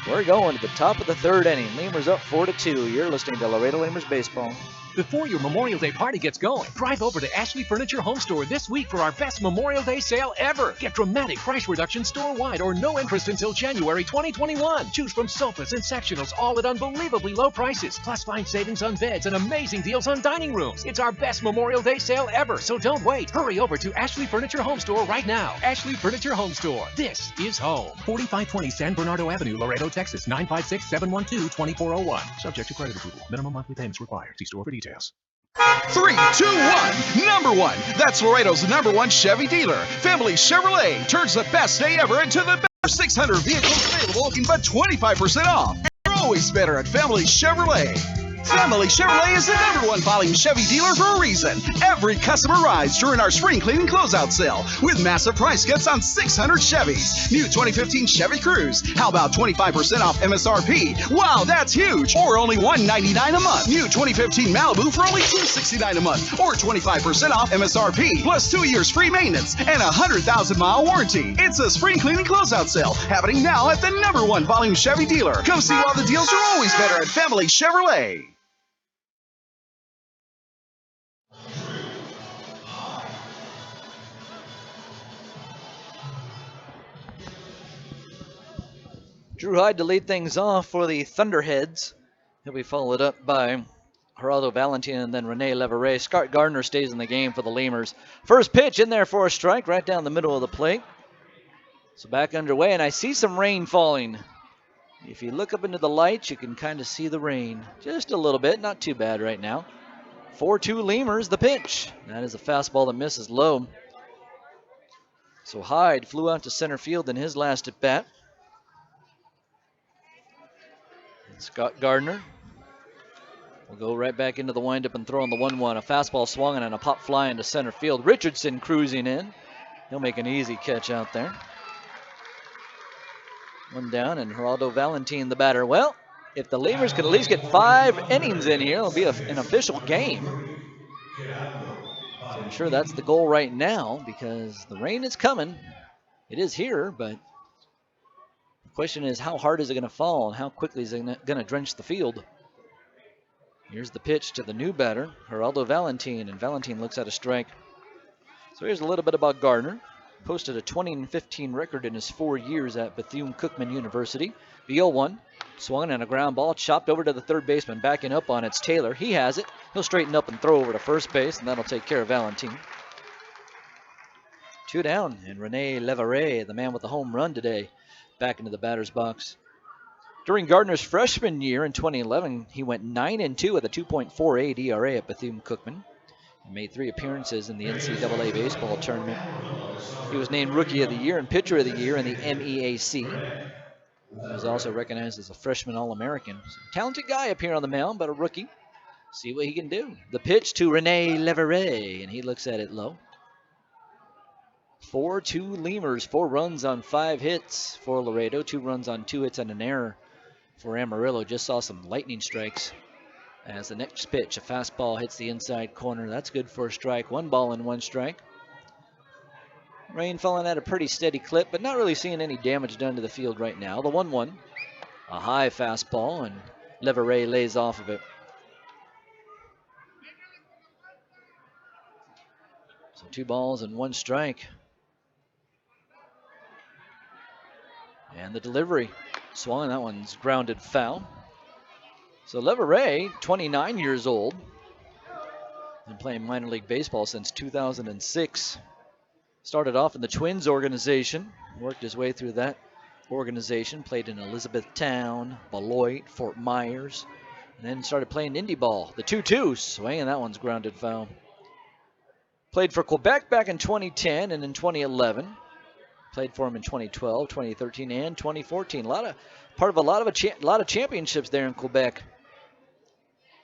We're going to the top of the 3rd inning. Lemurs up 4-2. You're listening to Laredo Lemurs Baseball. Before your Memorial Day party gets going, drive over to Ashley Furniture Home Store this week for our best Memorial Day sale ever. Get dramatic price reductions store-wide or no interest until January 2021. Choose from sofas and sectionals, all at unbelievably low prices. Plus find savings on beds and amazing deals on dining rooms. It's our best Memorial Day sale ever, so don't wait. Hurry over to Ashley Furniture Home Store right now. Ashley Furniture Home Store. This is home. 4520 San Bernardo Avenue, Laredo, Texas, 956-712-2401. Subject to credit approval. Minimum monthly payments required. See store for details. 3, 2, 1, number 1. That's Laredo's #1 Chevy dealer. Family Chevrolet turns the best day ever into the best. 600 vehicles available in but 25% off. You're always better at Family Chevrolet. Family Chevrolet is the #1 volume Chevy dealer for a reason. Every customer rides during our spring cleaning closeout sale with massive price cuts on 600 Chevys. New 2015 Chevy Cruze. How about 25% off MSRP? Wow, that's huge. Or only $199 a month. New 2015 Malibu for only $269 a month. Or 25% off MSRP. Plus 2 years free maintenance and a 100,000-mile warranty. It's a spring cleaning closeout sale happening now at the #1 volume Chevy dealer. Come see why the deals are always better at Family Chevrolet. Drew Hyde to lead things off for the Thunderheads. He'll be followed up by Geraldo Valentin and then Rene Leverett. Scott Gardner stays in the game for the Lemurs. First pitch in there for a strike right down the middle of the plate. So back underway, and I see some rain falling. If you look up into the lights, you can kind of see the rain. Just a little bit, not too bad right now. 4-2 Lemurs, the pitch. That is a fastball that misses low. So Hyde flew out to center field in his last at bat. Scott Gardner will go right back into the windup and throw on the 1-1. A fastball swung and a pop fly into center field. Richardson cruising in. He'll make an easy catch out there. One down, and Geraldo Valentin, the batter. Well, if the Lemurs could at least get 5 innings in here, it'll be an official game. So I'm sure that's the goal right now because the rain is coming. It is here, but the question is how hard is it going to fall and how quickly is it going to drench the field? Here's the pitch to the new batter, Geraldo Valentin, and Valentin looks at a strike. So here's a little bit about Gardner. Posted a 20-15 record in his 4 years at Bethune-Cookman University. The 0-1, swung and a ground ball, chopped over to the third baseman. Backing up on it's Taylor. He has it. He'll straighten up and throw over to first base, and that'll take care of Valentin. 2 down, and Rene Leverret, the man with the home run today, back into the batter's box. During Gardner's freshman year in 2011, he went 9-2 with a 2.48 ERA at Bethune-Cookman. He made 3 appearances in the NCAA baseball tournament. He was named Rookie of the Year and Pitcher of the Year in the MEAC. He was also recognized as a freshman All-American. So, talented guy up here on the mound, but a rookie. See what he can do. The pitch to Rene Leverret, and he looks at it low. 4-2 Lemurs, 4 runs on 5 hits for Laredo, 2 runs on 2 hits and an error for Amarillo. Just saw some lightning strikes. As the next pitch, a fastball hits the inside corner. That's good for a strike. 1 ball and 1 strike. Rain falling at a pretty steady clip, but not really seeing any damage done to the field right now. The 1-1, a high fastball, and Leverret lays off of it. So 2 balls and 1 strike. And the delivery, swung, that one's grounded foul. So Leverret, 29 years old, been playing minor league baseball since 2006. Started off in the Twins organization, worked his way through that organization, played in Elizabethtown, Beloit, Fort Myers, and then started playing indie ball. The 2-2, swinging, that one's grounded foul. Played for Quebec back in 2010 and in 2011. Played for him in 2012, 2013, and 2014. Part of a lot of championships there in Quebec.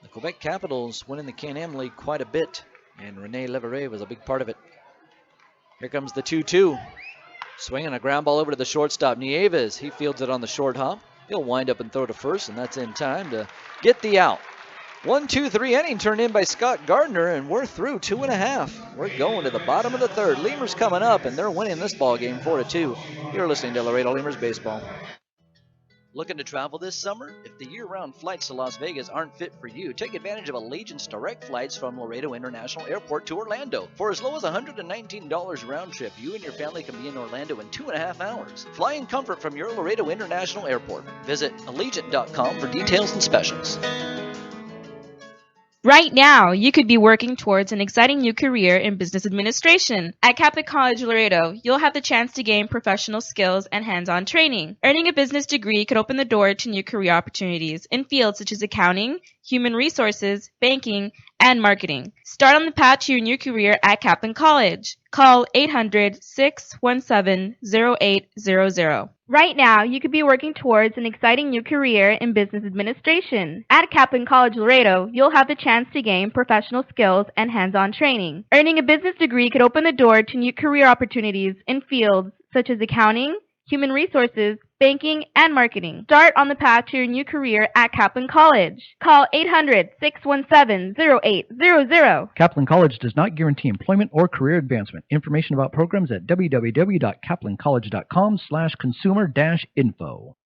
The Quebec Capitals winning the Can-Am League quite a bit, and Rene Leverret was a big part of it. Here comes the 2-2. Swinging a ground ball over to the shortstop, Nieves. He fields it on the short hop. He'll wind up and throw to first, and that's in time to get the out. 1-2-3 inning turned in by Scott Gardner, and we're through 2.5. We're going to the bottom of the third. Lemurs coming up, and they're winning this ball game 4-2. You're listening to Laredo Lemurs Baseball. Looking to travel this summer? If the year-round flights to Las Vegas aren't fit for you, take advantage of Allegiant's direct flights from Laredo International Airport to Orlando. For as low as $119 round trip, you and your family can be in Orlando in 2.5 hours. Fly in comfort from your Laredo International Airport. Visit Allegiant.com for details and specials. Right now, you could be working towards an exciting new career in business administration. At Catholic College Laredo, you'll have the chance to gain professional skills and hands-on training. Earning a business degree could open the door to new career opportunities in fields such as accounting, human resources, banking, and marketing. Start on the path to your new career at Kaplan College. Call 800-617-0800. Right now, you could be working towards an exciting new career in business administration. At Kaplan College Laredo, you'll have the chance to gain professional skills and hands-on training. Earning a business degree could open the door to new career opportunities in fields such as accounting, human resources, banking, and marketing. Start on the path to your new career at Kaplan College. Call 800-617-0800. Kaplan College does not guarantee employment or career advancement. Information about programs at www.kaplancollege.com/consumer-info.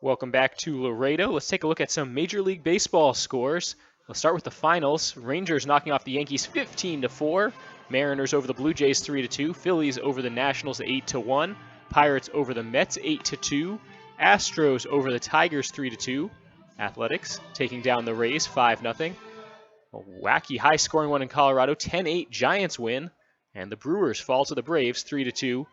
Welcome back to Laredo. Let's take a look at some Major League Baseball scores. Let's start with the finals. Rangers knocking off the Yankees 15-4. Mariners over the Blue Jays 3-2. Phillies over the Nationals 8-1. Pirates over the Mets 8-2. Astros over the Tigers 3-2. Athletics taking down the Rays 5-0. A wacky high-scoring one in Colorado, 10-8 Giants win. And the Brewers fall to the Braves 3-2.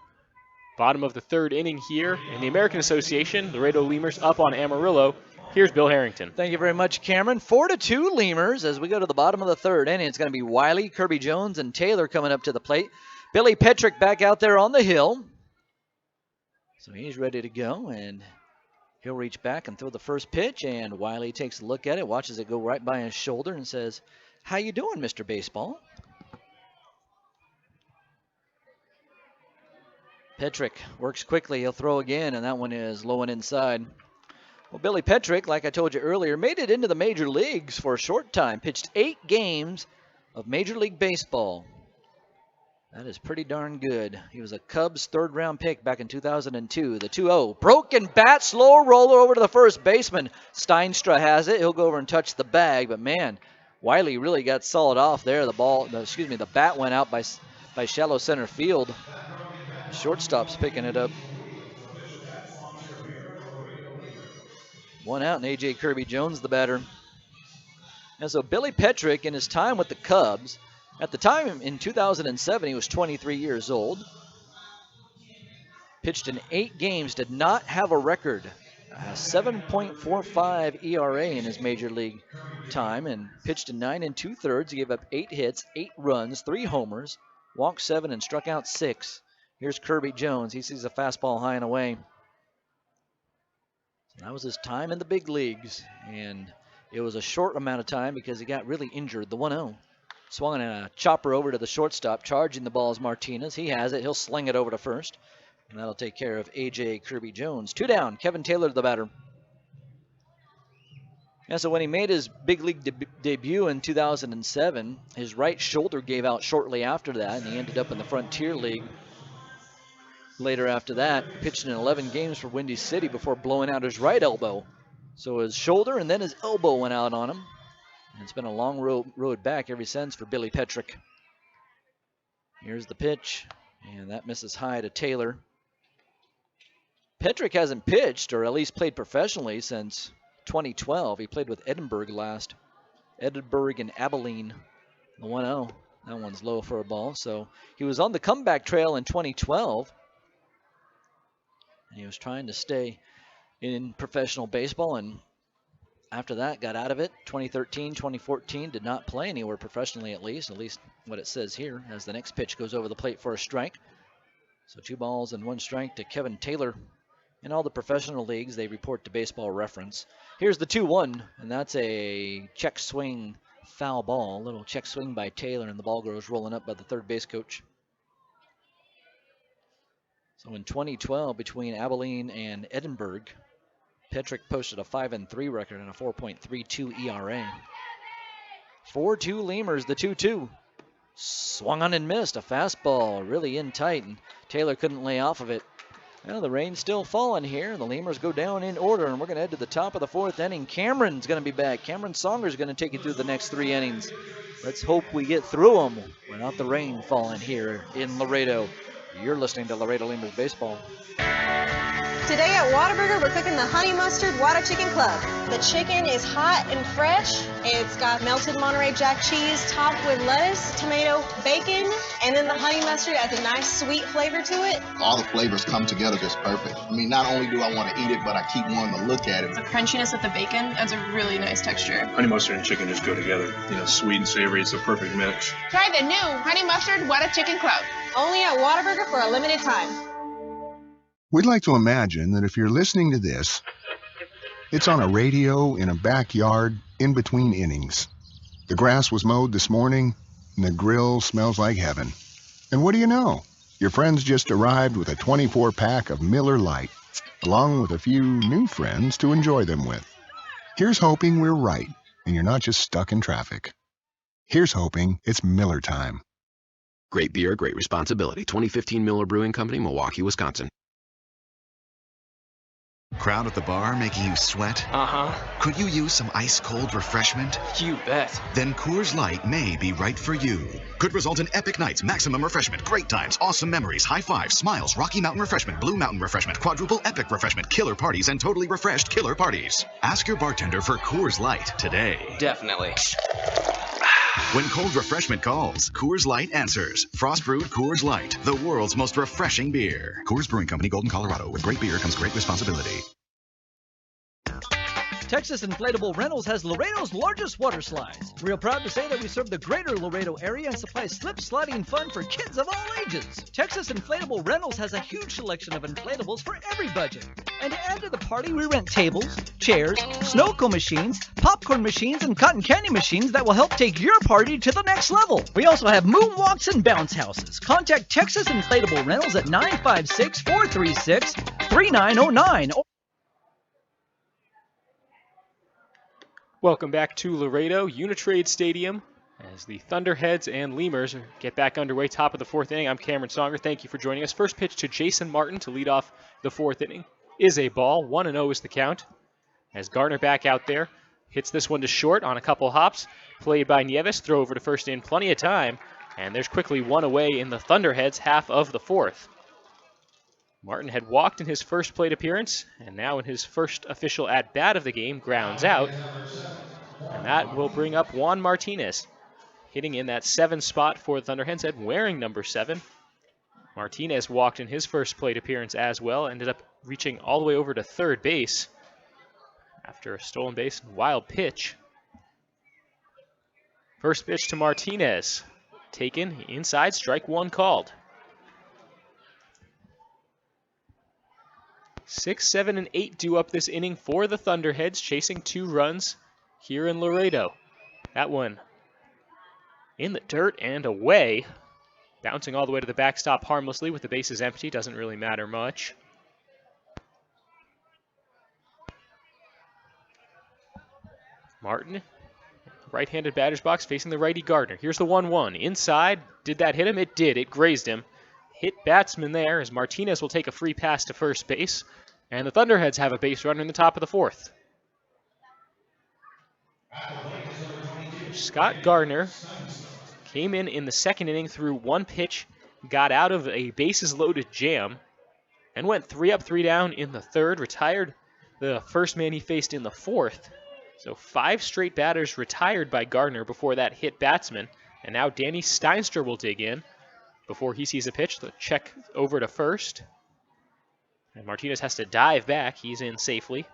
Bottom of the third inning here in the American Association. Laredo Lemurs up on Amarillo. Here's Bill Harrington. Thank you very much, Cameron. 4-2 Lemurs as we go to the bottom of the third inning. It's going to be Wiley, Kirby Jones, and Taylor coming up to the plate. Billy Petrick back out there on the hill. So he's ready to go, and he'll reach back and throw the first pitch, and Wiley takes a look at it, watches it go right by his shoulder, and says, "How you doing, Mr. Baseball?" Petrick works quickly. He'll throw again, and that one is low and inside. Well, Billy Petrick, like I told you earlier, made it into the major leagues for a short time. Pitched 8 games of Major League Baseball. That is pretty darn good. He was a Cubs third-round pick back in 2002. The 2-0. Broken bat, slow roller over to the first baseman. Steinstra has it. He'll go over and touch the bag, but man, Wiley really got solid off there. The bat went out by shallow center field. The shortstop's picking it up. 1 out, and A.J. Kirby Jones the batter. And so Billy Petrick, in his time with the Cubs, at the time in 2007, he was 23 years old. Pitched in 8 games, did not have a record. 7.45 ERA in his major league time, and pitched in 9 2/3. He gave up 8 hits, 8 runs, 3 homers, walked 7, and struck out 6. Here's Kirby Jones. He sees a fastball high and away. That was his time in the big leagues, and it was a short amount of time because he got really injured. The 1-0. Swung a chopper over to the shortstop, charging the ball is Martinez. He has it. He'll sling it over to first, and that'll take care of A.J. Kirby Jones. 2 down. Kevin Taylor, the batter. And so when he made his big league debut in 2007, his right shoulder gave out shortly after that, and he ended up in the Frontier League later after that. Pitched in 11 games for Windy City before blowing out his right elbow. So his shoulder and then his elbow went out on him. And it's been a long road back ever since for Billy Petrick. Here's the pitch, and that misses high to Taylor. Petrick hasn't pitched, or at least played professionally, since 2012. He played with Edinburgh last. Edinburgh and Abilene. The 1-0. That one's low for a ball. So he was on the comeback trail in 2012. And he was trying to stay in professional baseball, and after that got out of it. 2013, 2014 did not play anywhere professionally, at least what it says here, as the next pitch goes over the plate for a strike. So 2 balls and 1 strike to Kevin Taylor. In all the professional leagues, they report to Baseball Reference. Here's the 2-1, and that's a check swing foul ball. A little check swing by Taylor, and the ball goes rolling up by the third base coach. So in 2012, between Abilene and Edinburgh, Petrick posted a 5-3 record and a 4.32 ERA. 4-2 Lemurs, the 2-2. Swung on and missed. A fastball really in tight, and Taylor couldn't lay off of it. Well, the rain's still falling here. The Lemurs go down in order, and we're going to head to the top of the 4th inning. Cameron's going to be back. Cameron Songer's going to take you through the next 3 innings. Let's hope we get through them without the rain falling here in Laredo. You're listening to Laredo Lemurs Baseball. Today at Whataburger, we're cooking the Honey Mustard Whata Chicken Club. The chicken is hot and fresh. It's got melted Monterey Jack cheese topped with lettuce, tomato, bacon, and then the honey mustard adds a nice sweet flavor to it. All the flavors come together just perfect. I mean, not only do I want to eat it, but I keep wanting to look at it. The crunchiness of the bacon adds a really nice texture. Honey mustard and chicken just go together. You know, sweet and savory, it's a perfect mix. Try the new Honey Mustard Whata Chicken Club. Only at Whataburger for a limited time. We'd like to imagine that if you're listening to this, it's on a radio in a backyard in between innings. The grass was mowed this morning, and the grill smells like heaven. And what do you know? Your friends just arrived with a 24-pack of Miller Lite, along with a few new friends to enjoy them with. Here's hoping we're right, and you're not just stuck in traffic. Here's hoping it's Miller time. Great beer, great responsibility. 2015 Miller Brewing Company, Milwaukee, Wisconsin. Crowd at the bar making you sweat? Uh-huh. Could you use some ice-cold refreshment? You bet. Then Coors Light may be right for you. Could result in epic nights, maximum refreshment, great times, awesome memories, high fives, smiles, Rocky Mountain refreshment, Blue Mountain refreshment, quadruple epic refreshment, killer parties, and totally refreshed killer parties. Ask your bartender for Coors Light today. Definitely. When cold refreshment calls, Coors Light answers. Frost brewed Coors Light, the world's most refreshing beer. Coors Brewing Company, Golden, Colorado. With great beer comes great responsibility. Texas Inflatable Rentals has Laredo's largest water slides. We're proud to say that we serve the greater Laredo area and supply slip sliding fun for kids of all ages. Texas Inflatable Rentals has a huge selection of inflatables for every budget. And to add to the party, we rent tables, chairs, snow cone machines, popcorn machines, and cotton candy machines that will help take your party to the next level. We also have moonwalks and bounce houses. Contact Texas Inflatable Rentals at 956-436-3909. Welcome back to Laredo Uni-Trade Stadium as the Thunderheads and Lemurs get back underway. Top of the fourth inning. I'm Cameron Songer. Thank you for joining us. First pitch to Jason Martin to lead off the fourth inning is a ball. 1-0 is the count. As Garner back out there, hits this one to short on a couple hops. Played by Nieves. Throw over to first in plenty of time. And there's quickly one away in the Thunderheads half of the fourth. Martin had walked in his first plate appearance, and now in his first official at-bat of the game, grounds out. And that will bring up Juan Martinez, hitting in that 7 spot for the Thunderheads and wearing number 7. Martinez walked in his first plate appearance as well, ended up reaching all the way over to third base after a stolen base and wild pitch. First pitch to Martinez, taken inside, strike 1 called. 6, 7, and 8 due up this inning for the Thunderheads, chasing 2 runs here in Laredo. That one in the dirt and away. Bouncing all the way to the backstop harmlessly with the bases empty. Doesn't really matter much. Martin, right-handed batter's box facing the righty Gardner. Here's the 1-1. Inside. Did that hit him? It did. It grazed him. Hit batsman there as Martinez will take a free pass to first base. And the Thunderheads have a base runner in the top of the fourth. Scott Gardner came in the second inning, threw 1 pitch, got out of a bases-loaded jam, and went 3 up, 3 down in the third, retired the first man he faced in the fourth. So 5 straight batters retired by Gardner before that hit batsman, and now Danny Steinstra will dig in before he sees a pitch. The check over to first. And Martinez has to dive back. He's in safely.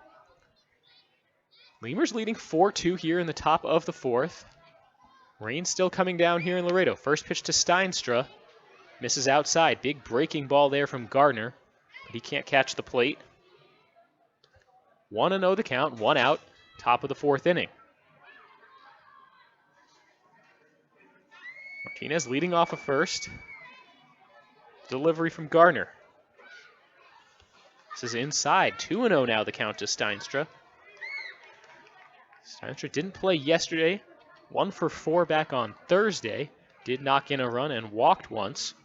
Lemurs leading 4-2 here in the top of the fourth. Rain still coming down here in Laredo. First pitch to Steinstra. Misses outside. Big breaking ball there from Gardner, but he can't catch the plate. 1-0 the count, 1 out. Top of the fourth inning. Martinez leading off of first. Delivery from Gardner. This is inside. 2-0 now the count to Steinstra. Steinstra didn't play yesterday. 1 for 4 back on Thursday. Did knock in a run and walked once.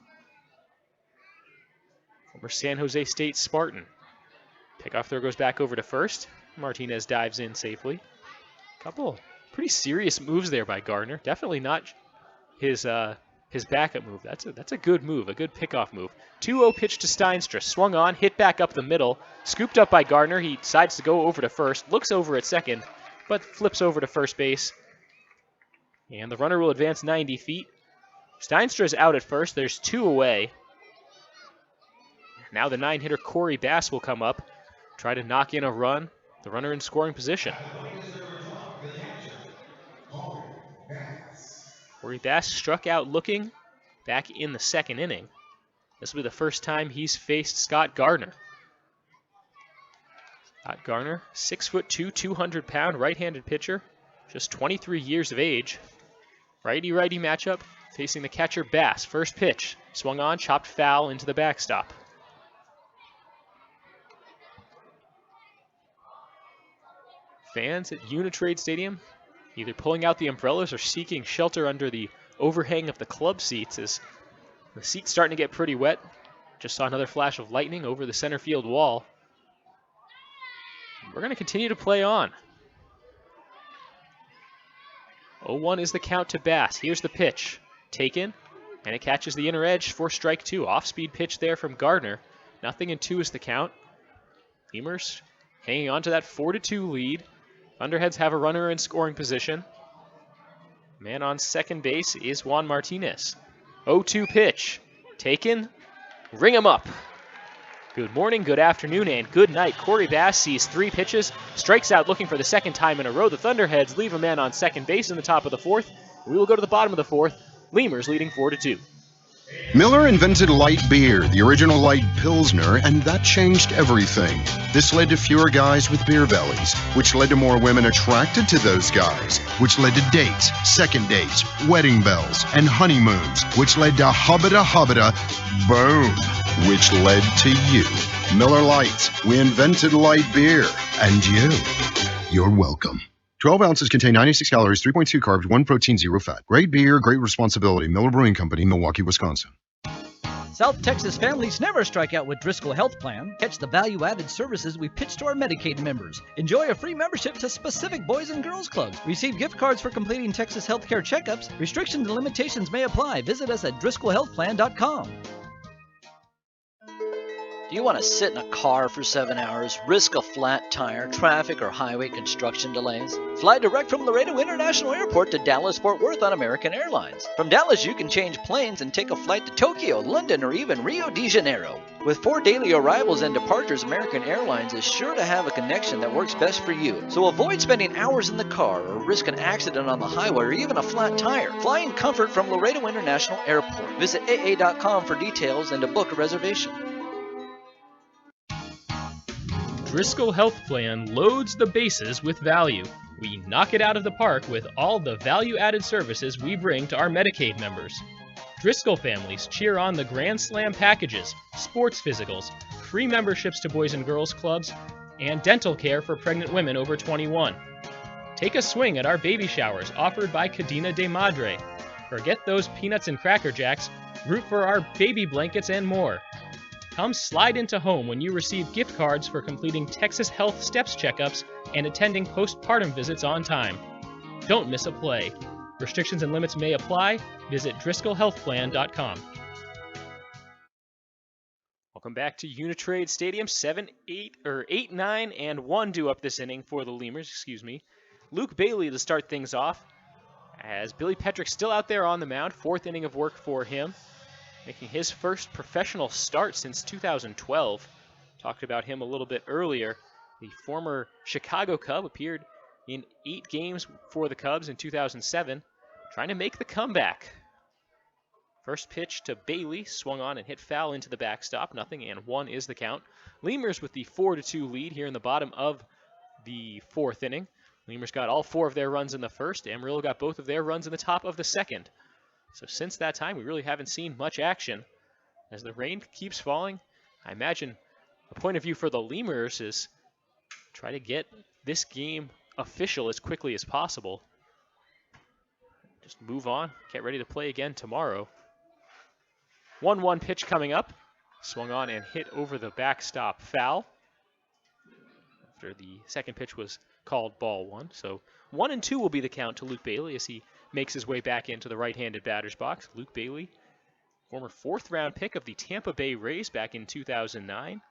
Former San Jose State Spartan. Pickoff throw goes back over to first. Martinez dives in safely. Couple pretty serious moves there by Gardner. Definitely not his backup move. That's a good move, a good pickoff move. 2-0 pitch to Steinstra. Swung on, hit back up the middle. Scooped up by Gardner. He decides to go over to first. Looks over at second, but flips over to first base. And the runner will advance 90 feet. Steinstra's out at first. There's 2 away. Now the 9-hitter Corey Bass will come up. Try to knock in a run. The runner in scoring position. Corey Bass struck out looking back in the second inning. This will be the first time he's faced Scott Gardner. Scott Gardner, 6'2", 200-pound right-handed pitcher, just 23 years of age. Righty-righty matchup facing the catcher Bass. First pitch, swung on, chopped foul into the backstop. Fans at Uni-Trade Stadium either pulling out the umbrellas or seeking shelter under the overhang of the club seats as the seat's starting to get pretty wet. Just saw another flash of lightning over the center field wall. We're going to continue to play on. 0-1 is the count to Bass. Here's the pitch. Taken, and it catches the inner edge for strike 2. Off-speed pitch there from Gardner. 0-2 is the count. Lemurs hanging on to that 4-2 lead. Thunderheads have a runner in scoring position. Man on second base is Juan Martinez. 0-2 pitch. Taken. Ring him up. Good morning, good afternoon, and good night. Corey Bass sees 3 pitches, strikes out looking for the second time in a row. The Thunderheads leave a man on second base in the top of the 4th. We will go to the bottom of the 4th. Lemurs leading 4-2. Miller invented light beer, the original light Pilsner, and that changed everything. This led to fewer guys with beer bellies, which led to more women attracted to those guys, which led to dates, second dates, wedding bells, and honeymoons, which led to hubba-da, boom, which led to you. Miller Lights, we invented light beer, and you're welcome. 12 ounces contain 96 calories, 3.2 carbs, 1 protein, 0 fat. Great beer, great responsibility. Miller Brewing Company, Milwaukee, Wisconsin. South Texas families never strike out with Driscoll Health Plan. Catch the value-added services we pitch to our Medicaid members. Enjoy a free membership to specific boys and girls clubs. Receive gift cards for completing Texas healthcare checkups. Restrictions and limitations may apply. Visit us at DriscollHealthPlan.com. Do you want to sit in a car for 7 hours, risk a flat tire, traffic, or highway construction delays? Fly direct from Laredo International Airport to Dallas-Fort Worth on American Airlines. From Dallas, you can change planes and take a flight to Tokyo, London, or even Rio de Janeiro. With 4 daily arrivals and departures, American Airlines is sure to have a connection that works best for you. So avoid spending hours in the car or risk an accident on the highway or even a flat tire. Fly in comfort from Laredo International Airport. Visit AA.com for details and to book a reservation. Driscoll Health Plan loads the bases with value. We knock it out of the park with all the value-added services we bring to our Medicaid members. Driscoll families cheer on the Grand Slam packages, sports physicals, free memberships to boys and girls clubs, and dental care for pregnant women over 21. Take a swing at our baby showers offered by Cadena de Madre. Forget those peanuts and Cracker Jacks, root for our baby blankets and more. Come slide into home when you receive gift cards for completing Texas Health Steps checkups and attending postpartum visits on time. Don't miss a play. Restrictions and limits may apply. Visit DriscollHealthPlan.com. Welcome back to Uni-Trade Stadium. 8, 9, and 1 due up this inning for the Lemurs. Luke Bailey to start things off, as Billy Petrick's still out there on the mound. 4th inning of work for him, making his first professional start since 2012. Talked about him a little bit earlier. The former Chicago Cub appeared in 8 games for the Cubs in 2007, trying to make the comeback. First pitch to Bailey, swung on and hit foul into the backstop. 0-1 is the count. Lemurs with the 4-2 lead here in the bottom of the 4th inning. Lemurs got all 4 of their runs in the first. Amarillo got both of their runs in the top of the second. So since that time, we really haven't seen much action. As the rain keeps falling, I imagine the point of view for the Lemurs is try to get this game official as quickly as possible. Just move on, get ready to play again tomorrow. 1-1 pitch coming up. Swung on and hit over the backstop, foul. After the second pitch was called ball 1. So 1-2 will be the count to Luke Bailey as he makes his way back into the right-handed batter's box. Luke Bailey, former 4th-round pick of the Tampa Bay Rays back in 2009.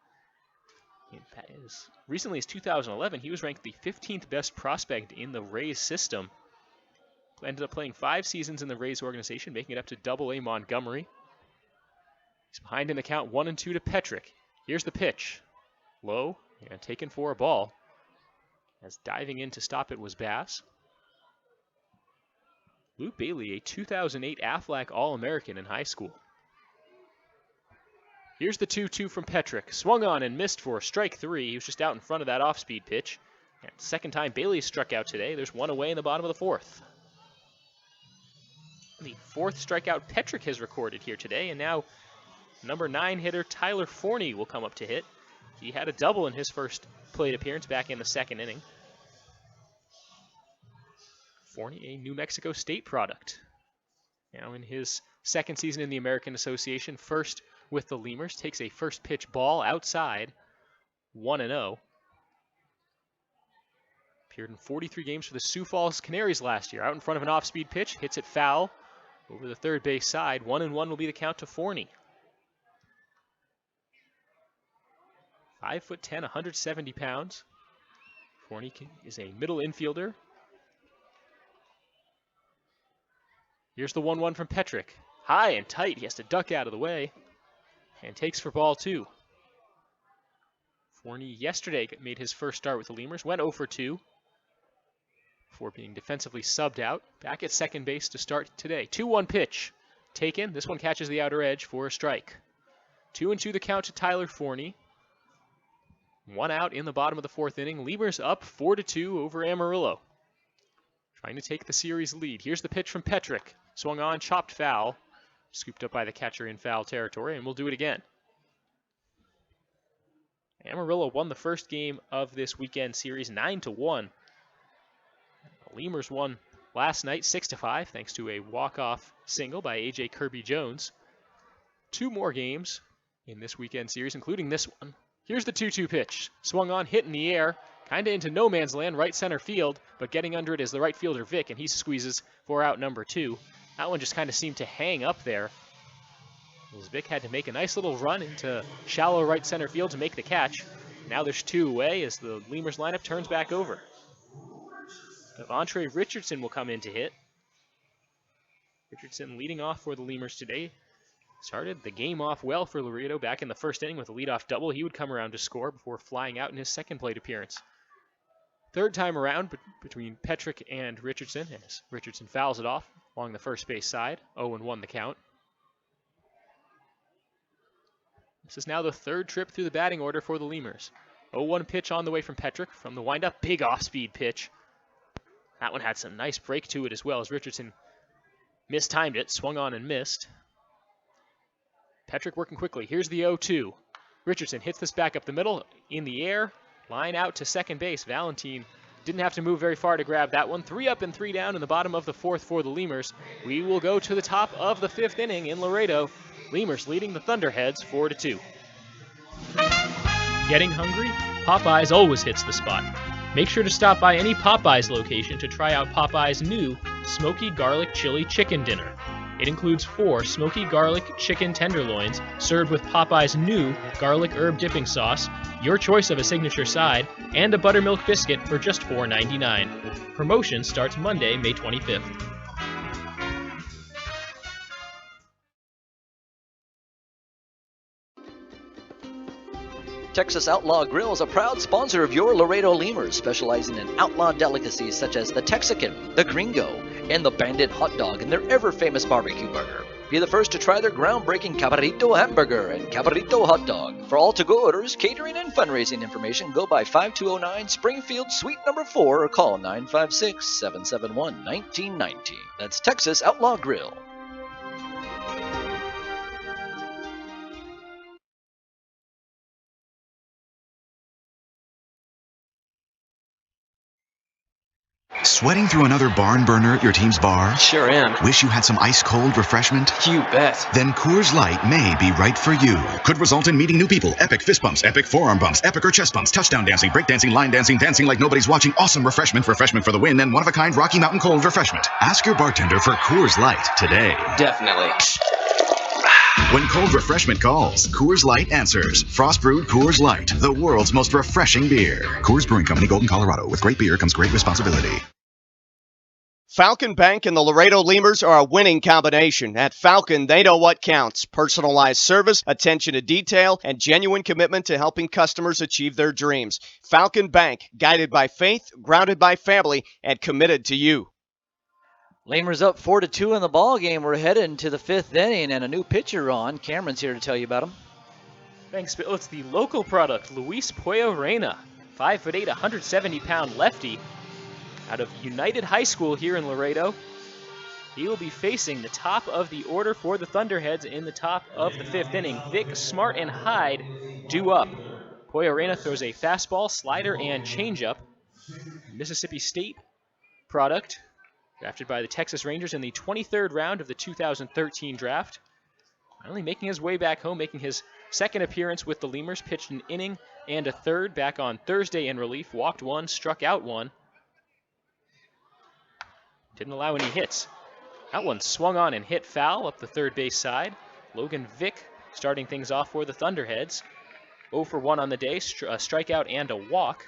As recently as 2011, he was ranked the 15th best prospect in the Rays system. Ended up playing 5 seasons in the Rays organization, making it up to Double-A Montgomery. He's behind in the count 1-2 to Petrick. Here's the pitch. Low and taken for a ball. As diving in to stop it was Bass. Luke Bailey, a 2008 Aflac All-American in high school. Here's the 2-2 from Petrick. Swung on and missed for strike 3. He was just out in front of that off-speed pitch. And second time Bailey struck out today. There's 1 away in the bottom of the 4th. The 4th strikeout Petrick has recorded here today, and now number 9 hitter Tyler Forney will come up to hit. He had a double in his first plate appearance back in the 2nd inning. Forney, a New Mexico State product. Now in his 2nd season in the American Association, first with the Lemurs, takes a first pitch ball outside, 1-0. Appeared in 43 games for the Sioux Falls Canaries last year. Out in front of an off-speed pitch, hits it foul over the third base side. 1-1 will be the count to Forney. 5'10", 170 pounds. Forney is a middle infielder. Here's the 1-1 from Petrick. High and tight. He has to duck out of the way. And takes for ball 2. Forney yesterday made his first start with the Lemurs, went 0 for 2 before being defensively subbed out. Back at second base to start today. 2-1 pitch taken. This one catches the outer edge for a strike. 2-2 the count to Tyler Forney. 1 out in the bottom of the fourth inning. Lemurs up 4-2 over Amarillo. Trying to take the series lead. Here's the pitch from Petrick. Swung on, chopped foul. Scooped up by the catcher in foul territory, and we'll do it again. Amarillo won the first game of this weekend series 9-1. The Lemurs won last night 6-5 thanks to a walk-off single by A.J. Kirby Jones. 2 more games in this weekend series, including this one. Here's the 2-2 pitch. Swung on, hit in the air, kind of into no man's land, right center field, but getting under it is the right fielder Vic, and he squeezes for out number 2. That one just kind of seemed to hang up there, as Vic had to make a nice little run into shallow right center field to make the catch. Now there's 2 away as the Lemurs lineup turns back over. Devontre Richardson will come in to hit. Richardson leading off for the Lemurs today. Started the game off well for Laredo back in the first inning with a leadoff double. He would come around to score before flying out in his second plate appearance. Third time around between Petrick and Richardson, as Richardson fouls it off along the first base side. 0-1 the count. This is now the third trip through the batting order for the Lemurs. 0-1 pitch on the way from Petrick. From the windup, big off-speed pitch. That one had some nice break to it as well as Richardson mistimed it, swung on and missed. Petrick working quickly. Here's the 0-2. Richardson hits this back up the middle, in the air, line out to second base. Valentin didn't have to move very far to grab that one. 3 up and 3 down in the bottom of the fourth for the Lemurs. We will go to the top of the 5th inning in Laredo. Lemurs leading the Thunderheads 4-2. Getting hungry? Popeyes always hits the spot. Make sure to stop by any Popeyes location to try out Popeyes' new Smoky Garlic Chili Chicken Dinner. It includes 4 smoky garlic chicken tenderloins served with Popeye's new garlic herb dipping sauce, your choice of a signature side, and a buttermilk biscuit for just $4.99. Promotion starts Monday, May 25th. Texas Outlaw Grill is a proud sponsor of your Laredo Lemurs, specializing in outlaw delicacies such as the Texican, the Gringo, and the Bandit Hot Dog and their ever-famous barbecue burger. Be the first to try their groundbreaking Cabrito Hamburger and Cabrito Hot Dog. For all to-go orders, catering, and fundraising information, go by 5209 Springfield Suite number 4 or call 956-771-1919. That's Texas Outlaw Grill. Sweating through another barn burner at your team's bar? Sure am. Wish you had some ice-cold refreshment? You bet. Then Coors Light may be right for you. Could result in meeting new people, epic fist bumps, epic forearm bumps, epic or chest bumps, touchdown dancing, breakdancing, line dancing, dancing like nobody's watching, awesome refreshment for the win, and one-of-a-kind Rocky Mountain cold refreshment. Ask your bartender for Coors Light today. Definitely. When cold refreshment calls, Coors Light answers. Frost brewed Coors Light, the world's most refreshing beer. Coors Brewing Company, Golden, Colorado. With great beer comes great responsibility. Falcon Bank and the Laredo Lemurs are a winning combination. At Falcon, they know what counts. Personalized service, attention to detail, and genuine commitment to helping customers achieve their dreams. Falcon Bank, guided by faith, grounded by family, and committed to you. Lemurs up 4-2 in the ball game. We're heading to the 5th inning and a new pitcher on. Cameron's here to tell you about him. Thanks, Bill. It's the local product, Luis Pueyrena, 5'8", 170-pound lefty out of United High School here in Laredo. He will be facing the top of the order for the Thunderheads in the top of the 5th inning. Vic, Smart, and Hyde due up. Pueyrena throws a fastball, slider, and changeup. Mississippi State product, drafted by the Texas Rangers in the 23rd round of the 2013 draft. Finally making his way back home, making his second appearance with the Lemurs, pitched an inning and a third back on Thursday in relief, walked 1, struck out 1. Didn't allow any hits. That one swung on and hit foul up the third base side. Logan Vick starting things off for the Thunderheads. 0 for 1 on the day, a strikeout and a walk.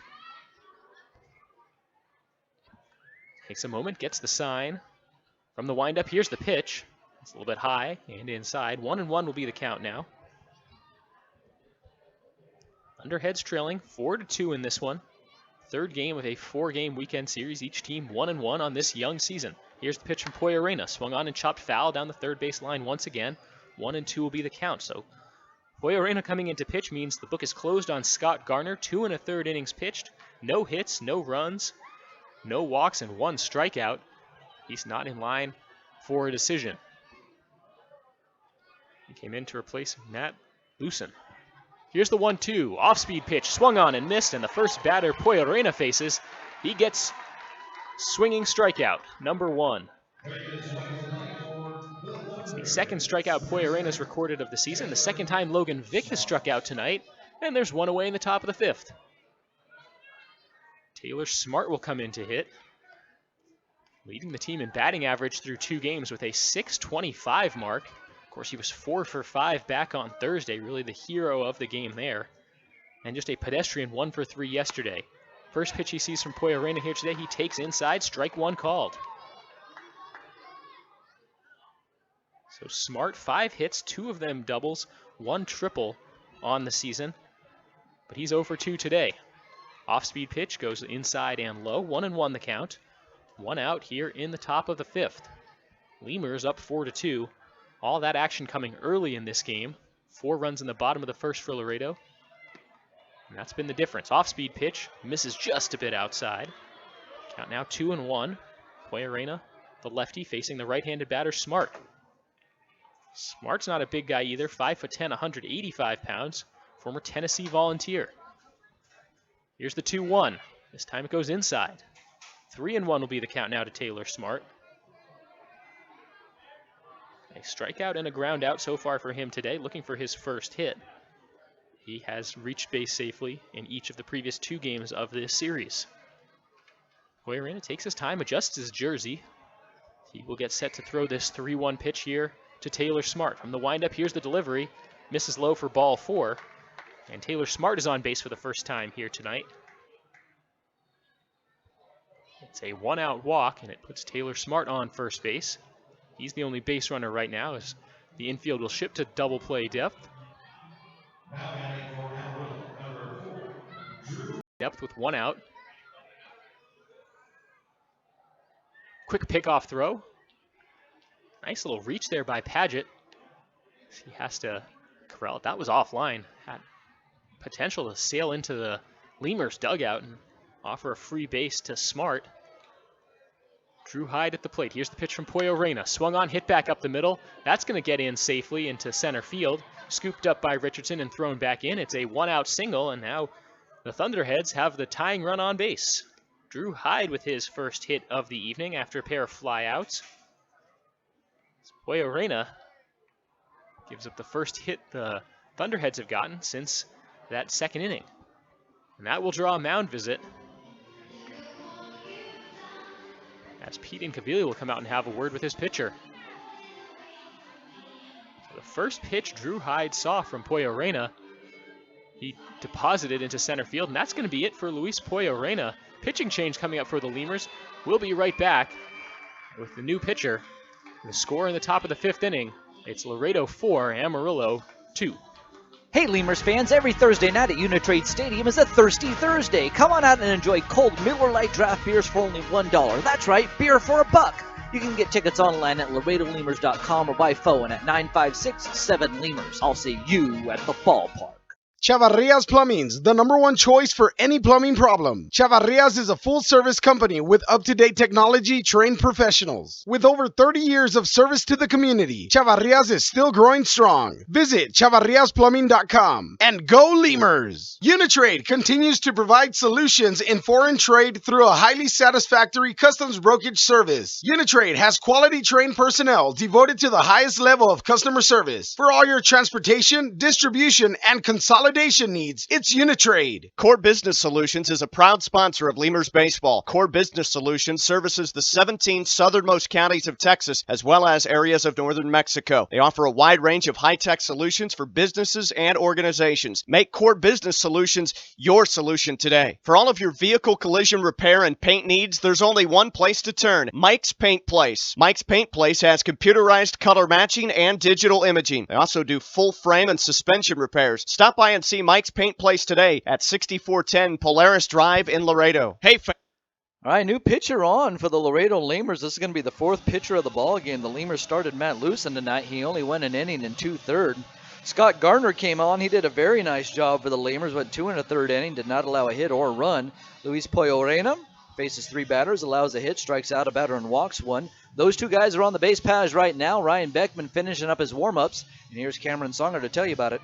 Takes a moment, gets the sign. From the windup, here's the pitch. It's a little bit high and inside. 1-1 will be the count now. Thunderheads trailing 4-2 in this one. Third game of a 4-game weekend series. Each team 1-1 on this young season. Here's the pitch from Poyarena. Swung on and chopped foul down the third base line once again. 1-2 will be the count. So Poyarena coming into pitch means the book is closed on Scott Garner. 2 1/3 innings pitched. No hits, no runs, no walks, and 1 strikeout. He's not in line for a decision. He came in to replace Matt Lucen. Here's the 1-2. Off-speed pitch. Swung on and missed, and the first batter Poyarena faces, he gets swinging strikeout, number 1. It's the second strikeout Poyarena's recorded of the season. The second time Logan Vick has struck out tonight, and there's 1 away in the top of the 5th. Taylor Smart will come in to hit, leading the team in batting average through 2 games with a .625 mark. Of course, he was 4 for 5 back on Thursday, really the hero of the game there. And just a pedestrian 1 for 3 yesterday. First pitch he sees from Poyarena here today, he takes inside, strike 1 called. So Smart, 5 hits, 2 of them doubles, 1 triple on the season. But he's 0 for 2 today. Off-speed pitch goes inside and low, 1-1 the count. 1 out here in the top of the 5th. Lemurs up 4-2. All that action coming early in this game. 4 runs in the bottom of the 1st for Laredo. And that's been the difference. Off-speed pitch misses just a bit outside. Count now 2-1. Poyarena, the lefty, facing the right-handed batter Smart. Smart's not a big guy either. 5'10", 185 pounds. Former Tennessee Volunteer. Here's the 2-1. This time it goes inside. 3-1 will be the count now to Taylor Smart. A strikeout and a ground out so far for him today, looking for his first hit. He has reached base safely in each of the previous 2 games of this series. Poyarena takes his time, adjusts his jersey. He will get set to throw this 3-1 pitch here to Taylor Smart. From the windup, here's the delivery. Misses low for ball 4. And Taylor Smart is on base for the first time here tonight. It's a 1-out walk, and it puts Taylor Smart on first base. He's the only base runner right now as the infield will shift to double play depth. Depth with 1 out. Quick pickoff throw. Nice little reach there by Paget. He has to corral it. That was offline. Had potential to sail into the Lemurs dugout and offer a free base to Smart. Drew Hyde at the plate. Here's the pitch from Poyarena. Swung on, hit back up the middle. That's going to get in safely into center field. Scooped up by Richardson and thrown back in. It's a 1-out single, and now the Thunderheads have the tying run on base. Drew Hyde with his first hit of the evening after a pair of flyouts. Poyarena gives up the first hit the Thunderheads have gotten since that 2nd inning. And that will draw a mound visit, as Pete Incaviglia will come out and have a word with his pitcher. So the first pitch Drew Hyde saw from Poyarena, he deposited into center field, and that's going to be it for Luis Poyarena. Pitching change coming up for the Lemurs. We'll be right back with the new pitcher. The score in the top of the 5th inning, it's Laredo 4, Amarillo 2. Hey Lemurs fans, every Thursday night at Uni-Trade Stadium is a Thirsty Thursday. Come on out and enjoy cold Miller Lite draft beers for only $1. That's right, beer for $1. You can get tickets online at LaredoLemurs.com or by phone at 956-7-LEMURS. I'll see you at the ballpark. Chavarrias Plumbing's the #1 choice for any plumbing problem. Chavarrias is a full-service company with up-to-date technology, trained professionals. With over 30 years of service to the community, Chavarrias is still growing strong. Visit chavarriasplumbing.com and go Lemurs! Uni-Trade continues to provide solutions in foreign trade through a highly satisfactory customs brokerage service. Uni-Trade has quality trained personnel devoted to the highest level of customer service. For all your transportation, distribution, and consolidation needs, it's Uni-Trade. Core Business Solutions is a proud sponsor of Lemurs Baseball. Core Business Solutions services the 17 southernmost counties of Texas as well as areas of northern Mexico. They offer a wide range of high-tech solutions for businesses and organizations. Make Core Business Solutions your solution today. For all of your vehicle collision repair and paint needs, there's only one place to turn: Mike's Paint Place. Mike's Paint Place has computerized color matching and digital imaging. They also do full frame and suspension repairs. Stop by and see Mike's Paint Place today at 6410 Polaris Drive in Laredo. Hey, all right, new pitcher on for the Laredo Lemurs. This is going to be the fourth pitcher of the ball game. The Lemurs started Matt Lucen tonight. He only went an inning and 2/3. Scott Gardner came on. He did a very nice job for the Lemurs. Went 2 1/3 inning. Did not allow a hit or a run. Luis Poyorena faces 3 batters, allows a hit, strikes out a batter, and walks 1. Those 2 guys are on the base paths right now. Ryan Beckman finishing up his warm-ups. And here's Cameron Songer to tell you about it.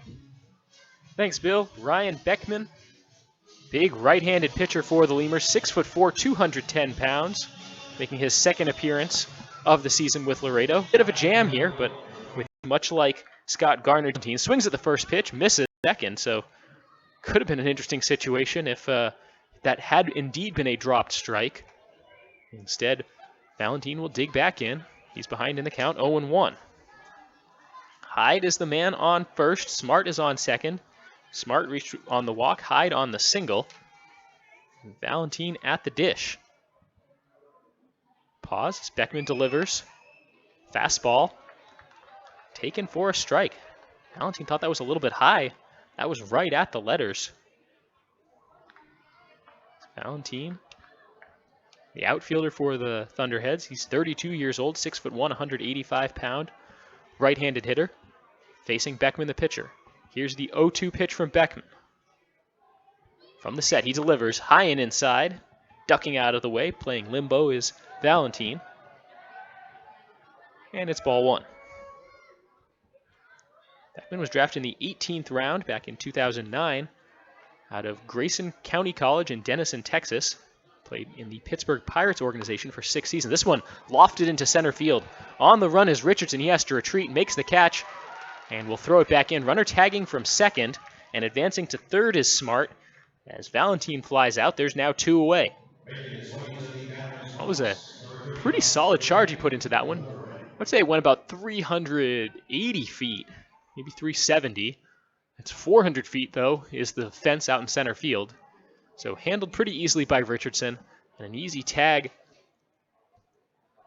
Thanks, Bill. Ryan Beckman, big right-handed pitcher for the Lemurs, 6'4", 210 pounds, making his second appearance of the season with Laredo. Bit of a jam here, but with much like Scott Gardner, swings at the first pitch, misses second, so could have been an interesting situation if that had indeed been a dropped strike. Instead, Valentin will dig back in. He's behind in the count, 0-1. Hyde is the man on first. Smart is on second. Smart reached on the walk, Hyde on the single. Valentin at the dish. Pause, Beckman delivers. Fastball, taken for a strike. Valentin thought that was a little bit high. That was right at the letters. Valentin, the outfielder for the Thunderheads. He's 32 years old, 6'1", 185 pound, right-handed hitter. Facing Beckman, the pitcher. Here's the 0-2 pitch from Beckman. From the set, he delivers high and inside. Ducking out of the way, playing limbo is Valentin. And it's ball 1. Beckman was drafted in the 18th round back in 2009 out of Grayson County College in Denison, Texas. Played in the Pittsburgh Pirates organization for 6 seasons. This one lofted into center field. On the run is Richardson. He has to retreat, makes the catch, and will throw it back in. Runner tagging from second, and advancing to third is Smart. As Valentin flies out, there's now 2 away. That was a pretty solid charge he put into that one. I'd say it went about 380 feet, maybe 370. It's 400 feet, though, is the fence out in center field. So handled pretty easily by Richardson, and an easy tag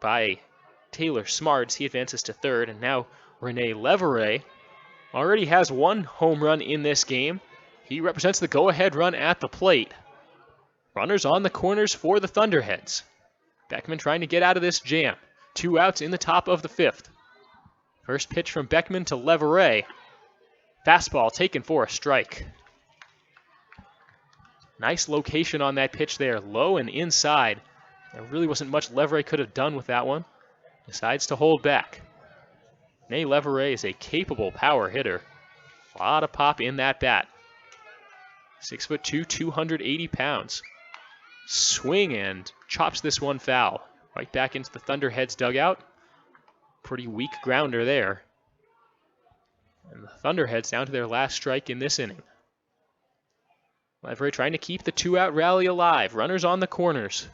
by Taylor Smarts. He advances to third, and now Rene Leverett already has 1 home run in this game. He represents the go-ahead run at the plate. Runners on the corners for the Thunderheads. Beckman trying to get out of this jam. 2 outs in the top of the 5th. First pitch from Beckman to Leverett. Fastball taken for a strike. Nice location on that pitch there, low and inside. There really wasn't much Leverett could have done with that one. Decides to hold back. Nay Leverett is a capable power hitter. A lot of pop in that bat. 6'2", 280 pounds. Swing and chops this one foul. Right back into the Thunderheads dugout. Pretty weak grounder there. And the Thunderheads down to their last strike in this inning. Leverett trying to keep the 2-out rally alive. Runners on the corners.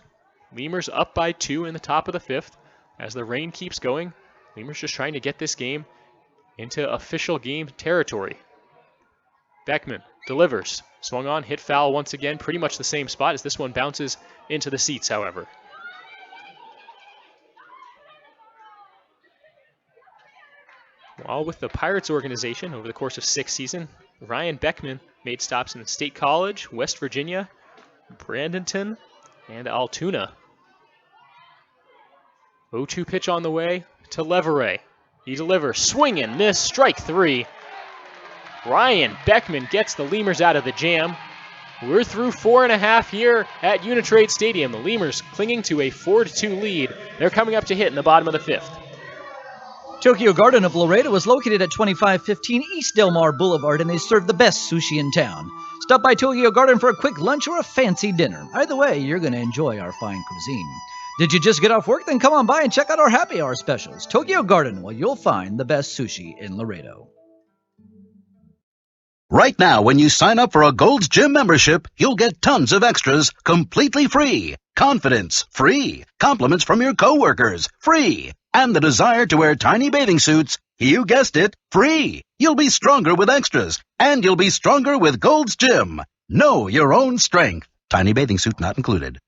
Lemurs up by 2 in the top of the 5th. As the rain keeps going, Lemurs just trying to get this game into official game territory. Beckman delivers. Swung on, hit foul once again. Pretty much the same spot as this one bounces into the seats, however. While with the Pirates organization over the course of 6 seasons, Ryan Beckman made stops in State College, West Virginia, Bradenton, and Altoona. 0-2 pitch on the way to Leverett. He delivers, swing and miss, strike 3. Ryan Beckman gets the Lemurs out of the jam. We're through 4.5 here at Uni-Trade Stadium. The Lemurs clinging to a 4-2 lead. They're coming up to hit in the bottom of the 5th. Tokyo Garden of Laredo is located at 2515 East Del Mar Boulevard, and they serve the best sushi in town. Stop by Tokyo Garden for a quick lunch or a fancy dinner. Either way, you're going to enjoy our fine cuisine. Did you just get off work? Then come on by and check out our happy hour specials. Tokyo Garden, where you'll find the best sushi in Laredo. Right now, when you sign up for a Gold's Gym membership, you'll get tons of extras completely free. Confidence, free. Compliments from your coworkers, free. And the desire to wear tiny bathing suits, you guessed it, free. You'll be stronger with extras, and you'll be stronger with Gold's Gym. Know your own strength. Tiny bathing suit not included.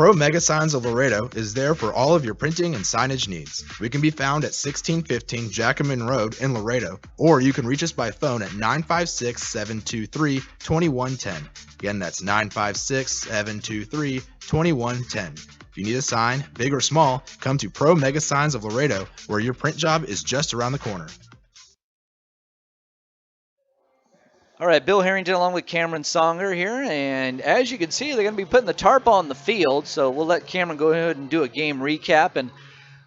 Pro Mega Signs of Laredo is there for all of your printing and signage needs. We can be found at 1615 Jackman Road in Laredo, or you can reach us by phone at 956-723-2110. Again, that's 956-723-2110. If you need a sign, big or small, come to Pro Mega Signs of Laredo, where your print job is just around the corner. All right, Bill Harrington along with Cameron Songer here, and as you can see, they're going to be putting the tarp on the field, so we'll let Cameron go ahead and do a game recap, and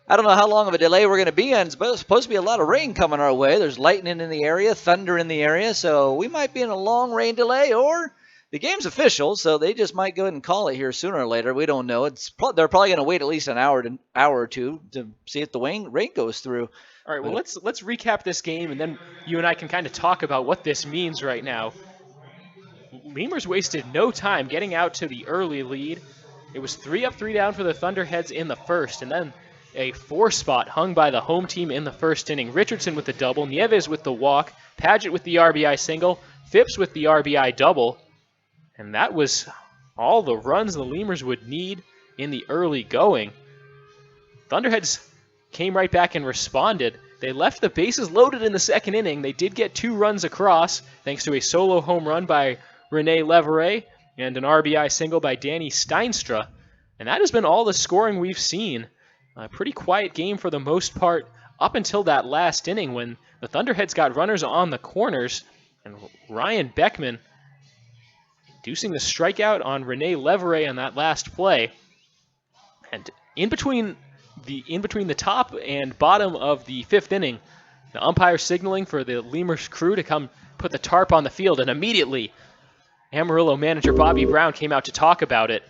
I don't know how long of a delay we're going to be in. It's supposed to be a lot of rain coming our way. There's lightning in the area, thunder in the area, so we might be in a long rain delay, or the game's official, so they just might go ahead and call it here sooner or later. We don't know. They're probably going to wait at least an hour or two to see if the rain goes through. All right, well, let's recap this game, and then you and I can kind of talk about what this means right now. Lemurs wasted no time getting out to the early lead. It was 3 up, 3 down for the Thunderheads in the first, and then a 4-spot hung by the home team in the first inning. Richardson with the double, Nieves with the walk, Padgett with the RBI single, Phipps with the RBI double, and that was all the runs the Lemurs would need in the early going. Thunderheads came right back and responded. They left the bases loaded in the second inning. They did get 2 runs across thanks to a solo home run by Rene Leverett and an RBI single by Danny Steinstra. And that has been all the scoring we've seen. A pretty quiet game for the most part up until that last inning when the Thunderheads got runners on the corners and Ryan Beckman inducing the strikeout on Rene Leverett on that last play. And in between the top and bottom of the 5th inning, the umpire signaling for the Lemurs crew to come put the tarp on the field, and immediately Amarillo manager Bobby Brown came out to talk about it,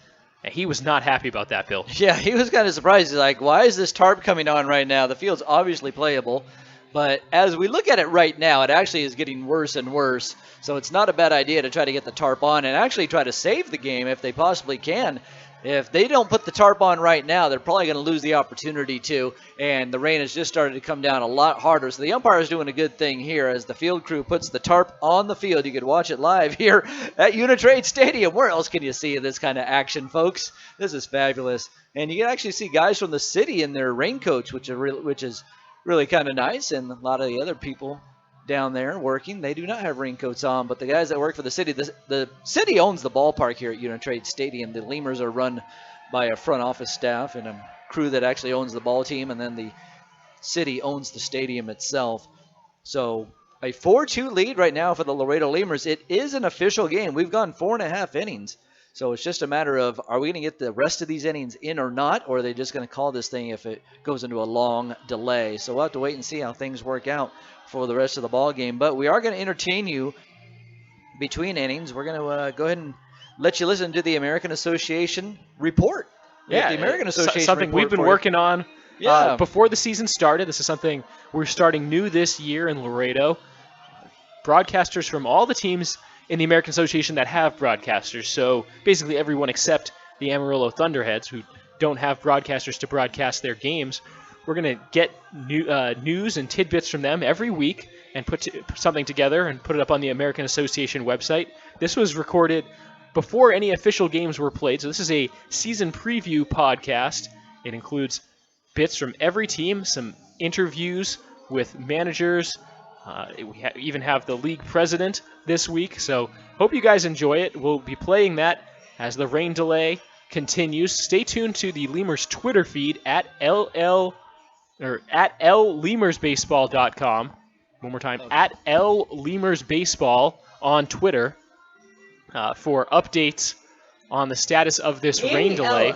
and he was not happy about that, Bill. Yeah, he was kind of surprised. He's like, why is this tarp coming on right now? The field's obviously playable, but as we look at it right now, it actually is getting worse and worse, so it's not a bad idea to try to get the tarp on and actually try to save the game if they possibly can. If they don't put the tarp on right now, they're probably going to lose the opportunity to, and the rain has just started to come down a lot harder. So the umpire is doing a good thing here as the field crew puts the tarp on the field. You can watch it live here at Uni-Trade Stadium. Where else can you see this kind of action, folks? This is fabulous. And you can actually see guys from the city in their raincoats, which is really kind of nice, and a lot of the other people down there working, they do not have raincoats on, but the guys that work for the city, the city owns the ballpark here at Uni-Trade Stadium. The Lemurs are run by a front office staff and a crew that actually owns the ball team, and then the city owns the stadium itself. So a 4-2 lead right now for the Laredo Lemurs. It is an official game. We've gone 4.5 innings. So it's just a matter of, are we going to get the rest of these innings in or not, or are they just going to call this thing if it goes into a long delay? So we'll have to wait and see how things work out for the rest of the ball game. But we are going to entertain you between innings. We're going to go ahead and let you listen to the American Association report. Yeah, the American Association something we've been working on before the season started. This is something we're starting new this year in Laredo. Broadcasters from all the teams in the American Association that have broadcasters. So basically everyone except the Amarillo Thunderheads, who don't have broadcasters to broadcast their games. We're going to get news and tidbits from them every week and put something together and put it up on the American Association website. This was recorded before any official games were played, so this is a season preview podcast. It includes bits from every team, some interviews with managers. We even have the league president this week, so hope you guys enjoy it. We'll be playing that as the rain delay continues. Stay tuned to the Lemurs Twitter feed at LLemursBaseball.com. One more time, at LLemursBaseball on Twitter for updates on the status of this rain delay.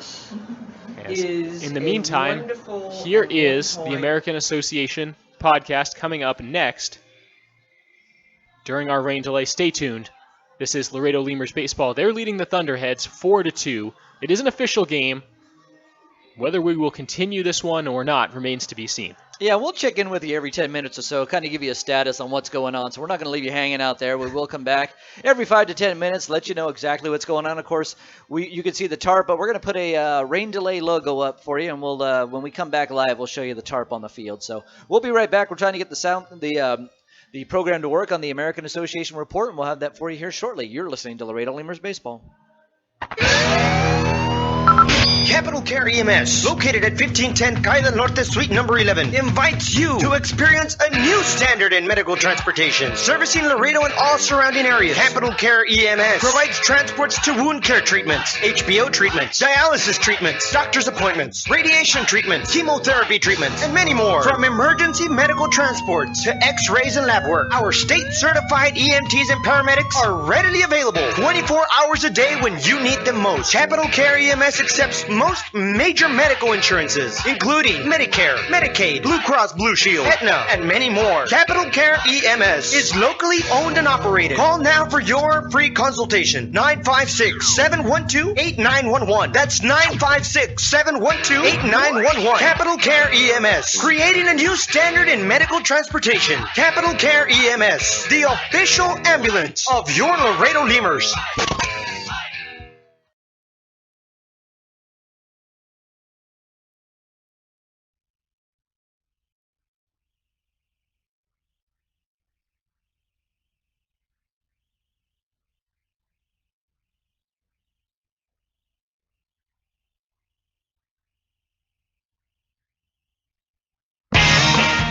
In the meantime, here is the American Association podcast coming up next during our rain delay. Stay tuned. This is Laredo Lemurs Baseball. They're leading the Thunderheads 4-2. It is an official game. Whether we will continue this one or not remains to be seen. Yeah, we'll check in with you every 10 minutes or so, kind of give you a status on what's going on. So we're not going to leave you hanging out there. We will come back every 5 to 10 minutes, let you know exactly what's going on. Of course, you can see the tarp, but we're going to put a rain delay logo up for you, and we'll when we come back live, we'll show you the tarp on the field. So we'll be right back. We're trying to get the program to work on the American Association report, and we'll have that for you here shortly. You're listening to Laredo Lemurs Baseball. Capital Care EMS, located at 1510 Calle Norte Suite number 11, invites you to experience a new standard in medical transportation, servicing Laredo and all surrounding areas. Capital Care EMS provides transports to wound care treatments, HBO treatments, dialysis treatments, doctor's appointments, radiation treatments, chemotherapy treatments, and many more. From emergency medical transports to x-rays and lab work, our state-certified EMTs and paramedics are readily available 24 hours a day when you need them most. Capital Care EMS accepts most major medical insurances, including Medicare, Medicaid, Blue Cross Blue Shield, Aetna, and many more. Capital Care EMS is locally owned and operated. Call now for your free consultation. 956-712-8911. That's 956-712-8911. Capital Care EMS, creating a new standard in medical transportation. Capital Care EMS, the official ambulance of your Laredo Lemurs.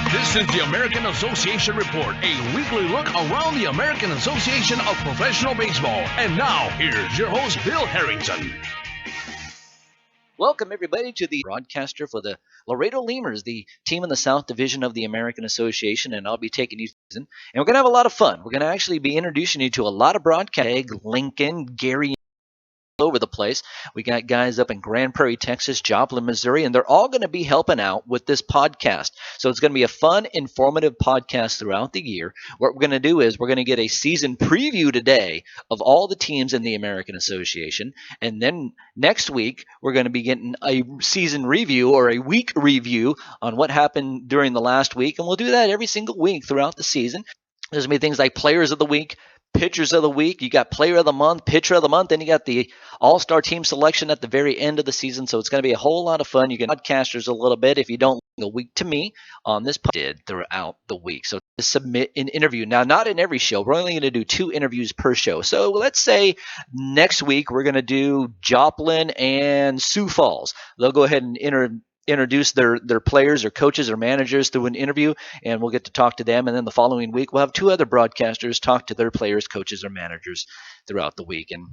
This is the American Association Report, a weekly look around the American Association of Professional Baseball. And now, here's your host, Bill Harrington. Welcome, everybody, to the broadcaster for the Laredo Lemurs, the team in the South Division of the American Association, and I'll be taking you through season. And we're going to have a lot of fun. We're going to actually be introducing you to a lot of broadcast. Lincoln, Gary, all over the place. We got guys up in Grand Prairie, Texas, Joplin, Missouri, and they're all going to be helping out with this podcast. So it's going to be a fun, informative podcast throughout the year. What we're going to do is we're going to get a season preview today of all the teams in the American Association, and then next week we're going to be getting a season review or a week review on what happened during the last week, and we'll do that every single week throughout the season. There's going to be things like Players of the Week, Pitchers of the Week, you got Player of the Month, Pitcher of the Month, then you got the All-Star Team selection at the very end of the season. So it's going to be a whole lot of fun. You can podcasters a little bit if you don't a week to me on this did throughout the week. So to submit an interview. Now, not in every show. We're only going to do 2 interviews per show. So let's say next week we're going to do Joplin and Sioux Falls. They'll go ahead and introduce their players or coaches or managers through an interview, and we'll get to talk to them. And then the following week, we'll have 2 other broadcasters talk to their players, coaches, or managers throughout the week. And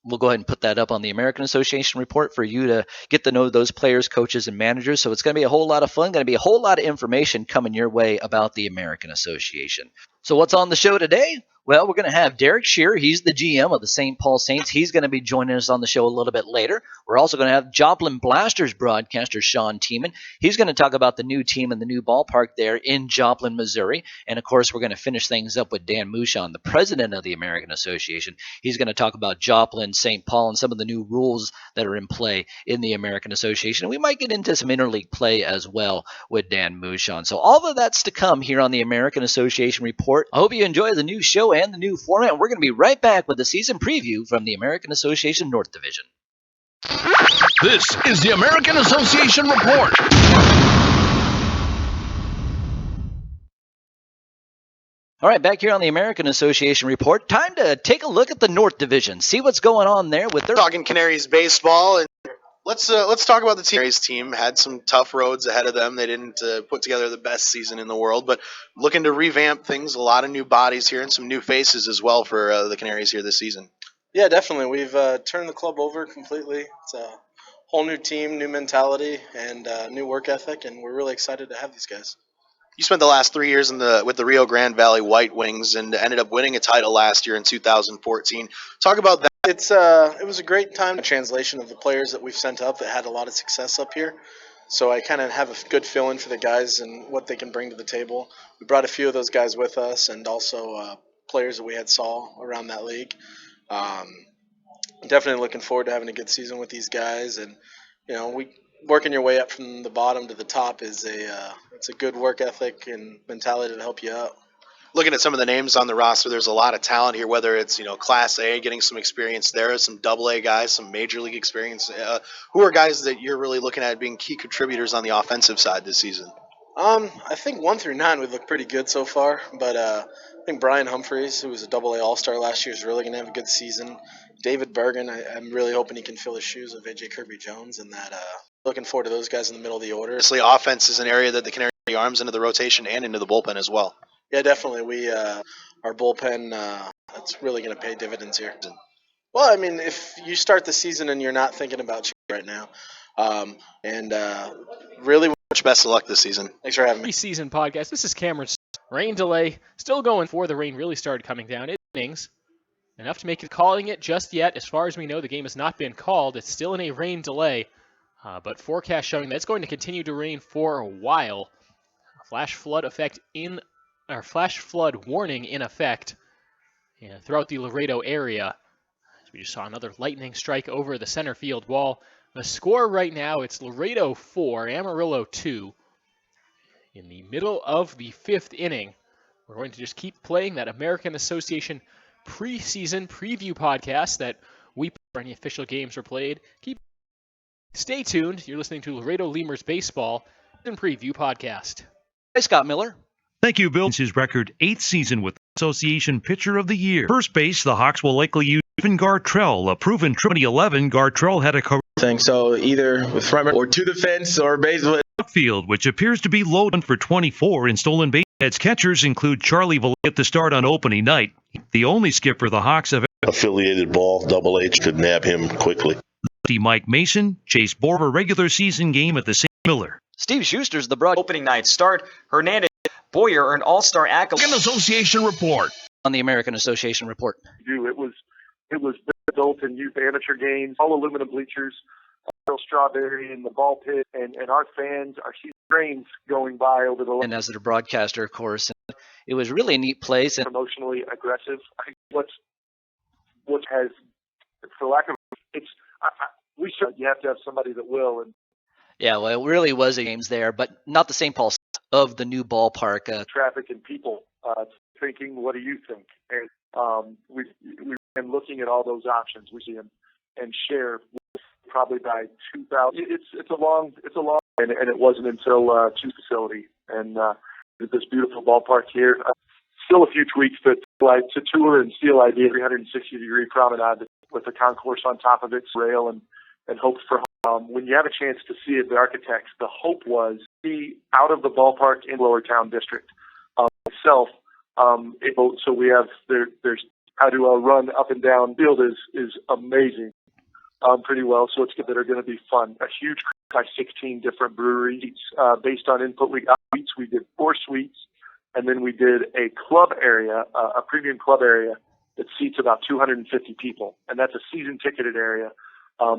we'll go ahead and put that up on the American Association report for you to get to know those players, coaches, and managers. So it's going to be a whole lot of fun, going to be a whole lot of information coming your way about the American Association. So what's on the show today? Well, we're going to have Derek Shearer. He's the GM of the St. Paul Saints. He's going to be joining us on the show a little bit later. We're also going to have Joplin Blasters broadcaster Sean Tiemann. He's going to talk about the new team and the new ballpark there in Joplin, Missouri. And, of course, we're going to finish things up with Dan Mouchon, the president of the American Association. He's going to talk about Joplin, St. Paul, and some of the new rules that are in play in the American Association. And we might get into some interleague play as well with Dan Mouchon. So all of that's to come here on the American Association Report. I hope you enjoy the new show and the new format. And we're going to be right back with the season preview from the American Association North Division. This is the American Association Report. All right, back here on the American Association Report, time to take a look at the North Division, see what's going on there with their talking Canaries baseball. And let's talk about the Canaries team. Had some tough roads ahead of them. They didn't put together the best season in the world, but looking to revamp things. A lot of new bodies here and some new faces as well for the Canaries here this season. Yeah, definitely. We've turned the club over completely. It's a whole new team, new mentality, and new work ethic, and we're really excited to have these guys. You spent the last 3 years with the Rio Grande Valley White Wings and ended up winning a title last year in 2014. Talk about that. It was a great time. A translation of the players that we've sent up that had a lot of success up here. So I kind of have a good feeling for the guys and what they can bring to the table. We brought a few of those guys with us, and also players that we had saw around that league. Definitely looking forward to having a good season with these guys, and working your way up from the bottom to the top is it's a good work ethic and mentality to help you out. Looking at some of the names on the roster, there's a lot of talent here, whether it's Class A, getting some experience there, some Double A guys, some Major League experience. Who are guys that you're really looking at being key contributors on the offensive side this season? I think 1 through 9 would look pretty good so far, but I think Brian Humphreys, who was a Double-A All-Star last year, is really going to have a good season. David Bergen, I'm really hoping he can fill his shoes of AJ Kirby-Jones, and that looking forward to those guys in the middle of the order. Obviously, offense is an area that the Canary arms into the rotation and into the bullpen as well. Yeah, definitely. Our bullpen, that's really going to pay dividends here. Well, I mean, if you start the season and you're not thinking about right now, really much best of luck this season. Thanks for having me. Preseason podcast. This is Cameron. Rain delay still going before the rain really started coming down. Innings enough to make it calling it just yet. As far as we know, the game has not been called. It's still in a rain delay, but forecast showing that it's going to continue to rain for a while. Flash flood warning in effect throughout the Laredo area. We just saw another lightning strike over the center field wall. The score right now, it's Laredo 4, Amarillo 2. In the middle of the 5th inning, we're going to just keep playing that American Association preseason preview podcast that we put for any official games are played. Stay tuned. You're listening to Laredo Lemurs Baseball and Preview Podcast. Hi, Scott Miller. Thank you, Bill. It's his record 8th season with the Association Pitcher of the Year. First base, the Hawks will likely use Stephen Gartrell, a proven 2011. Gartrell had a career thing, so either with front or to the fence or baseball. Field, which appears to be low for 24 in stolen base. Its catchers include Charlie Valle at the start on opening night. The only skipper the Hawks have affiliated ball, Double H could nab him quickly. Mike Mason, Chase Borver regular season game at the St. Miller. Steve Schuster's the broad opening night start. Hernandez, Boyer earned All-Star accolade. American Association report. On the American Association report. It was adult and youth amateur games, all aluminum bleachers, strawberry in the ball pit, and our fans, our trains going by over the. And as their broadcaster, of course, it was really a neat place. And emotionally aggressive. What has, for lack of, you have to have somebody that will. And yeah, well, it really was a games there, but not the St. Paul of the new ballpark. Traffic and people thinking, what do you think? And we and looking at all those options, we see them and share. Probably by 2000. It's a long, and it wasn't until two facility and this beautiful ballpark here. Still a few tweaks to tour and Steel ID 360-degree promenade with the concourse on top of it, rail and hope for. When you have a chance to see it, the architects, the hope was be out of the ballpark in Lower Town District itself. So we have there's how to run up and down field is amazing. Pretty well, so it's that are going to be fun. A huge by 16 different breweries based on input. We got suites. We did 4 suites, and then we did a club area, a premium club area that seats about 250 people, and that's a season ticketed area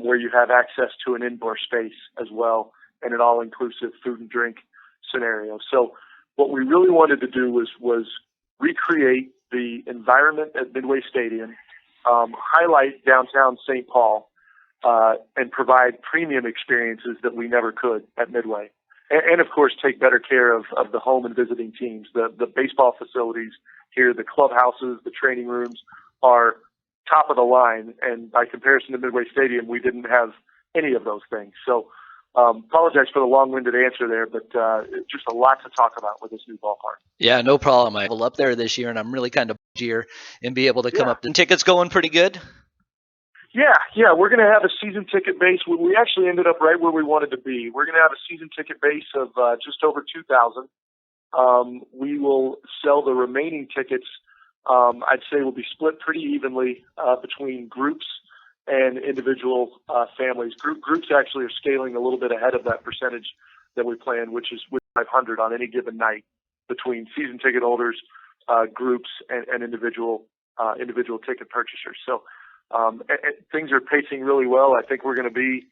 where you have access to an indoor space as well, and an all-inclusive food and drink scenario. So what we really wanted to do was recreate the environment at Midway Stadium, highlight downtown St. Paul. And provide premium experiences that we never could at Midway. And of course, take better care of the home and visiting teams. The baseball facilities here, the clubhouses, the training rooms are top of the line. And by comparison to Midway Stadium, we didn't have any of those things. So apologize for the long-winded answer there, but just a lot to talk about with this new ballpark. Yeah, no problem. I will up there this year, and I'm really kind of here and be able to come up. The tickets going pretty good? Yeah, we're going to have a season ticket base. We actually ended up right where we wanted to be. We're going to have a season ticket base of just over 2,000. We will sell the remaining tickets. I'd say will be split pretty evenly between groups and individual families. Groups actually are scaling a little bit ahead of that percentage that we planned, which is 500 on any given night between season ticket holders, groups, and individual ticket purchasers. So. Things are pacing really well. I think we're going to be,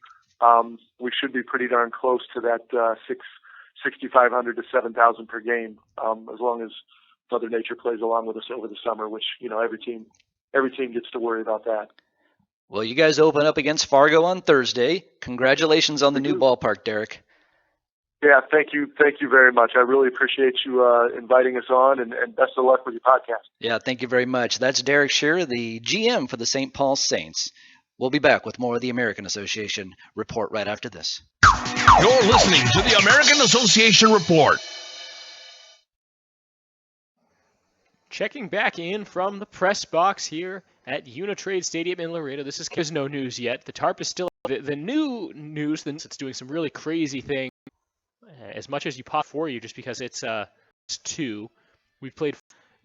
we should be pretty darn close to that 6,500 to 7,000 per game, as long as Mother Nature plays along with us over the summer, which, every team gets to worry about that. Well, you guys open up against Fargo on Thursday. Congratulations on the new ballpark, Derek. Yeah, thank you very much. I really appreciate you inviting us on, and best of luck with your podcast. Yeah, thank you very much. That's Derek Shearer, the GM for the St. Paul Saints. We'll be back with more of the American Association report right after this. You're listening to the American Association Report. Checking back in from the press box here at Uni-Trade Stadium in Laredo. There's no news yet. The tarp is still the new news. It's doing some really crazy things. As much as you pop for you, just because it's 2. We played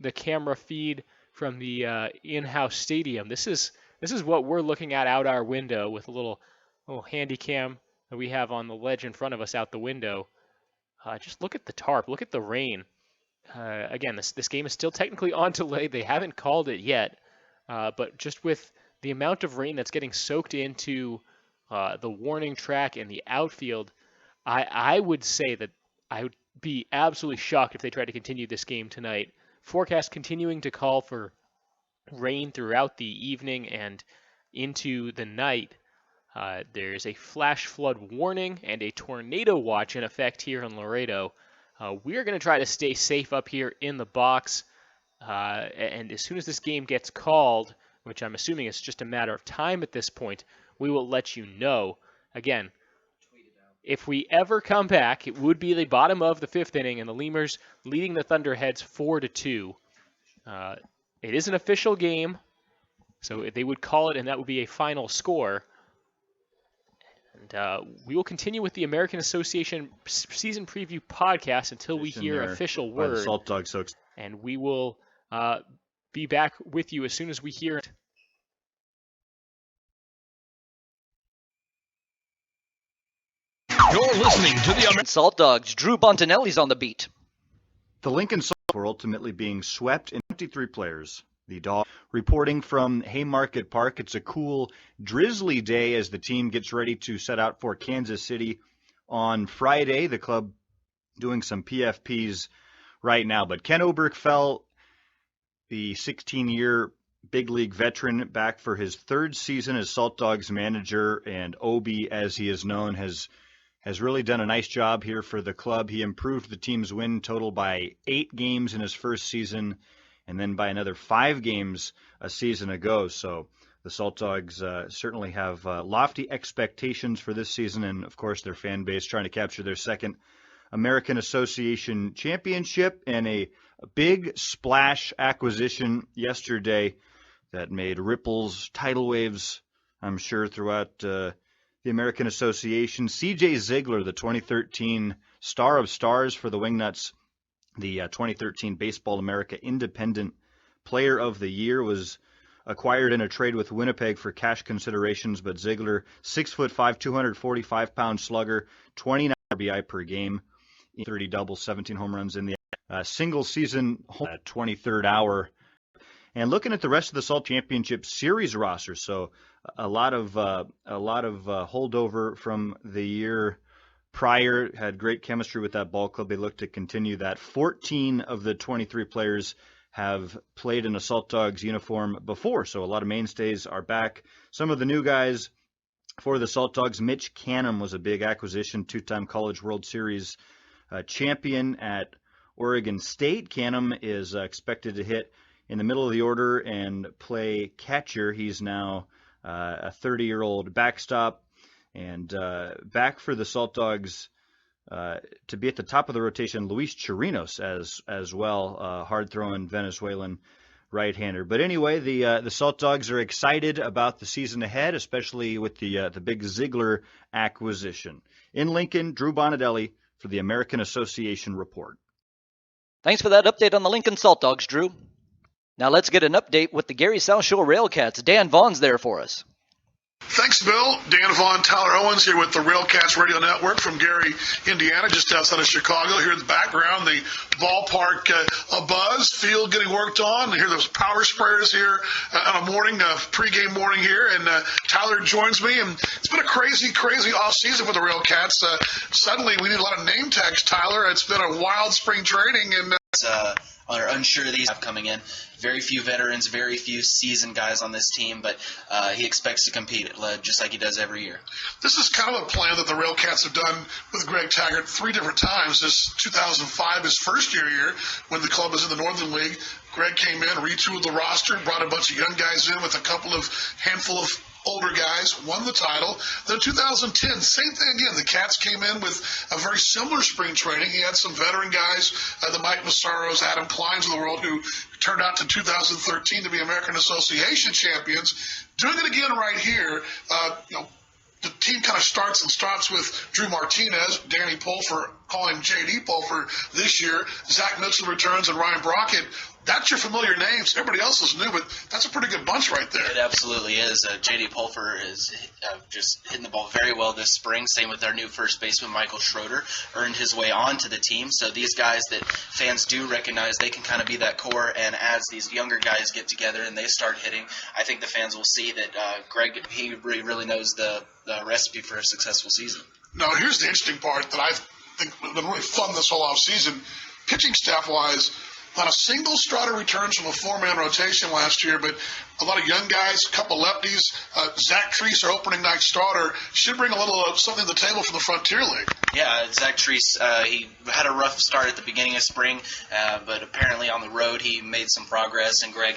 the camera feed from the in-house stadium. This is what we're looking at out our window with a little handy cam that we have on the ledge in front of us out the window. Just look at the tarp. Look at the rain. Again, this game is still technically on delay. They haven't called it yet, but just with the amount of rain that's getting soaked into the warning track and the outfield, I would say that I would be absolutely shocked if they tried to continue this game tonight. Forecast continuing to call for rain throughout the evening and into the night. There's a flash flood warning and a tornado watch in effect here in Laredo. We're going to try to stay safe up here in the box, and as soon as this game gets called, which I'm assuming is just a matter of time at this point, we will let you know. Again, if we ever come back, it would be the bottom of the 5th inning, and the Lemurs leading the Thunderheads 4-2. It is an official game, so they would call it, and that would be a final score. And we will continue with the American Association season preview podcast until we hear official word. Salt Dog Soaks. And we will be back with you as soon as we hear it. You're listening to the Salt Dogs. Drew Bontinelli's on the beat. The Lincoln Salt were ultimately being swept in 23 players. The Dog reporting from Haymarket Park. It's a cool, drizzly day as the team gets ready to set out for Kansas City on Friday. The club doing some PFPs right now. But Ken Oberkfell, the 16-year big league veteran, back for his 3rd season as Salt Dogs manager, and Obi, as he is known, has really done a nice job here for the club. He improved the team's win total by 8 games in his first season, and then by another 5 games a season ago. So the Salt Dogs certainly have lofty expectations for this season, and of course their fan base trying to capture their 2nd American Association championship, and a big splash acquisition yesterday that made ripples, tidal waves, I'm sure, throughout the American Association. C.J. Ziegler, the 2013 Star of Stars for the Wingnuts, the 2013 Baseball America Independent Player of the Year, was acquired in a trade with Winnipeg for cash considerations. But Ziegler, 6'5", 245-pound slugger, 29 RBI per game, 30 doubles, 17 home runs in the single season 23rd hour. And looking at the rest of the Salt Championship Series roster, so a lot of holdover from the year prior. Had great chemistry with that ball club. They look to continue that. 14 of the 23 players have played in a Salt Dogs uniform before, so a lot of mainstays are back. Some of the new guys for the Salt Dogs: Mitch Canham was a big acquisition, 2-time College World Series champion at Oregon State. Canham is expected to hit in the middle of the order and play catcher. He's now a 30-year-old backstop, and back for the Salt Dogs to be at the top of the rotation, Luis Chirinos as well, hard-throwing Venezuelan right-hander. But anyway, the Salt Dogs are excited about the season ahead, especially with the big Ziegler acquisition. In Lincoln, Drew Bonatelli for the American Association Report. Thanks for that update on the Lincoln Salt Dogs, Drew. Now let's get an update with the Gary South Shore Railcats. Dan Vaughn's there for us. Thanks, Bill. Dan Vaughn, Tyler Owens here with the Railcats Radio Network from Gary, Indiana, just outside of Chicago. Here in the background, the ballpark buzz, field getting worked on. Hear those power sprayers here on a morning, pregame morning here. And Tyler joins me. And it's been a crazy off season for the Railcats. Suddenly, we need a lot of name tags, Tyler. It's been a wild spring training, and are unsure of these have coming in. Very few veterans, very few seasoned guys on this team, but he expects to compete just like he does every year. This is kind of a plan that the Railcats have done with Greg Taggart 3 different times. This 2005, his first year here, when the club was in the Northern League. Greg came in, retooled the roster, brought a bunch of young guys in with a handful of older guys, won the title. Then 2010, same thing again. The Cats came in with a very similar spring training. He had some veteran guys, the Mike Massaros, Adam Kleins of the world, who turned out to 2013 to be American Association champions. Doing it again right here, the team kind of starts and stops with Drew Martinez, Danny Pulfer, calling J.D. Pulfer this year. Zach Mitchell returns and Ryan Brockett. That's your familiar names. Everybody else is new, but that's a pretty good bunch right there. It absolutely is. J.D. Pulfer is just hitting the ball very well this spring. Same with our new first baseman, Michael Schroeder, earned his way onto the team. So these guys that fans do recognize, they can kind of be that core. And as these younger guys get together and they start hitting, I think the fans will see that Greg, he really knows the recipe for a successful season. Now, here's the interesting part that I think has been really fun this whole offseason. Pitching staff-wise, not a single starter returns from a 4-man rotation last year, but a lot of young guys, a couple lefties. Zach Treese, our opening night starter, should bring a little something to the table for the Frontier League. Yeah, Zach Treese, he had a rough start at the beginning of spring, but apparently on the road he made some progress, and Greg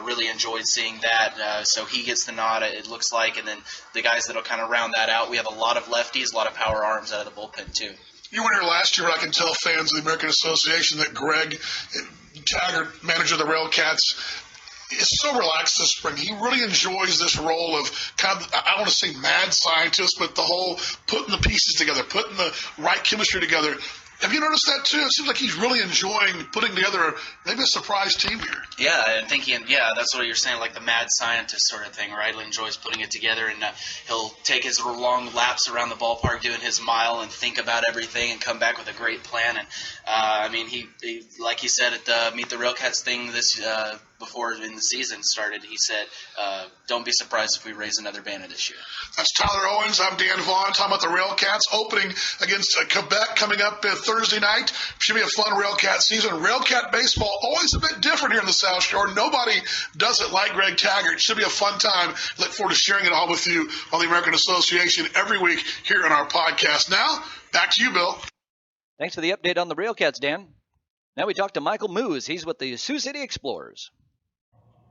really enjoyed seeing that. So he gets the nod, it looks like, and then the guys that will kind of round that out. We have a lot of lefties, a lot of power arms out of the bullpen too. You weren't here last year, but I can tell fans of the American Association that Greg Taggart, manager of the Railcats, is so relaxed this spring. He really enjoys this role of kind of, I don't want to say mad scientist, but the whole putting the pieces together, putting the right chemistry together. Have you noticed that too? It seems like he's really enjoying putting together maybe a surprise team here. Yeah, and thinking, that's what you're saying, like the mad scientist sort of thing, right? He enjoys putting it together, and he'll take his long laps around the ballpark doing his mile and think about everything and come back with a great plan. And he like he said at the Meet the Railcats thing this before in the season started, he said, don't be surprised if we raise another banner this year. That's Tyler Owens. I'm Dan Vaughn, talking about the Railcats opening against Quebec coming up Thursday night. Should be a fun Railcat season. Railcat baseball, always a bit different here in the South Shore. Nobody does it like Greg Taggart. Should be a fun time. Look forward to sharing it all with you on the American Association every week here on our podcast. Now, back to you, Bill. Thanks for the update on the Railcats, Dan. Now we talk to Michael Moose. He's with the Sioux City Explorers.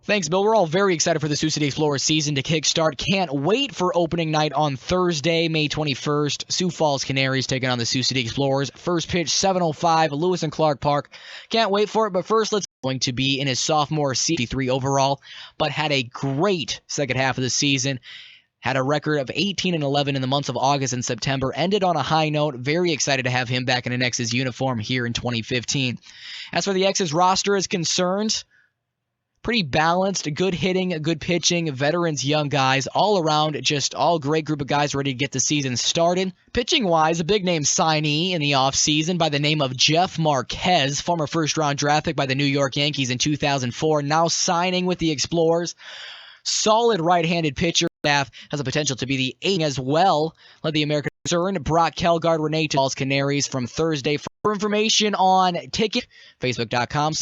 Thanks, Bill. We're all very excited for the Sioux City Explorers season to kickstart. Can't wait for opening night on Thursday, May 21st. Sioux Falls Canaries taking on the Sioux City Explorers. First pitch, 7:05, Lewis and Clark Park. Can't wait for it, but first let's going to be in his sophomore season, 3 overall, but had a great second half of the season. Had a record of 18-11 in the months of August and September. Ended on a high note. Very excited to have him back in an X's uniform here in 2015. As for the X's roster is concerned, pretty balanced, good hitting, good pitching, veterans, young guys, all around, just all great group of guys ready to get the season started. Pitching-wise, a big-name signee in the offseason by the name of Jeff Marquez, former first-round draft pick by the New York Yankees in 2004, now signing with the Explorers. Solid right-handed pitcher. Staff has a potential to be the 8 as well. Led the American concern, Brock Kelgard, Renee Falls Canaries from Thursday. For information on ticket, facebook.com/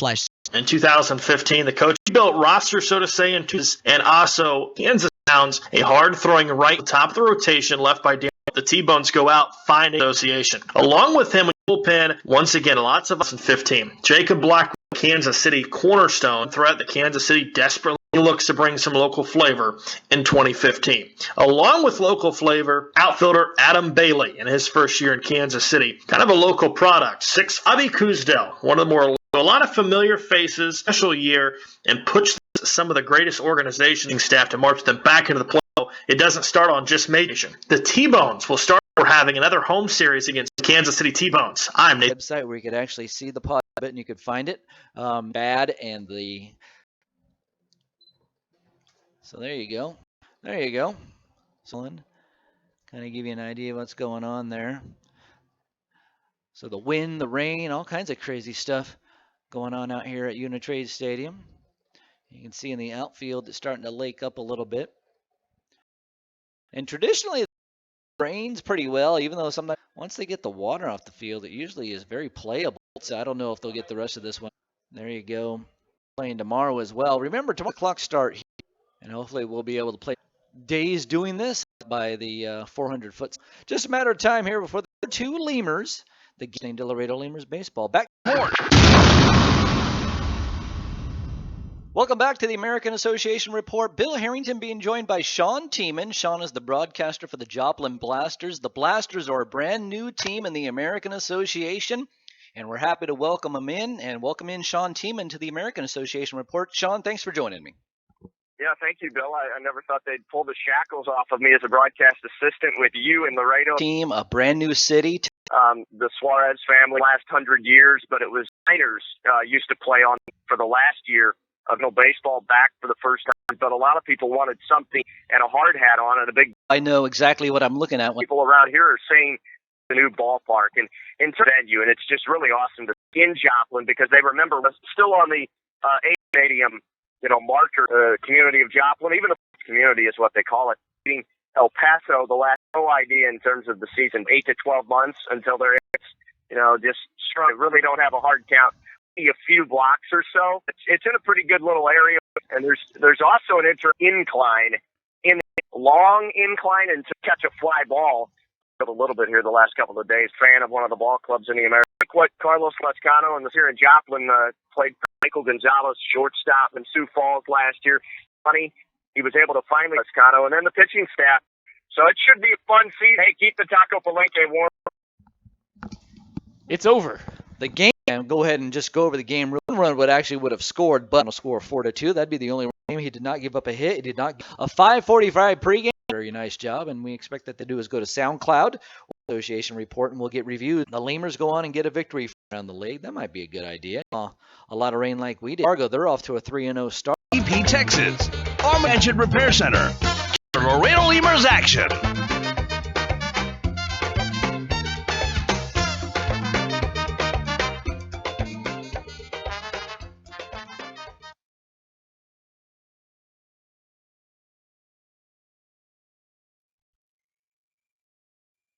In 2015, the coach built roster, so to say, and also Kansas Sounds a hard-throwing right top of the rotation left by Dan. The T-Bones go out, finding association. Along with him, bullpen, once again, lots of us in 15. Jacob Black, Kansas City cornerstone threat. The Kansas City desperately looks to bring some local flavor in 2015. Along with local flavor, outfielder Adam Bailey in his first year in Kansas City. Kind of a local product. 6, Avi Kuzdel, one of the more, a lot of familiar faces, special year, and puts some of the greatest organization staff to march them back into the play. It doesn't start on just Nation. The T-Bones will start. We're having another home series against Kansas City T-Bones. I'm Nate. Website where you could actually see the pod and you could find it. Bad and the. So there you go. There you go. So kind of give you an idea of what's going on there. So the wind, the rain, all kinds of crazy stuff going on out here at Uni-Trade Stadium. You can see in the outfield it's starting to lake up a little bit. And traditionally, it rains pretty well, even though sometimes once they get the water off the field, it usually is very playable. So I don't know if they'll get the rest of this one. There you go. Playing tomorrow as well. Remember, 12 o'clock start, and hopefully we'll be able to play days doing this by the 400-foot. Just a matter of time here before the two Lemurs, the game to Laredo Lemurs baseball. Back more. Welcome back to the American Association Report. Bill Harrington being joined by Sean Tiemann. Sean is the broadcaster for the Joplin Blasters. The Blasters are a brand new team in the American Association, and we're happy to welcome them in and welcome in Sean Tiemann to the American Association Report. Sean, thanks for joining me. Yeah, thank you, Bill. I never thought they'd pull the shackles off of me as a broadcast assistant with you in Laredo. Team, a brand new city. The Suarez family last 100 years, but it was Niners used to play on for the last year of no baseball back for the first time. But a lot of people wanted something and a hard hat on and a big. I know exactly what I'm looking at. People around here are saying the new ballpark and into venue, and it's just really awesome to in Joplin because they remember was still on the stadium. Marker, community of Joplin, even the community is what they call it. Being El Paso, the last no idea in terms of the season, 8 to 12 months until they're, just strong. Really don't have a hard count. A few blocks or so. It's in a pretty good little area, and there's also an incline, in long incline, and to catch a fly ball. A little bit here the last couple of days. Fan of one of the ball clubs in the America. What Carlos Lescano and the here in Joplin played for Michael Gonzalez, shortstop in Sioux Falls last year. Funny, he was able to finally Lescano, and then the pitching staff. So it should be a fun season. Hey, keep the Taco Palenque warm. It's over. The game. Go ahead and just go over the game. One run would have scored, but will score 4-2. That'd be the only game. He did not give up a hit. He did not. A 5:45 pregame. Very nice job, and we expect that to do is go to SoundCloud Association Report, and we'll get reviewed. The Lemurs go on and get a victory around the league. That might be a good idea. A lot of rain like we did. Fargo, they're off to a 3-0 start. EP Texas, Arm Engine Repair Center, Laredo Lemurs action.